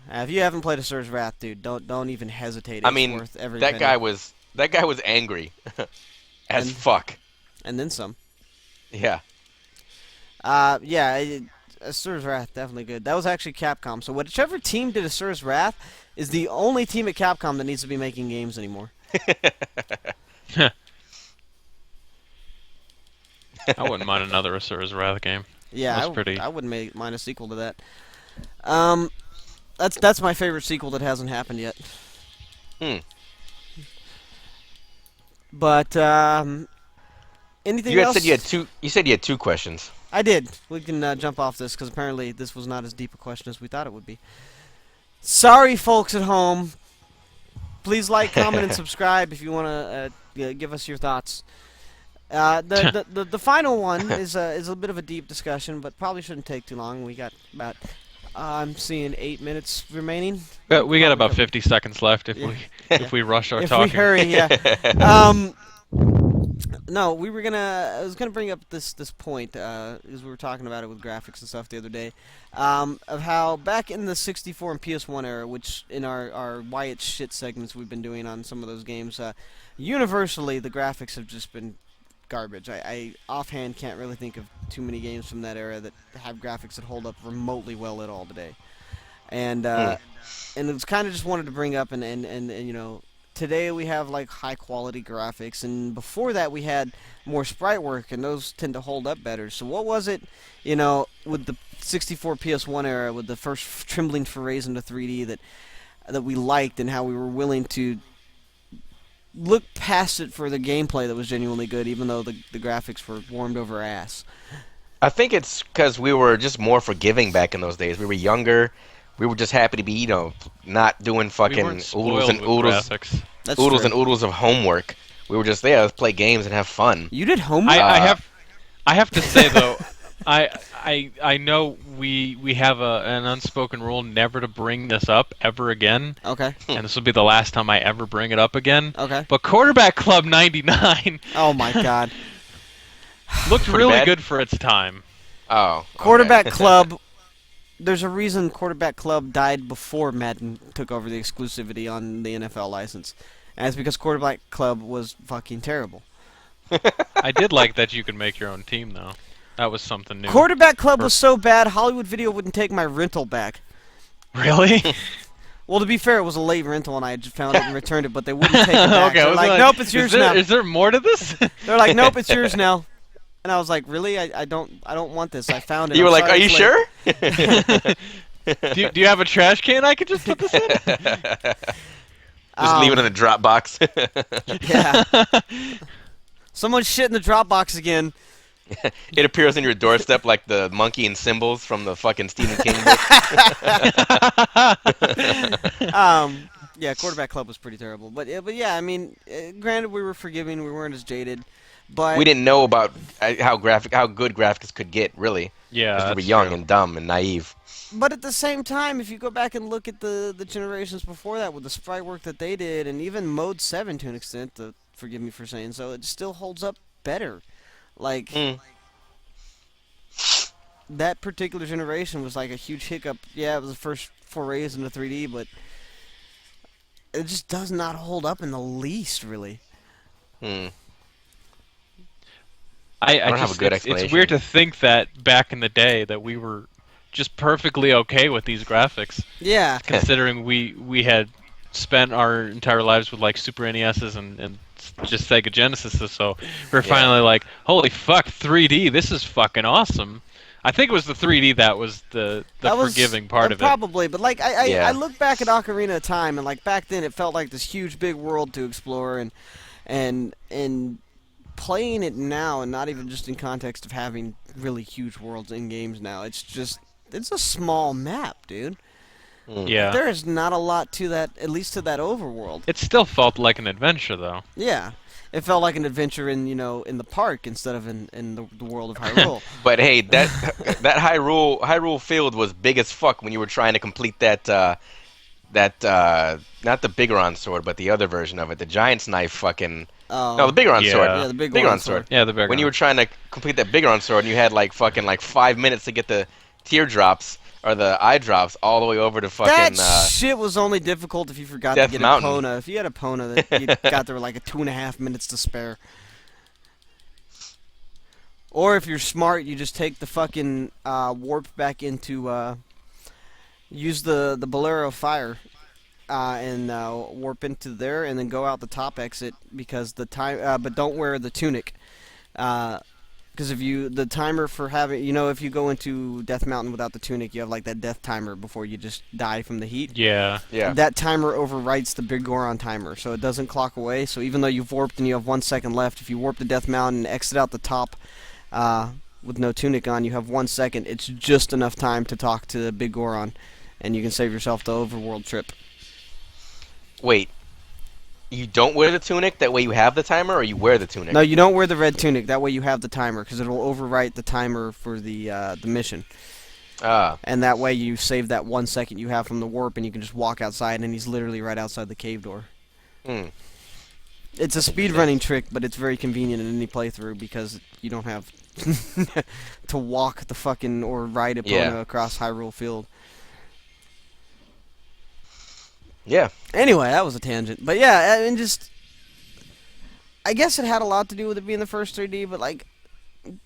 If you haven't played Asura's Wrath, dude, don't even hesitate. It's I mean, worth every that penny. guy was angry as And- fuck. And then some. Yeah. Yeah, Asura's Wrath, definitely good. That was actually Capcom. So whichever team did Asura's Wrath is the only team at Capcom that needs to be making games anymore. I wouldn't mind another Asura's Wrath game. Yeah, That's pretty. I wouldn't mind a sequel to that. That's my favorite sequel that hasn't happened yet. Hmm. But anything You had else? said you had two. You said you had 2 questions. I did. We can jump off this because apparently this was not as deep a question as we thought it would be. Sorry, folks at home. Please like, comment, and subscribe if you want to give us your thoughts. The final one is a bit of a deep discussion, but probably shouldn't take too long. We got about I'm seeing 8 minutes remaining. We got about Probably 50 seconds left if Yeah. if we rush our if talking. we hurry, yeah. No, I was gonna bring up this point because we were talking about it with graphics and stuff the other day, of how back in the 64 and PS1 era, which in our why it's shit segments we've been doing on some of those games, universally the graphics have just been garbage. I offhand can't really think of too many games from that era that have graphics that hold up remotely well at all today, and it's kind of just wanted to bring up and you know. Today we have like high quality graphics, and before that we had more sprite work, and those tend to hold up better. So what was it, you know, with the 64 PS1 era, with the first trembling forays into 3D that we liked, and how we were willing to look past it for the gameplay that was genuinely good, even though the graphics were warmed over ass. I think it's because we were just more forgiving back in those days. We were younger. We were just happy to be, not doing We fucking weren't oodles spoiled and with oodles, graphics. That's oodles true. and oodles of homework. We were just there. Let's play games and have fun. You did homework? I have to say though, I know we have an unspoken rule never to bring this up ever again, Okay. and this will be the last time I ever bring it up again. Okay. But Quarterback Club '99. Oh my god. Looked Pretty really bad? good for its time. Oh, Quarterback okay. Club. There's a reason Quarterback Club died before Madden took over the exclusivity on the NFL license, and it's because Quarterback Club was fucking terrible. I did like that you could make your own team, though. That was something new. Quarterback Club Or- was so bad, Hollywood Video wouldn't take my rental back. Really? Well, to be fair, it was a late rental, and I just found it and returned it, but they wouldn't take it back. Okay, I They're was like, like, nope, it's yours now. Is there more to this? They're like, nope, it's yours now. And I was like, really? I don't want this. I found it. You I'm were like, sorry "Are you it's late." sure?" Do you have a trash can I could just put this in? Just leave it in the Dropbox. Yeah. Someone's shit in the Dropbox again. It appears on your doorstep like the monkey and symbols from the fucking Stephen King book. Yeah, Quarterback Club was pretty terrible. But yeah, I mean, granted, we were forgiving. We weren't as jaded. But We didn't know about how good graphics could get, really, Yeah, because we were that's young true. and dumb and naive. But at the same time, if you go back and look at the generations before that with the sprite work that they did, and even Mode 7 to an extent, forgive me for saying so, it still holds up better. Like, Mm. that particular generation was like a huge hiccup. Yeah, it was the first forays into 3D, but it just does not hold up in the least, really. Hmm. I don't have just a good it's explanation. weird to think that back in the day that we were just perfectly okay with these graphics, Yeah. considering we had spent our entire lives with like Super NESs and just Sega Genesises, so we're Yeah. finally like, holy fuck, 3D, this is fucking awesome. I think it was the 3D that was the That was, forgiving part of it. probably, but like Yeah. I look back at Ocarina of Time, and like back then it felt like this huge big world to explore, and playing it now, and not even just in context of having really huge worlds in games now, it's a small map, dude. Mm. Yeah. There is not a lot to that, at least to that overworld. It still felt like an adventure, though. Yeah. It felt like an adventure in the park instead of in the world of Hyrule. But hey, that Hyrule Field was big as fuck when you were trying to complete that not the Bigoron sword, but the other version of it, the Giant's Knife fucking. No, the Bigoron Yeah. sword. Yeah, the big Bigoron one sword. Yeah, the bigger When you were trying to complete that Bigoron sword, and you had like fucking like 5 minutes to get the teardrops or the eye drops all the way over to fucking. That shit was only difficult if you forgot Death to get Mountain. a Pona. If you had a Pona, that you got there like a 2.5 minutes to spare. Or if you're smart, you just take the fucking warp back into use the Bolero Fire and warp into there, and then go out the top exit because the time. But don't wear the tunic. Because the timer for having, if you go into Death Mountain without the tunic, you have like that death timer before you just die from the heat. Yeah. Yeah. That timer overwrites the Big Goron timer, so it doesn't clock away. So even though you've warped and you have 1 second left, if you warp to Death Mountain and exit out the top with no tunic on, you have 1 second. It's just enough time to talk to the Big Goron, and you can save yourself the overworld trip. Wait. You don't wear the tunic, that way you have the timer, or you wear the tunic? No, you don't wear the red tunic. That way you have the timer, because it'll overwrite the timer for the mission. Ah. And that way you save that 1 second you have from the warp, and you can just walk outside, and he's literally right outside the cave door. Hmm. It's a speedrunning trick, but it's very convenient in any playthrough because you don't have to walk the fucking or ride Epona Yeah. across Hyrule Field. Yeah. Anyway, that was a tangent. But yeah, I mean, I guess it had a lot to do with it being the first 3D, but like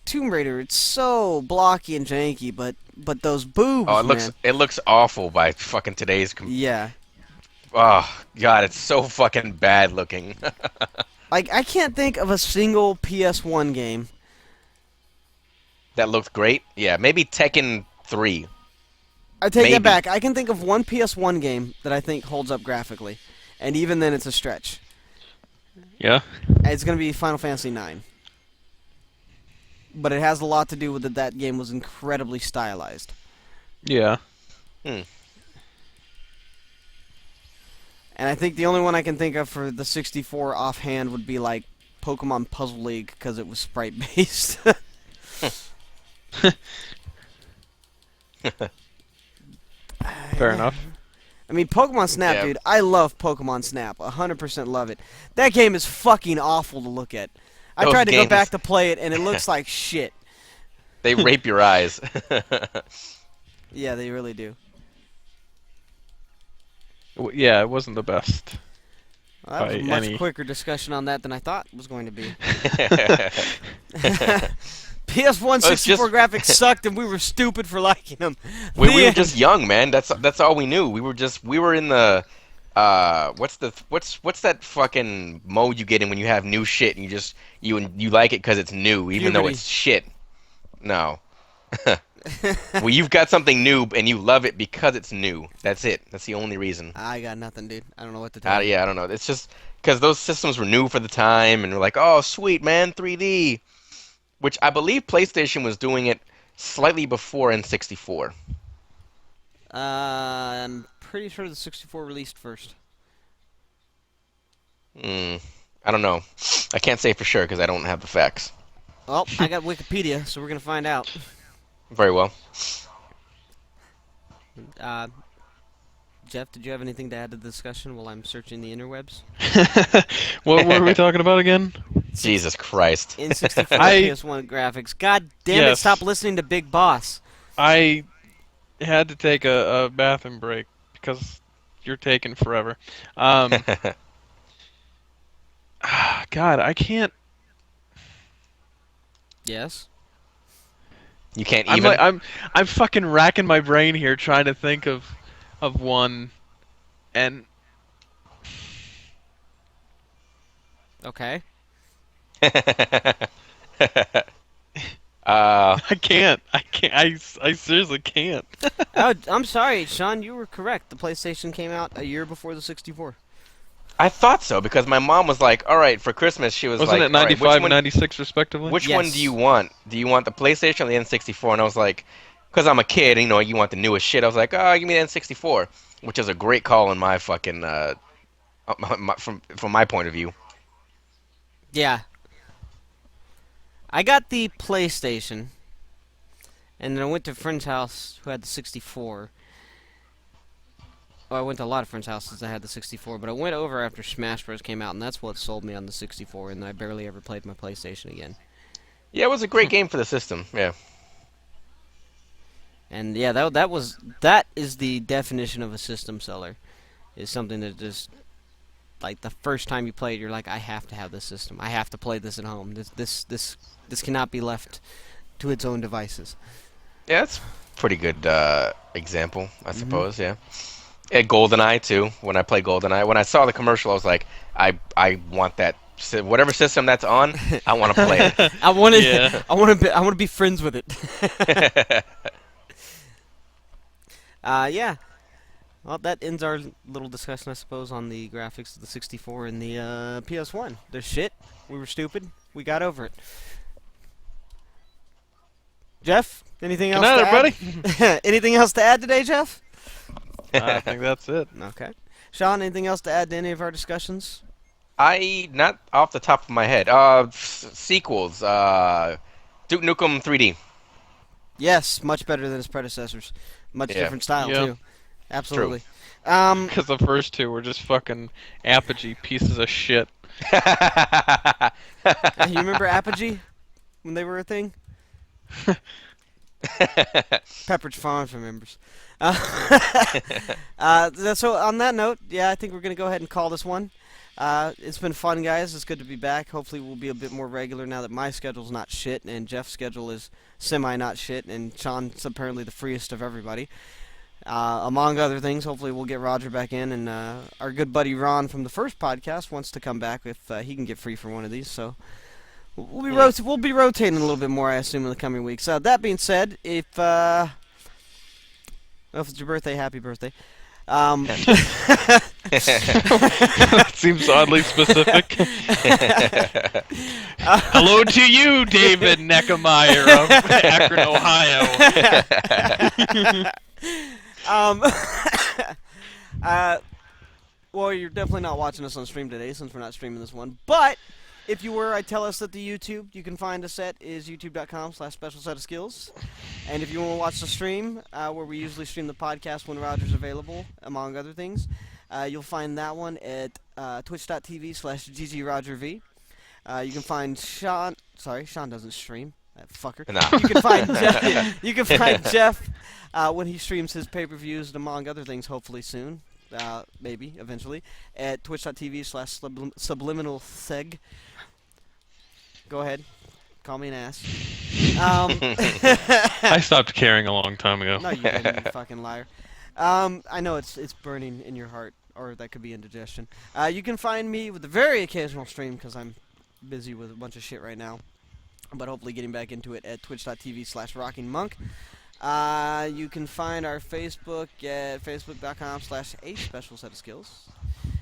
Tomb Raider, it's so blocky and janky, but those boobs, Oh, man. it looks awful by fucking today's. Yeah. Oh god, it's so fucking bad looking. Like, I can't think of a single PS1 game. That looked great. Yeah, maybe Tekken 3. I take Maybe. that back. I can think of one PS1 game that I think holds up graphically, and even then it's a stretch. Yeah. And it's going to be Final Fantasy IX. But it has a lot to do with that game was incredibly stylized. Yeah. Hmm. And I think the only one I can think of for the 64 offhand would be like Pokemon Puzzle League because it was sprite based. Fair enough. I mean, Pokemon Snap, Yeah. dude. I love Pokemon Snap. 100% love it. That game is fucking awful to look at. I Those tried to go back games, to play it, and it looks like shit. they rape your eyes. Yeah, they really do. Yeah, it wasn't the best Well, that by was a much any. quicker discussion on that than I thought it was going to be. PS1 It's 64 just graphics sucked, and we were stupid for liking them. we The were end. just young, man. That's all we knew. We were in the what's that fucking mode you get in when you have new shit and you like it because it's new, even though Puberty. it's shit. No. Well, you've got something new and you love it because it's new. That's it. That's the only reason. I got nothing, dude. I don't know what to tell you. Yeah, I don't know. It's just because those systems were new for the time, and we're like, oh, sweet, man, 3D. Which I believe PlayStation was doing it slightly before N64. I'm pretty sure the 64 released first. I don't know. I can't say for sure because I don't have the facts. Well, I got Wikipedia, so we're gonna find out. Very well. Uh, Jeff, did you have anything to add to the discussion while I'm searching the interwebs? What were we talking about again? Jesus Christ. N64 I- PS1 graphics. God damn it! Yes. Stop listening to Big Boss. I had to take a bathroom break because you're taking forever. God, I can't. Yes. You can't I'm even. like I'm fucking racking my brain here trying to think of one, and Okay. I can't. I seriously can't. Oh, I'm sorry, Sean. You were correct. The PlayStation came out a year before the 64. I thought so because my mom was like, "All right, for Christmas," she was Wasn't like, it "All right, 95 and 96 respectively? which Yes. one do you want? Do you want the PlayStation or the N64?" And I was like, "Because I'm a kid, you know, you want the newest shit." I was like, "Oh, give me the N64," which is a great call in my fucking from my point of view. Yeah. I got the PlayStation, and then I went to a friend's house who had the 64. Well, I went to a lot of friends' houses that had the 64, but I went over after Smash Bros. Came out, and that's what sold me on the 64, and then I barely ever played my PlayStation again. Yeah, it was a great game for the system. Yeah. And yeah, that is the definition of a system seller. Is something that just like the first time you play it, you're like, I have to have this system. I have to play this at home. This cannot be left to its own devices. Yeah, that's a pretty good example, I suppose. Yeah. GoldenEye too. When I play GoldenEye, when I saw the commercial, I was like, I want that. Whatever system that's on, I want to play it. I want to. Yeah. I want to be friends with it. Yeah. Well, that ends our little discussion, I suppose, on the graphics of the 64 and the PS1. They're shit. We were stupid. We got over it. Jeff, anything Good else night, to everybody. add? Anything else to add today, Jeff? I think that's it. Okay. Sean, anything else to add to any of our discussions? Not off the top of my head. Sequels. Duke Nukem 3D. Yes, much better than its predecessors. Much Yeah. different style, Yeah. too. Absolutely. Because the first two were just fucking apogee pieces of shit. You remember Apogee? When they were a thing? Pepperidge Farms remembers. So on that note, yeah, I think we're going to go ahead and call this one. It's been fun, guys. It's good to be back. Hopefully we'll be a bit more regular now that my schedule's not shit and Jeff's schedule is semi-not shit and Sean's apparently the freest of everybody. Among other things, hopefully we'll get Roger back in, and our good buddy Ron from the first podcast wants to come back if he can get free for one of these. So we'll be rotating a little bit more, I assume, in the coming weeks. That being said, if it's your birthday, happy birthday. That seems oddly specific. Hello to you, David Neckemeyer of Akron, Ohio. Well, you're definitely not watching us on stream today since we're not streaming this one. But if you were, I'd tell us that the YouTube you can find us at is youtube.com/specialsetofskills. And if you want to watch the stream, where we usually stream the podcast when Roger's available, among other things, you'll find that one at twitch.tv/ggrogerv. You can find Sean. Sorry, Sean doesn't stream. That fucker. Nah. You can find Jeff. You can find Jeff when he streams his pay-per-views, among other things. Hopefully soon, maybe eventually, at twitch.tv/subliminalseg. Go ahead, call me an ass. I stopped caring a long time ago. No, you didn't, you fucking liar. I know it's burning in your heart, or that could be indigestion. You can find me with a very occasional stream because I'm busy with a bunch of shit right now, but hopefully getting back into it at twitch.tv/rockingmonk. You can find our Facebook at facebook.com/a special set of skills.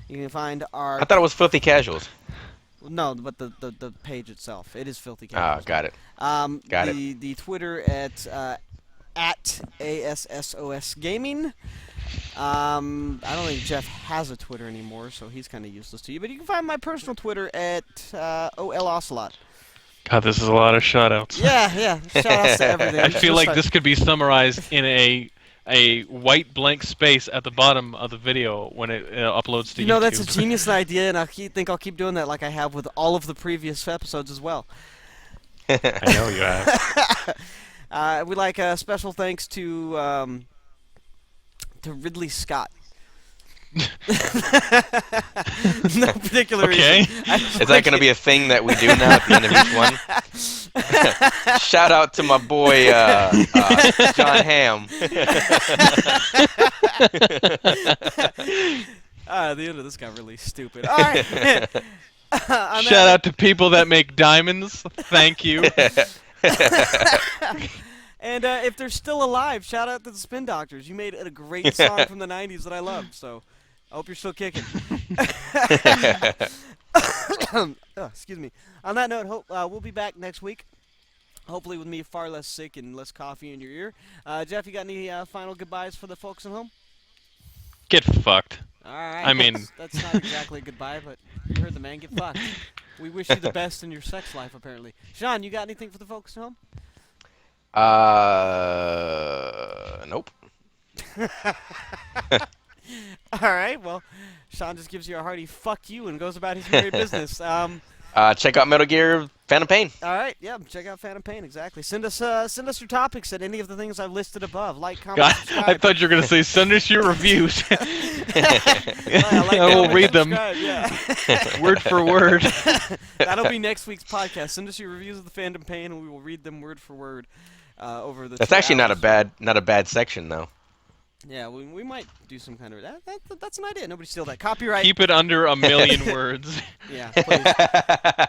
You can find our... I thought it was Filthy Casuals. No, but the page itself. It is Filthy Ah, Casuals. got it. Got it. The Twitter at ASSOS Gaming. I don't think Jeff has a Twitter anymore, so he's kind of useless to you. But you can find my personal Twitter at OL Ocelot. God, this is a lot of shoutouts. Yeah. Shoutouts to everything. I feel like this could be summarized in a white blank space at the bottom of the video when it uploads to YouTube. You know, that's a genius idea, and I think I'll keep doing that like I have with all of the previous episodes as well. I know you have. We'd like special thanks to Ridley Scott. No particular reason. Is that going to be a thing that we do now at the end of each one? Shout out to my boy John Hamm. The end of this got really stupid. All right. Shout out to people that make diamonds. Thank you. And if they're still alive, shout out to the Spin Doctors. You made a great song from the 90s that I love, so I hope you're still kicking. Excuse me. On that note, we'll be back next week. Hopefully with me far less sick and less coffee in your ear. Jeff, you got any final goodbyes for the folks at home? Get fucked. All right. I mean... That's not exactly a goodbye, but you heard the man. Get fucked. We wish you the best in your sex life, apparently. Sean, you got anything for the folks at home? Nope. Alright, well, Sean just gives you a hearty fuck you and goes about his merry business. Check out Metal Gear Phantom Pain. Alright, yeah, check out Phantom Pain, exactly. Send us your topics at any of the things I've listed above. Like, comment, God, subscribe. I thought you were going to say send us your reviews. I will read them. Yeah. Word for word. That'll be next week's podcast. Send us your reviews of the Phantom Pain and we will read them word for word over the That's 2 actually hours. not a bad section though. Yeah, we might do some kind of... That's an idea. Nobody steal that. Copyright. Keep it under 1,000,000 words. Yeah, please.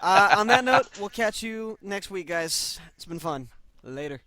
On that note, we'll catch you next week, guys. It's been fun. Later.